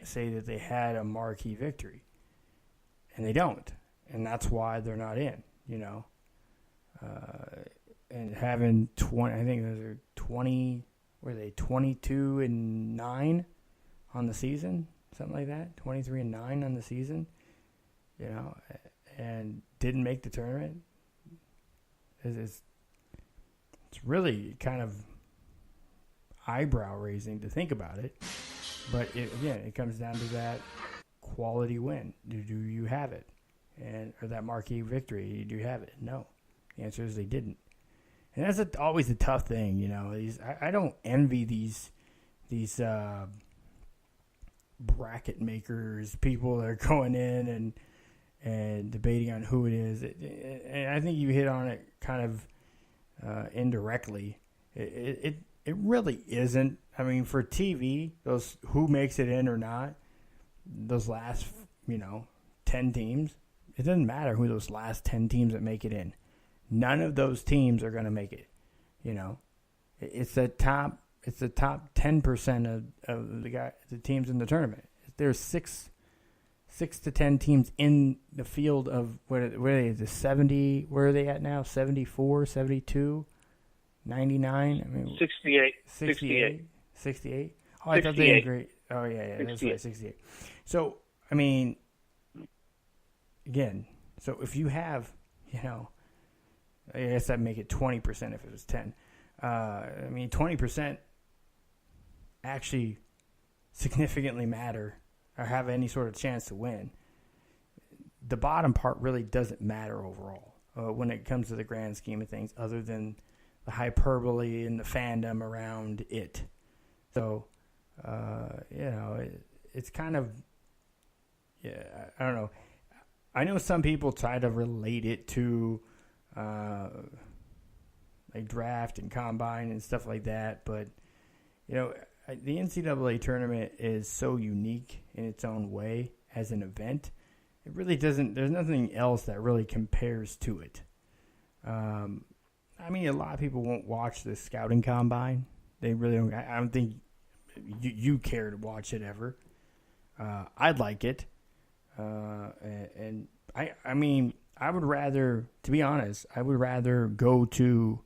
say that they had a marquee victory, and they don't, and that's why they're not in. And having 20, I think those are 20. Were they 22-9 on the season, something like that, 23-9 on the season, and didn't make the tournament. It's really kind of eyebrow raising to think about it. But it comes down to that quality win. Do you have it? Or that marquee victory, do you have it? No. The answer is they didn't. And that's always a tough thing, I don't envy these bracket makers, people that are going in and debating on who it is. And I think you hit on it kind of indirectly. It really isn't. I mean, for TV, those who makes it in or not, those last 10 teams, it doesn't matter who those last 10 teams that make it in. None of those teams are going to make it. It's the top 10% of the teams in the tournament. There's six to 10 teams in the field of where are they? The 70. Where are they at now? 74, 72, 99. I mean 68. 68. Oh, I thought they were great. Oh yeah, that's right, 68. So I mean, again, so if you have, I guess that'd make it 20% if it was 10. I mean, 20% actually significantly matter or have any sort of chance to win. The bottom part really doesn't matter overall when it comes to the grand scheme of things, other than the hyperbole and the fandom around it. So, it's kind of, I don't know. I know some people try to relate it to like draft and combine and stuff like that, but the NCAA tournament is so unique in its own way as an event. It really doesn't. There's nothing else that really compares to it. I mean, a lot of people won't watch the scouting combine. They really don't. I don't think you care to watch it ever. I'd like it, and I mean, I would rather, to be honest, go to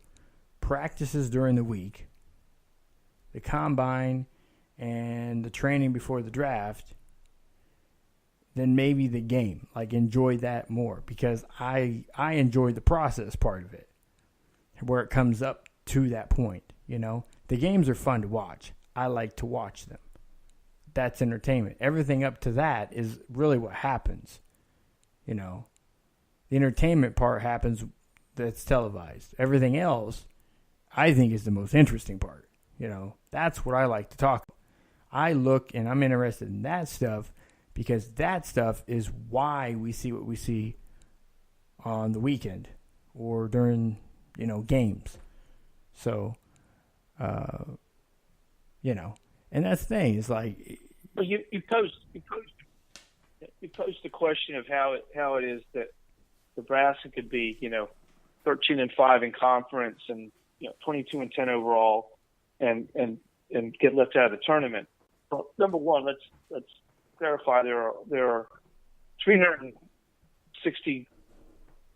practices during the week, the combine, and the training before the draft, than maybe the game. Like, enjoy that more, because I enjoy the process part of it, where it comes up to that point. The games are fun to watch. I like to watch them. That's entertainment. Everything up to that is really what happens. The entertainment part happens, that's televised. Everything else, I think, is the most interesting part. That's what I like to talk about. I look and I'm interested in that stuff, because that stuff is why we see what we see on the weekend or during, games. So, and that's the thing. It's like, well, you posed the question of how it is that Nebraska could be 13-5 in conference and 22-10 overall and get left out of the tournament. Well, number one, let's clarify there are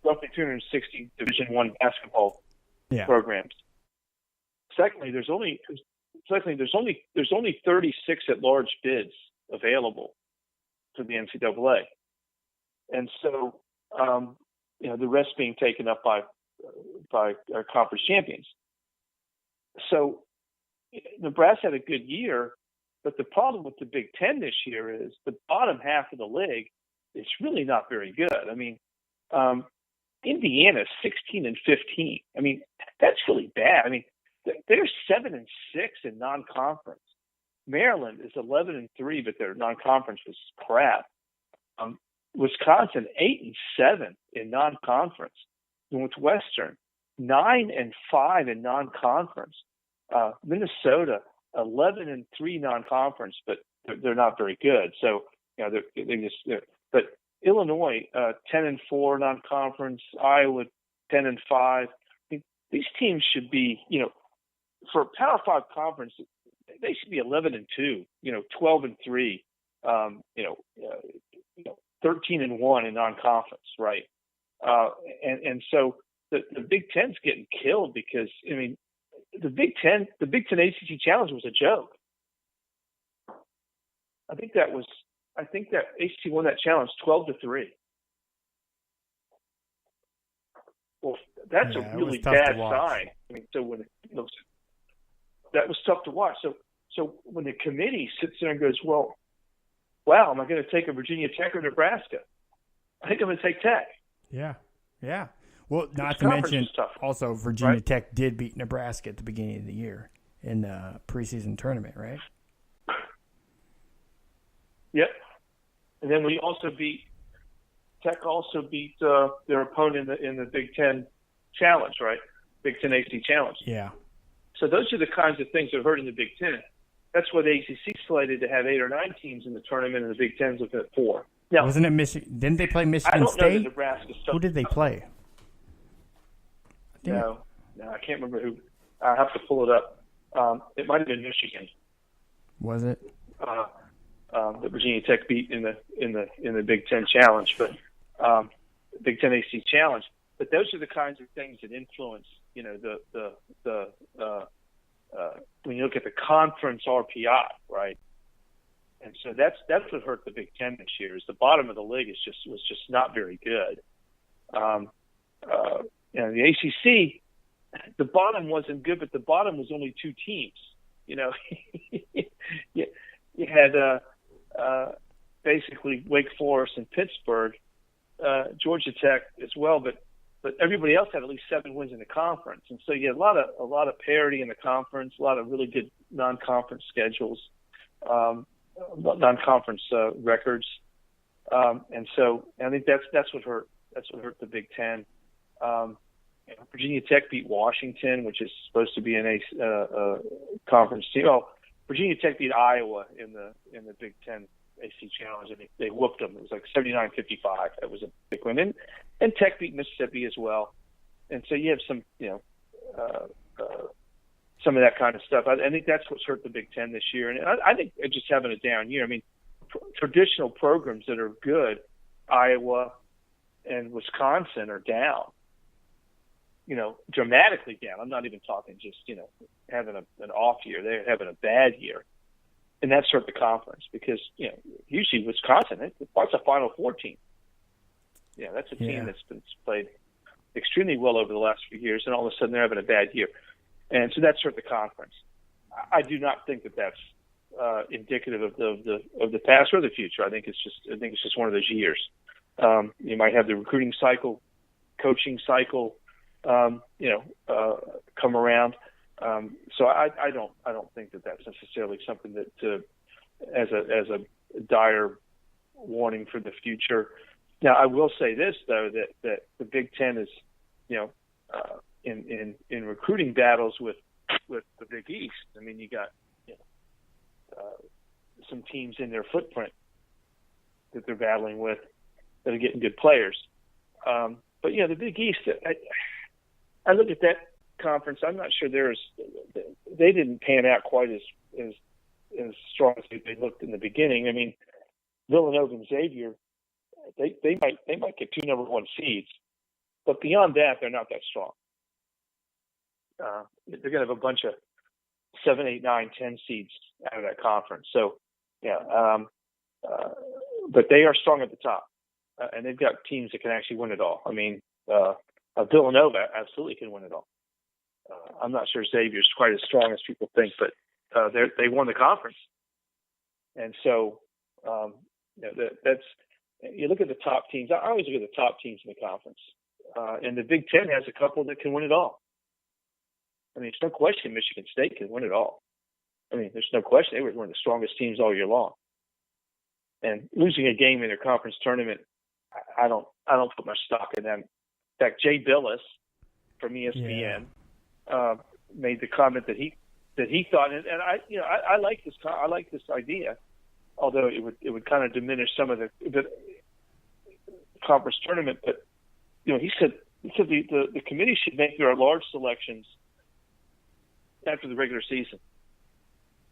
roughly 360 Division I basketball programs. Secondly, there's only 36 at-large bids available to the NCAA, and so the rest being taken up by our conference champions. So Nebraska had a good year, but the problem with the Big Ten this year is the bottom half of the league is really not very good. I mean, Indiana 16-15. I mean, that's really bad. I mean, they're 7-6 in non-conference. Maryland is 11-3, but their non-conference was crap. Wisconsin 8-7 in non-conference. Northwestern 9-5 in non-conference. Minnesota 11-3 non-conference, but they're not very good. So but Illinois 10-4 non-conference. Iowa 10-5. I mean, these teams should be for a Power 5 conference, they should be 11-2. 12-3. 13-1 in non-conference, right? And so the Big Ten's getting killed because the Big Ten ACC Challenge was a joke. I think that ACC won that challenge 12-3. Well, that's a really bad sign. I mean, so when that was tough to watch. So when the committee sits there and goes, well, wow, am I going to take a Virginia Tech or Nebraska? I think I'm going to take Tech. Yeah. Well, not to mention, also Virginia Tech did beat Nebraska at the beginning of the year in the preseason tournament, right? Yep. And then Tech also beat their opponent in the Big Ten Challenge, right? Big Ten AC Challenge. Yeah. So those are the kinds of things that hurt in the Big Ten. That's why the ACC slated to have 8 or 9 teams in the tournament, and the Big Ten's looking at 4. Now, wasn't it Michigan? Didn't they play Michigan State? I don't know that Nebraska. Who did they play? No, I can't remember who. I have to pull it up. It might have been Michigan. Was it? That Virginia Tech beat in the Big Ten Challenge, but Big Ten AC Challenge. But those are the kinds of things that influence, when you look at the conference RPI, right? And so that's what hurt the Big Ten this year. Is the bottom of the league was just not very good. The ACC, the bottom wasn't good, but the bottom was only 2 teams. You had basically Wake Forest and Pittsburgh, Georgia Tech as well, but everybody else had at least 7 wins in the conference, and so you had a lot of parity in the conference, a lot of really good non-conference schedules, non-conference records, and so I think that's what hurt. That's what hurt the Big Ten. Virginia Tech beat Washington, which is supposed to be a conference team. Oh, Virginia Tech beat Iowa in the Big Ten AC Challenge, and they whooped them. It was like 79-55. That was a big win. And Tech beat Mississippi as well. And so you have some, some of that kind of stuff. I think that's what's hurt the Big Ten this year. And I think they're just having a down year. I mean, traditional programs that are good, Iowa and Wisconsin, are down. Dramatically down. I'm not even talking just, having an off year. They're having a bad year. And that's hurt the conference because, usually Wisconsin, that's a Final Four team. Yeah, that's a team that's been played extremely well over the last few years, and all of a sudden they're having a bad year. And so that's hurt the conference. I do not think that that's indicative of the past or the future. I think it's just one of those years. You might have the recruiting cycle, coaching cycle, come around. So I don't think that that's necessarily something that as a dire warning for the future. Now I will say this though, that the Big Ten is in recruiting battles with the Big East. I mean, you got some teams in their footprint that they're battling with that are getting good players. But the Big East, I look at that conference. I'm not sure they didn't pan out quite as strong as they looked in the beginning. I mean, Villanova and Xavier, they might get 2 number 1 seeds, but beyond that, they're not that strong. They're going to have a bunch of 7, 8, 9, 10 seeds out of that conference. So, but they are strong at the top, and they've got teams that can actually win it all. I mean, Villanova absolutely can win it all. I'm not sure Xavier's quite as strong as people think, but they won the conference, and so that's. You look at the top teams. I always look at the top teams in the conference, and the Big Ten has a couple that can win it all. I mean, there's no question Michigan State can win it all. I mean, there's no question they were one of the strongest teams all year long. And losing a game in their conference tournament, I don't put much stock in them. In fact, Jay Billis from ESPN made the comment that he thought, and I like this. I like this idea, although it would kind of diminish some of the conference tournament. But he said the committee should make their large selections after the regular season,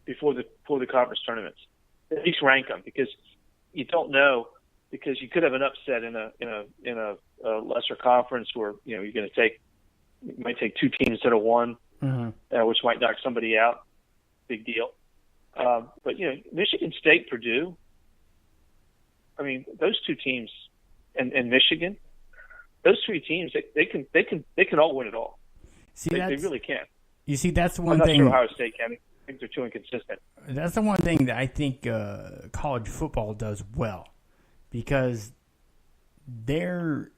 before the conference tournaments. At least rank them, because you don't know, because you could have an upset in a lesser conference where you're going to you might take 2 teams instead of 1, which might knock somebody out. Big deal. But Michigan State, Purdue. I mean, those two teams, and Michigan, those three teams, they can all win it all. See, they really can. You see, that's the one I'm thing. not sure Ohio State can. I think they're too inconsistent. That's the one thing that I think college football does well, because their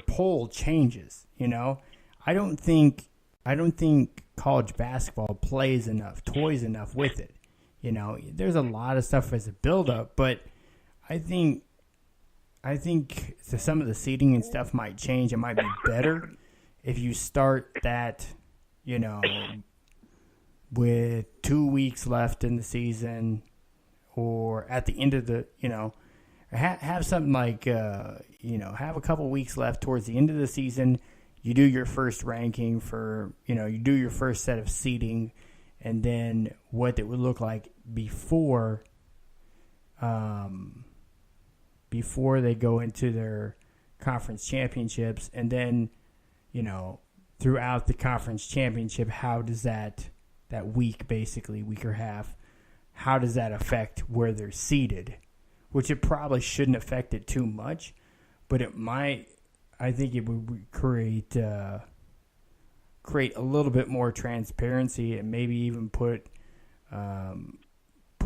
poll changes. I don't think college basketball plays enough, toys enough with it. There's a lot of stuff as a build-up, but I think some of the seating and stuff might change. It might be better if you start that, with 2 weeks left in the season, or at the end of the, have something like, have a couple weeks left towards the end of the season. You do your first ranking for, you do your first set of seating, and then what it would look like before they go into their conference championships. And then, throughout the conference championship, how does that week, basically, week or half, how does that affect where they're seated? Which it probably shouldn't affect it too much, but it might. I think it would create a little bit more transparency, and maybe even put them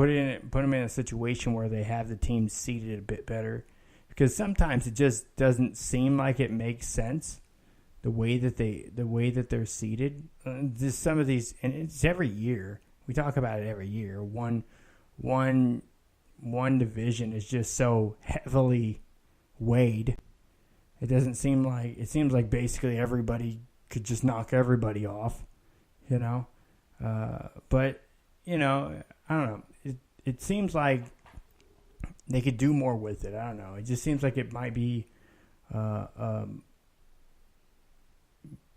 in a situation where they have the team seated a bit better, because sometimes it just doesn't seem like it makes sense the way that they're seated. Just some of these, and it's every year. We talk about it every year. One division is just so heavily weighed. It seems like basically everybody could just knock everybody off, But I don't know. It seems like they could do more with it. I don't know. It just seems like it might be, it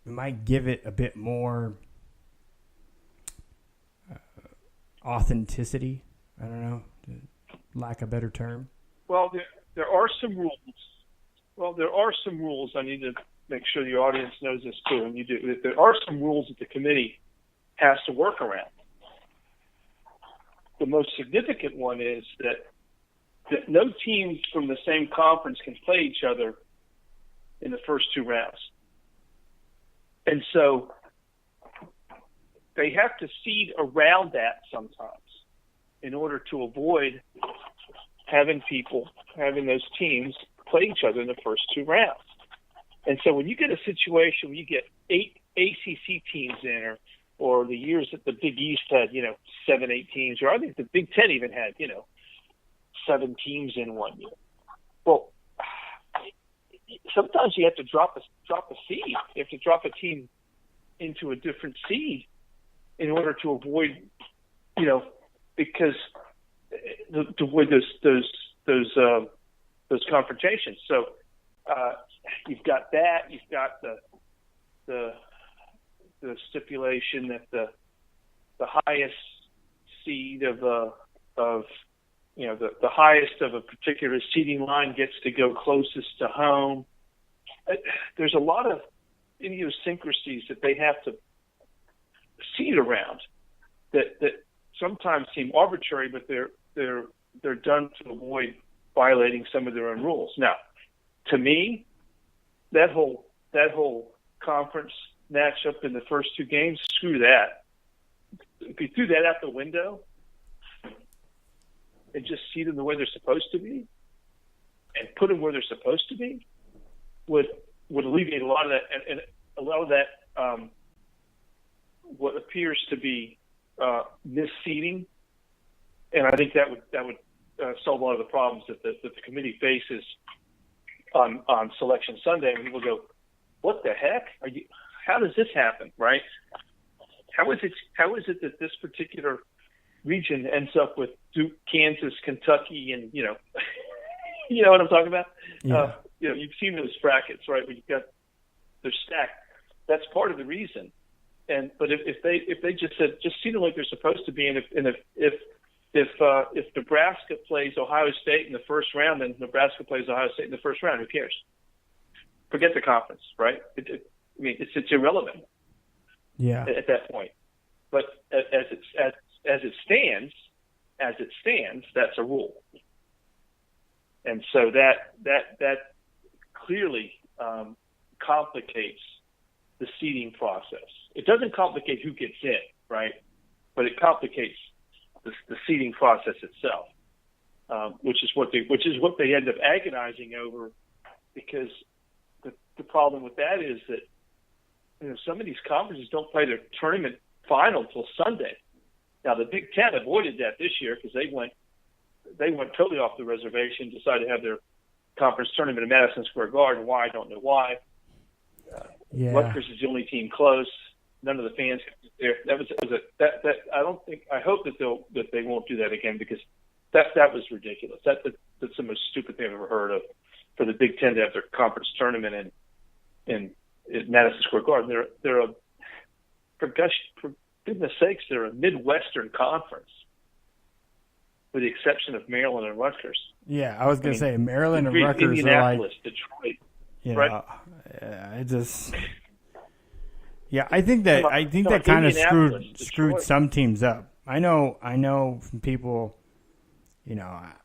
might give it a bit more authenticity. I don't know, lack a better term. Well, there are some rules. Well, there are some rules. I need to make sure the audience knows this too, and you do. There are some rules that the committee has to work around. The most significant one is that no team from the same conference can play each other in the first two rounds. And so they have to seed around that sometimes in order to avoid having those teams play each other in the first two rounds. And so when you get a situation where you get 8 ACC teams in, or the years that the Big East had, 7, 8 teams, or I think the Big Ten even had, 7 teams in one year. Well, sometimes you have to drop a seed. You have to drop a team into a different seed in order to avoid, because to avoid those confrontations. So you've got that. You've got the stipulation that the highest seed of the highest of a particular seeding line gets to go closest to home. There's a lot of idiosyncrasies that they have to seed around that sometimes seem arbitrary, but they're done to avoid violating some of their own rules. Now, to me, that whole conference matchup in the first two games, screw that. If you threw that out the window and just seed them the way they're supposed to be and put them where they're supposed to be, would alleviate a lot of that, and a lot of that what appears to be misseeding. And I think that would solve a lot of the problems that the committee faces on Selection Sunday. And people go, "What the heck? How does this happen?" Right? How is it that this particular region ends up with Duke, Kansas, Kentucky, and you know what I'm talking about? Yeah. You've seen those brackets, right? Where they're stacked. That's part of the reason. But if they just said just see them like they're supposed to be, and if Nebraska plays Ohio State in the first round, then Nebraska plays Ohio State in the first round. Who cares? Forget the conference, right? It's irrelevant. Yeah. At that point. But as it stands, as it stands, that's a rule. And so that clearly complicates the seeding process. It doesn't complicate who gets in, right? But it complicates the seeding process itself, which is what they end up agonizing over, because the problem with that is that some of these conferences don't play their tournament final till Sunday. Now the Big Ten avoided that this year because they went totally off the reservation, decided to have their conference tournament in Madison Square Garden. Why? I don't know why. Rutgers is the only team close. None of the fans there. I hope that they won't do that again, because that was ridiculous. That's the most stupid thing I've ever heard of, for the Big Ten to have their conference tournament in Madison Square Garden. For goodness sakes, they're a Midwestern conference, with the exception of Maryland and Rutgers. Yeah, I was going to say Maryland and Rutgers Indianapolis, are like Detroit. Right? I think that kind of screwed some teams up. I know from people,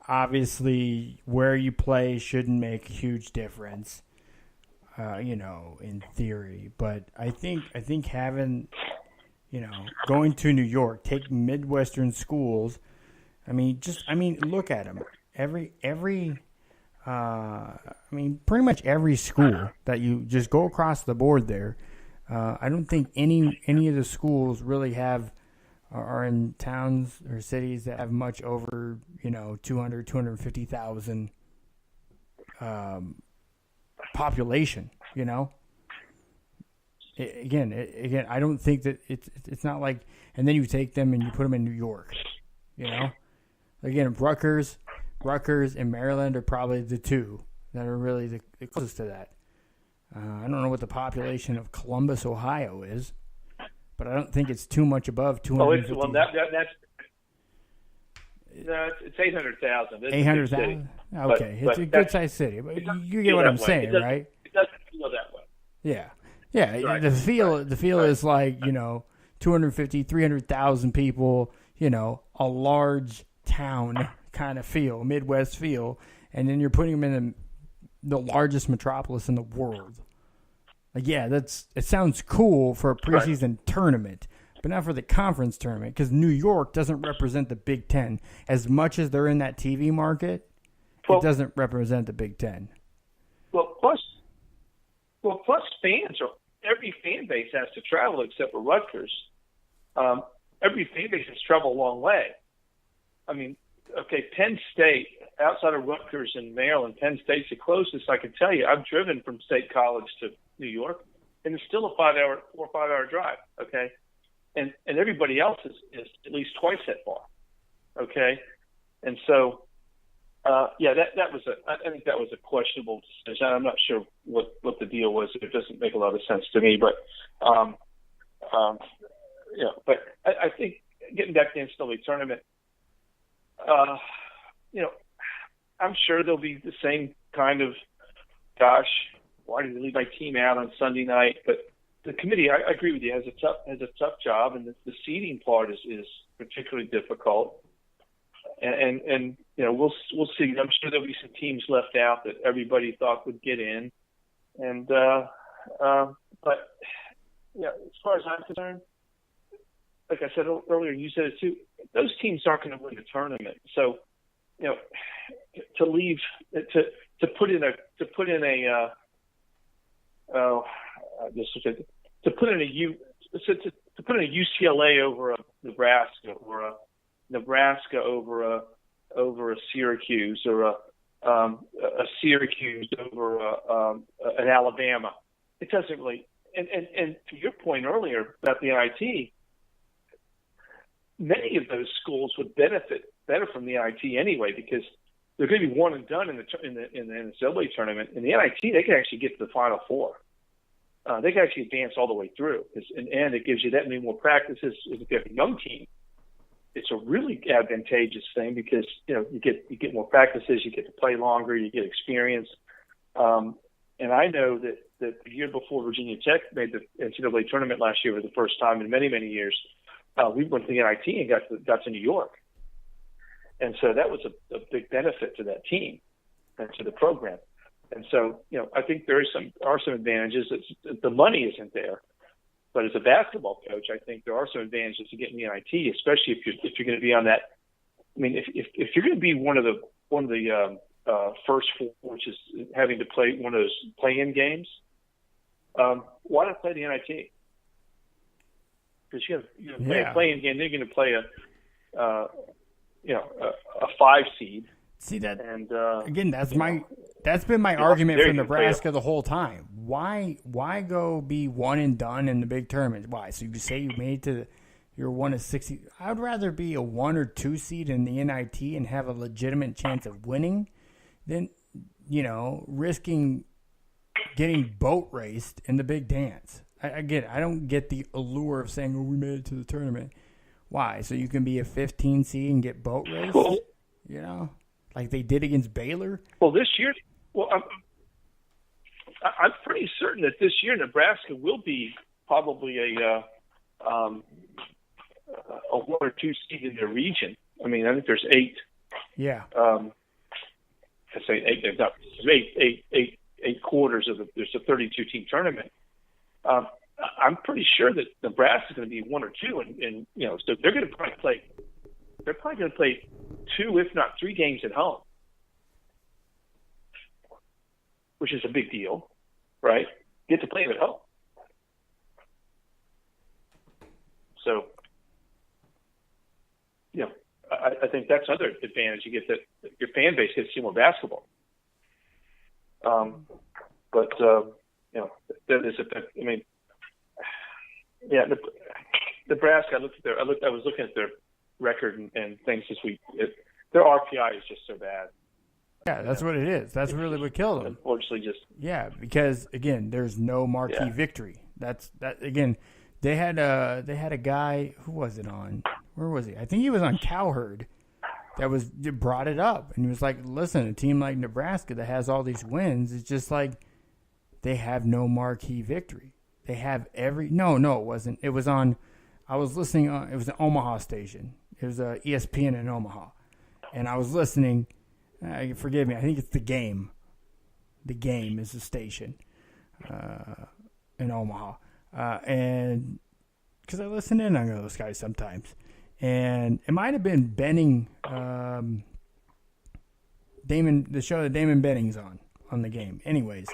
obviously where you play shouldn't make a huge difference, in theory. But I think having, going to New York, take Midwestern schools. Look at them. Pretty much every school that you just go across the board there. I don't think any of the schools really are in towns or cities that have much over 250,000 population. Again, I don't think that it's not like, and then you take them and you put them in New York. Again, Rutgers and Maryland are probably the two that are really the closest to that. I don't know what the population of Columbus, Ohio is, but I don't think it's too much above 250. It's 800,000. 800,000? Okay, it's a good-sized city, but you get what I'm saying, right? It doesn't feel that way. Yeah. Right. The feel is like 250, 300,000 people. A large town kind of feel, Midwest feel, and then you're putting them in the largest metropolis in the world. It sounds cool for a preseason tournament, but not for the conference tournament, because New York doesn't represent the Big Ten. As much as they're in that TV market, it doesn't represent the Big Ten. Plus every fan base has to travel except for Rutgers. Every fan base has traveled a long way. Penn State, outside of Rutgers and Maryland, Penn State's the closest I can tell you. I've driven from State College to New York, and it's still a 4 or 5 hour drive. Okay, and everybody else is at least twice that far. Okay, and so I think that was a questionable decision. I'm not sure what the deal was. It doesn't make a lot of sense to me, but but I think getting back to the NCAA tournament, I'm sure there'll be the same kind of, gosh, why did they leave my team out on Sunday night? But the committee, I agree with you, has a tough job, and the seeding part is particularly difficult. And we'll see. I'm sure there'll be some teams left out that everybody thought would get in, and but as far as I'm concerned, like I said earlier, you said it too, those teams aren't going to win the tournament. So, to put in a UCLA over a Nebraska, or a Nebraska over a Syracuse, or a Syracuse over an Alabama, it doesn't really. And to your point earlier about the NIT, many of those schools would benefit better from the NIT anyway, because they're going to be one and done in the NCAA tournament. In the NIT, they can actually get to the Final Four. They can actually advance all the way through, and it gives you that many more practices. If you have a young team, it's a really advantageous thing, because you get more practices, you get to play longer, you get experience. And I know that the year before Virginia Tech made the NCAA tournament last year for the first time in many, many years, we went to the NIT and got to New York. And so that was a big benefit to that team and to the program. And so, I think there are some advantages. The money isn't there, but as a basketball coach, I think there are some advantages to getting the NIT, especially if you're going to be on that. I mean, if you're going to be one of the first four, which is having to play one of those play-in games, why not play the NIT? Because you're play a play-in game, they're going to play a 5 seed. See that? And again, that's been my argument for Nebraska the whole time. Why go be one and done in the big tournament? Why? So you say you made it to you're 1 of 60. I would rather be a 1 or 2 seed in the NIT and have a legitimate chance of winning than risking getting boat raced in the big dance. I don't get the allure of saying, we made it to the tournament. Why? So you can be a 15 seed and get boat raced? Like they did against Baylor? Well, this year, I'm pretty certain that this year Nebraska will be probably a 1 or 2 seed in their region. I mean, I think there's 8. Yeah. I say 8. There's not 8 quarters of there's a 32-team tournament. I'm pretty sure that Nebraska's going to be 1 or 2, and so they're going to probably play. They're probably going to play 2, if not 3 games at home, which is a big deal, right? Get to play them at home. So, I think that's another advantage. You get that your fan base gets to see more basketball. But that is I mean, Nebraska. I was looking at their record and things this week. Their RPI is just so bad. Yeah, that's what it is. That's really what killed them. Unfortunately, because again, there's no marquee victory. That again. They had a guy, who was it on? Where was he? I think he was on Cowherd. That brought it up, and he was like, "Listen, a team like Nebraska that has all these wins, it's just like they have no marquee victory. They have no, it wasn't. It was on. I was listening on. It was an Omaha station. It was ESPN in Omaha, and I was listening. Forgive me. I think it's The Game. The Game is the station in Omaha." And because I listen in on those guys sometimes, and it might have been Benning, the show that Damon Benning's on The Game. Anyways,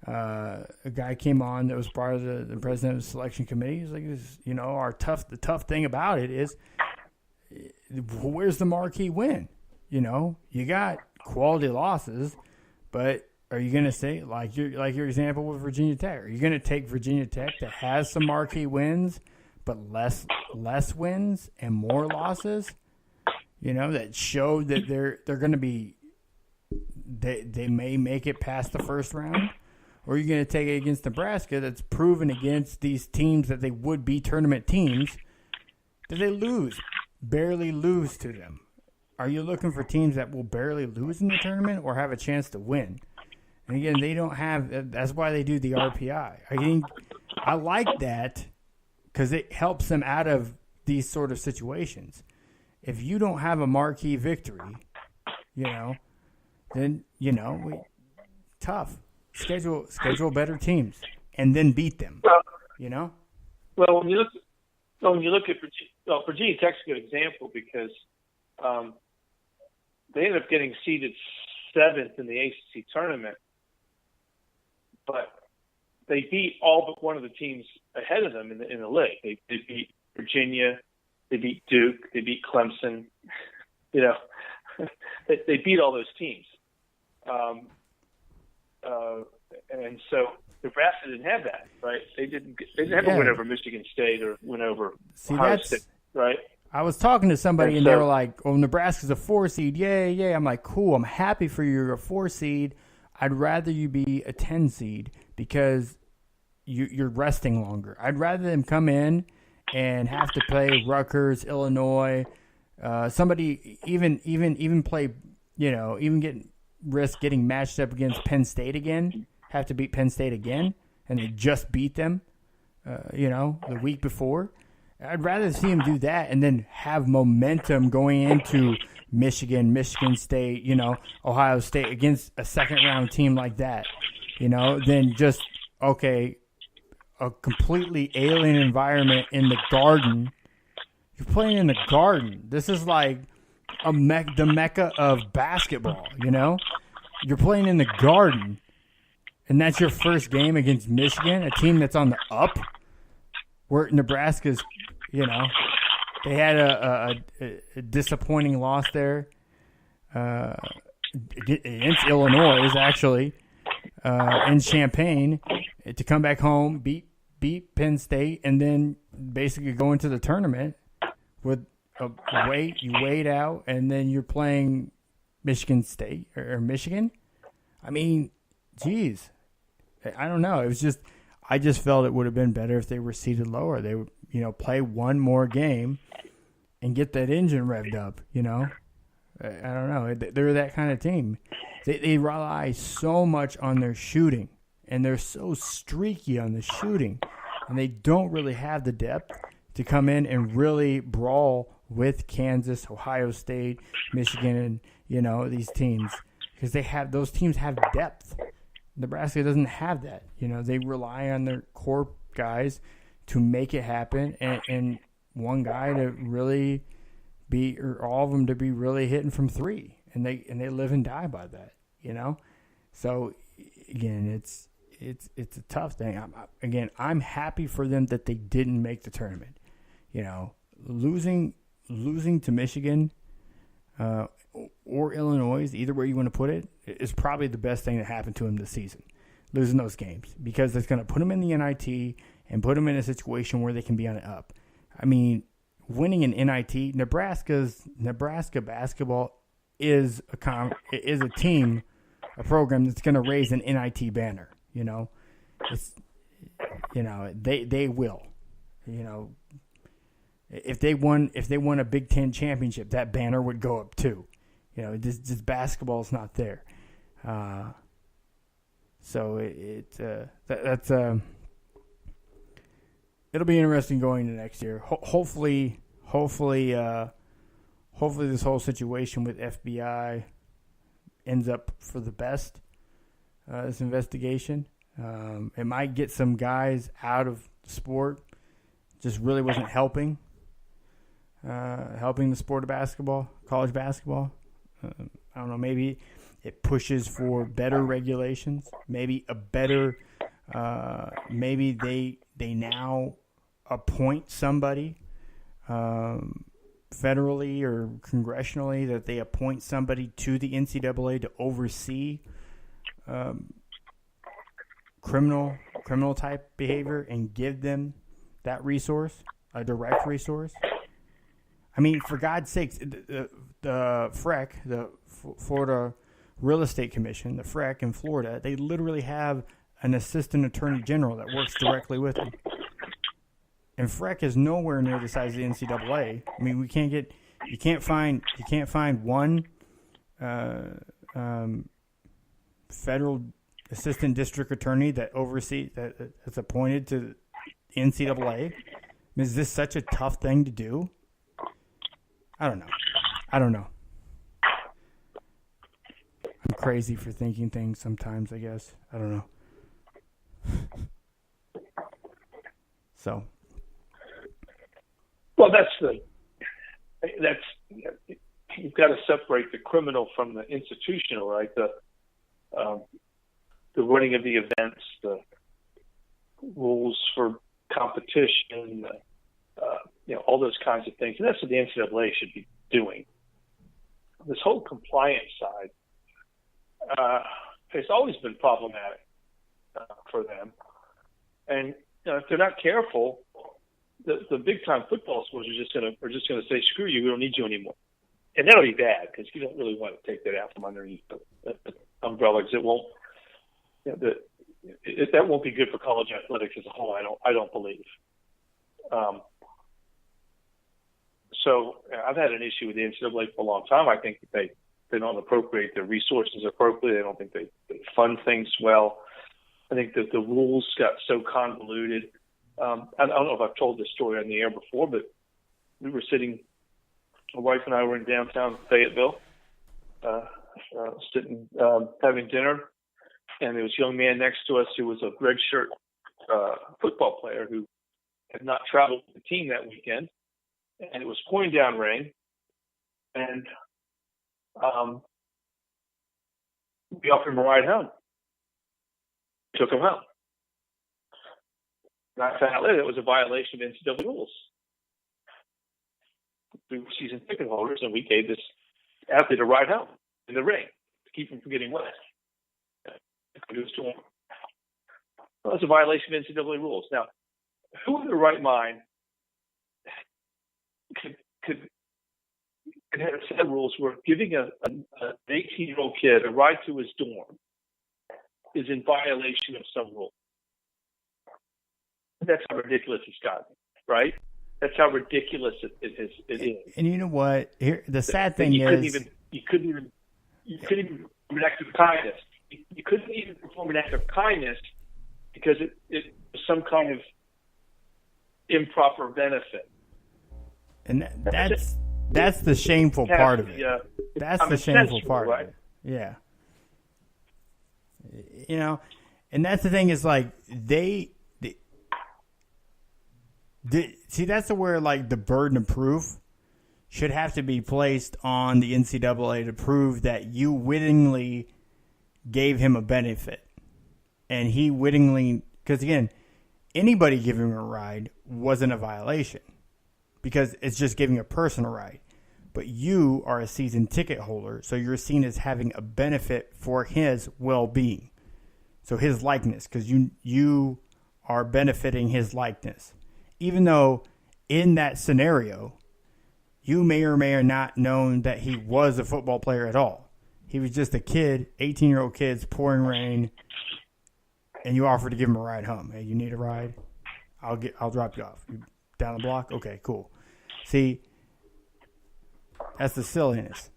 a guy came on that was part of the president of the selection committee. He's like, the tough thing about it is, where's the marquee win? You got quality losses, but are you going to say, like your example with Virginia Tech, are you going to take Virginia Tech that has some marquee wins but less wins and more losses, that show that they're going to be they may make it past the first round? Or are you going to take it against Nebraska that's proven against these teams that they would be tournament teams that they barely lose to them? Are you looking for teams that will barely lose in the tournament or have a chance to win? And again, they don't have – that's why they do the RPI. I think I like that because it helps them out of these sort of situations. If you don't have a marquee victory, then, tough. Schedule better teams and then beat them, Well, when you look at Virginia Tech's a good example because they ended up getting seeded 7th in the ACC tournament. But they beat all but one of the teams ahead of them in the league. They beat Virginia, they beat Duke, they beat Clemson. They beat all those teams. And so Nebraska didn't have that, right? They didn't have a win over Michigan State or win over Ohio State, right? I was talking to somebody and they were like, "Oh, Nebraska's a 4 seed. Yay!" I'm like, "Cool. I'm happy for you. You're a 4 seed. I'd rather you be a 10 seed because you're resting longer. I'd rather them come in and have to play Rutgers, Illinois, somebody even play, risk getting matched up against Penn State again, have to beat Penn State again, and they just beat them, the week before. I'd rather see them do that and then have momentum going into Michigan State, Ohio State against a second-round team like that, than just, okay, a completely alien environment in the Garden. You're playing in the Garden. This is like the mecca of basketball, You're playing in the Garden, and that's your first game against Michigan, a team that's on the up, where Nebraska's, they had a disappointing loss there against Illinois, actually, in Champaign, to come back home, beat Penn State, and then basically go into the tournament with you wait out, and then you're playing Michigan State or Michigan. I mean, geez, I don't know. It was just, I just felt it would have been better if they were seated lower. They would, play one more game and get that engine revved up. I don't know. They're that kind of team. They rely so much on their shooting, and they're so streaky on the shooting, and they don't really have the depth to come in and really brawl with Kansas, Ohio State, Michigan, and these teams, because those teams have depth. Nebraska doesn't have that. They rely on their core guys to make it happen, and one guy to really be, or all of them to be really hitting from three, and they live and die by that. So again, it's a tough thing. I'm happy for them that they didn't make the tournament. Losing to Michigan or Illinois, either way you want to put it, is probably the best thing that happened to him this season, losing those games, because it's going to put him in the NIT and put them in a situation where they can be on an up. I mean, winning an NIT, Nebraska basketball is a program that's going to raise an NIT banner. It's, they will. If they won a Big Ten championship, that banner would go up too. Just basketball is not there. So that's it'll be interesting going into next year. Hopefully this whole situation with FBI ends up for the best. This investigation, it might get some guys out of sport. Just really wasn't helping the sport of basketball, college basketball. I don't know. Maybe it pushes for better regulations. Maybe a better. Maybe they now appoint somebody, federally or congressionally, that they appoint somebody to the NCAA to oversee criminal type behavior and give them that resource, a direct resource. I mean, for God's sakes, the FREC, the Florida Real Estate Commission, the FREC in Florida, they literally have an assistant attorney general that works directly with them. And FREC is nowhere near the size of the NCAA. I mean, you can't find one federal assistant district attorney that's appointed to the NCAA. Is this such a tough thing to do? I don't know. I'm crazy for thinking things sometimes, I guess. I don't know. So. Well, you've got to separate the criminal from the institutional, right? The running of the events, the rules for competition, all those kinds of things. And that's what the NCAA should be doing. This whole compliance side has always been problematic for them. And if they're not careful, the big time football schools are just going to say, screw you, we don't need you anymore. And that'll be bad, because you don't really want to take that out from underneath the umbrella, because it won't. That won't be good for college athletics as a whole. I don't believe. So I've had an issue with the NCAA for a long time. I think that they don't appropriate their resources appropriately. I don't think they fund things well. I think that the rules got so convoluted. I don't know if I've told this story on the air before, but we were sitting my wife and I were in downtown Fayetteville, sitting, having dinner, and there was a young man next to us who was a redshirt football player who had not traveled with the team that weekend, and it was pouring down rain, and we offered him a ride home. Took him home. And I found out later that was a violation of NCAA rules. We were season ticket holders, and we gave this athlete a ride home in the rain to keep him from getting wet. It was storm. Well, that's a violation of NCAA rules. Now, who in their right mind could have set rules where giving an 18-year-old kid a ride to his dorm is in violation of some rule? That's how ridiculous it's gotten, right? That's how ridiculous it is. And you know what? Here, the sad thing you is, couldn't even perform an act of kindness. You couldn't even perform an act of kindness because it was some kind of improper benefit. And that's the shameful part of it. That's the shameful part of it. Yeah. You know, and that's the thing is like see, that's where like the burden of proof should have to be placed on the NCAA to prove that you wittingly gave him a benefit, and he wittingly, because again, anybody giving him a ride wasn't a violation because it's just giving a person a ride. But you are a season ticket holder, so you're seen as having a benefit for his well-being. So his likeness, because you are benefiting his likeness. Even though in that scenario, you may or may not known that he was a football player at all. He was just a kid, 18-year-old kids, pouring rain, and you offered to give him a ride home. Hey, you need a ride? I'll drop you off. You down the block? Okay, cool. See, that's the silliness.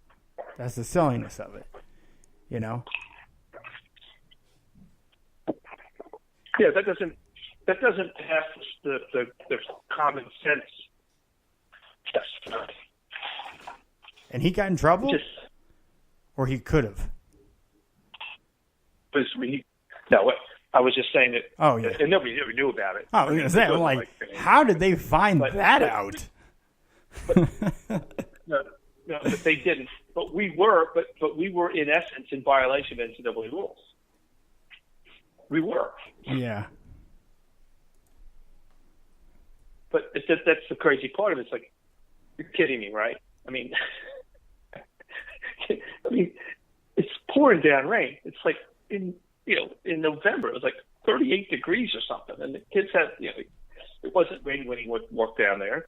That's the silliness of it. You know? Yeah, that doesn't pass the common sense test. And he got in trouble? Or he could have? No, I was just saying that. Oh, yeah. And nobody ever knew about it. Oh, I was going to say, I'm like, how did they find that out? No, but they didn't. But we were in essence in violation of NCAA rules. We were. Yeah. But that's the crazy part of it. It's like, you're kidding me, right? I mean, it's pouring down rain. It's like in November, it was like 38 degrees or something, and the kids had, it wasn't raining when he walked down there.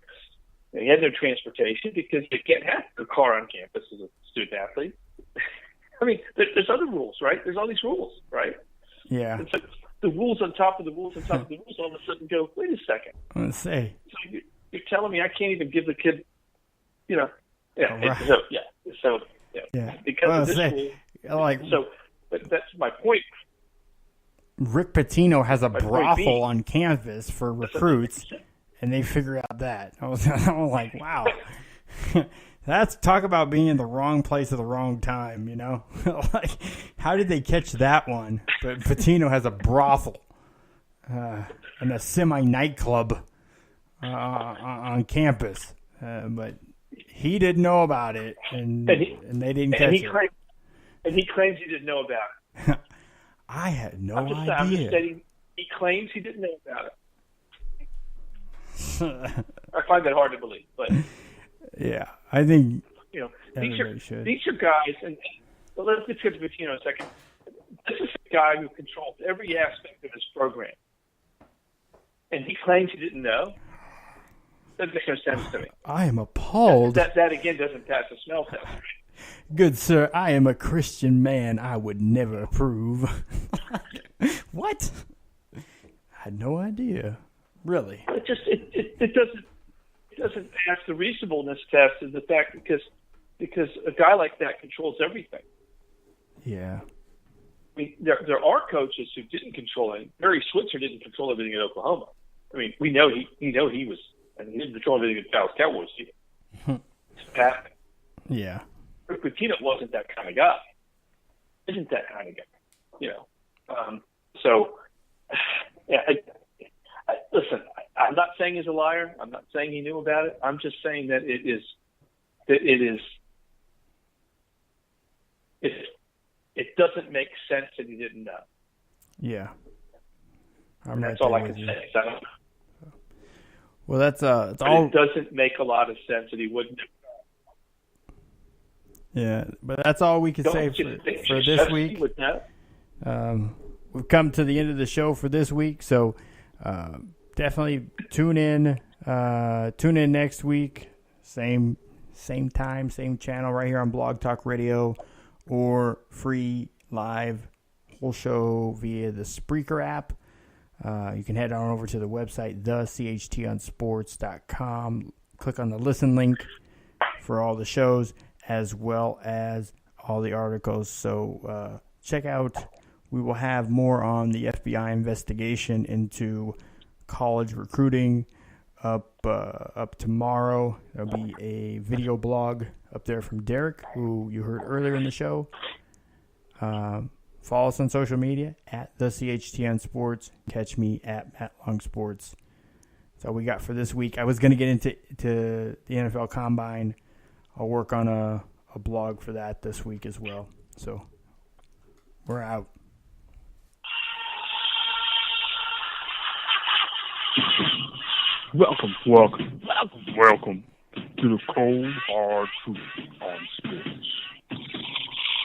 And he had no transportation because you can't have a car on campus as a student athlete. I mean, there's other rules, right? There's all these rules, right? Yeah. It's like the rules on top of the rules on top of the rules all of a sudden go, wait a second. I'm going to say. So you're telling me I can't even give the kid, yeah. Right. So because of this rule. But that's my point. Rick Pitino has a brothel on campus for recruits, and they figure out that. I was like, wow. That's talk about being in the wrong place at the wrong time, you know? Like, how did they catch that one? But Pitino has a brothel and a semi-nightclub on campus. But he didn't know about it, and they didn't catch it. And he claims he didn't know about it. I had no idea. I'm just stating, he claims he didn't know about it. I find that hard to believe, but yeah, I think these are guys, and let's get to Pitino a second. This is a guy who controls every aspect of his program, and he claims he didn't know. That makes no sense to me. I am appalled. That again doesn't pass the smell test. Good sir, I am a Christian man. I would never approve. What? I had no idea. Really? It doesn't pass the reasonableness test is the fact because a guy like that controls everything. Yeah. I mean, there are coaches who didn't control it. Barry Switzer didn't control everything in Oklahoma. I mean, we know he was, and he didn't control everything in Dallas Cowboys either. Pat. Yeah. Rick Pitino wasn't that kind of guy. Isn't that kind of guy, So, yeah. Listen, I'm not saying he's a liar. I'm not saying he knew about it. I'm just saying that it doesn't make sense that he didn't know. Yeah. That's all I can say. Well, it's all. It doesn't make a lot of sense that he wouldn't. Yeah, but that's all we can say for this week. We've come to the end of the show for this week, so definitely tune in. Tune in next week, same time, same channel, right here on Blog Talk Radio, or free live whole show via the Spreaker app. You can head on over to the website, thechtonsports.com. Click on the listen link for all the shows, as well as all the articles. So check out, we will have more on the FBI investigation into college recruiting up tomorrow. There'll be a video blog up there from Derek, who you heard earlier in the show. Follow us on social media at the CHTN Sports. Catch me at Matt Long Sports. That's all we got for this week. I was going to get into the NFL Combine. I'll work on a blog for that this week as well. So we're out. Welcome to the cold, hard truth on sports.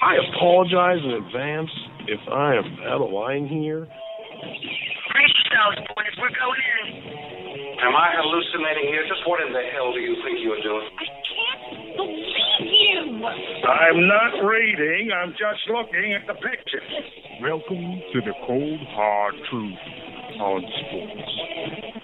I apologize in advance if I am out of line here. Brace yourselves, boys. We're going in. Am I hallucinating here? Just what in the hell do you think you are doing? I can't believe you. I'm not reading. I'm just looking at the pictures. Welcome to the cold, hard truth on sports.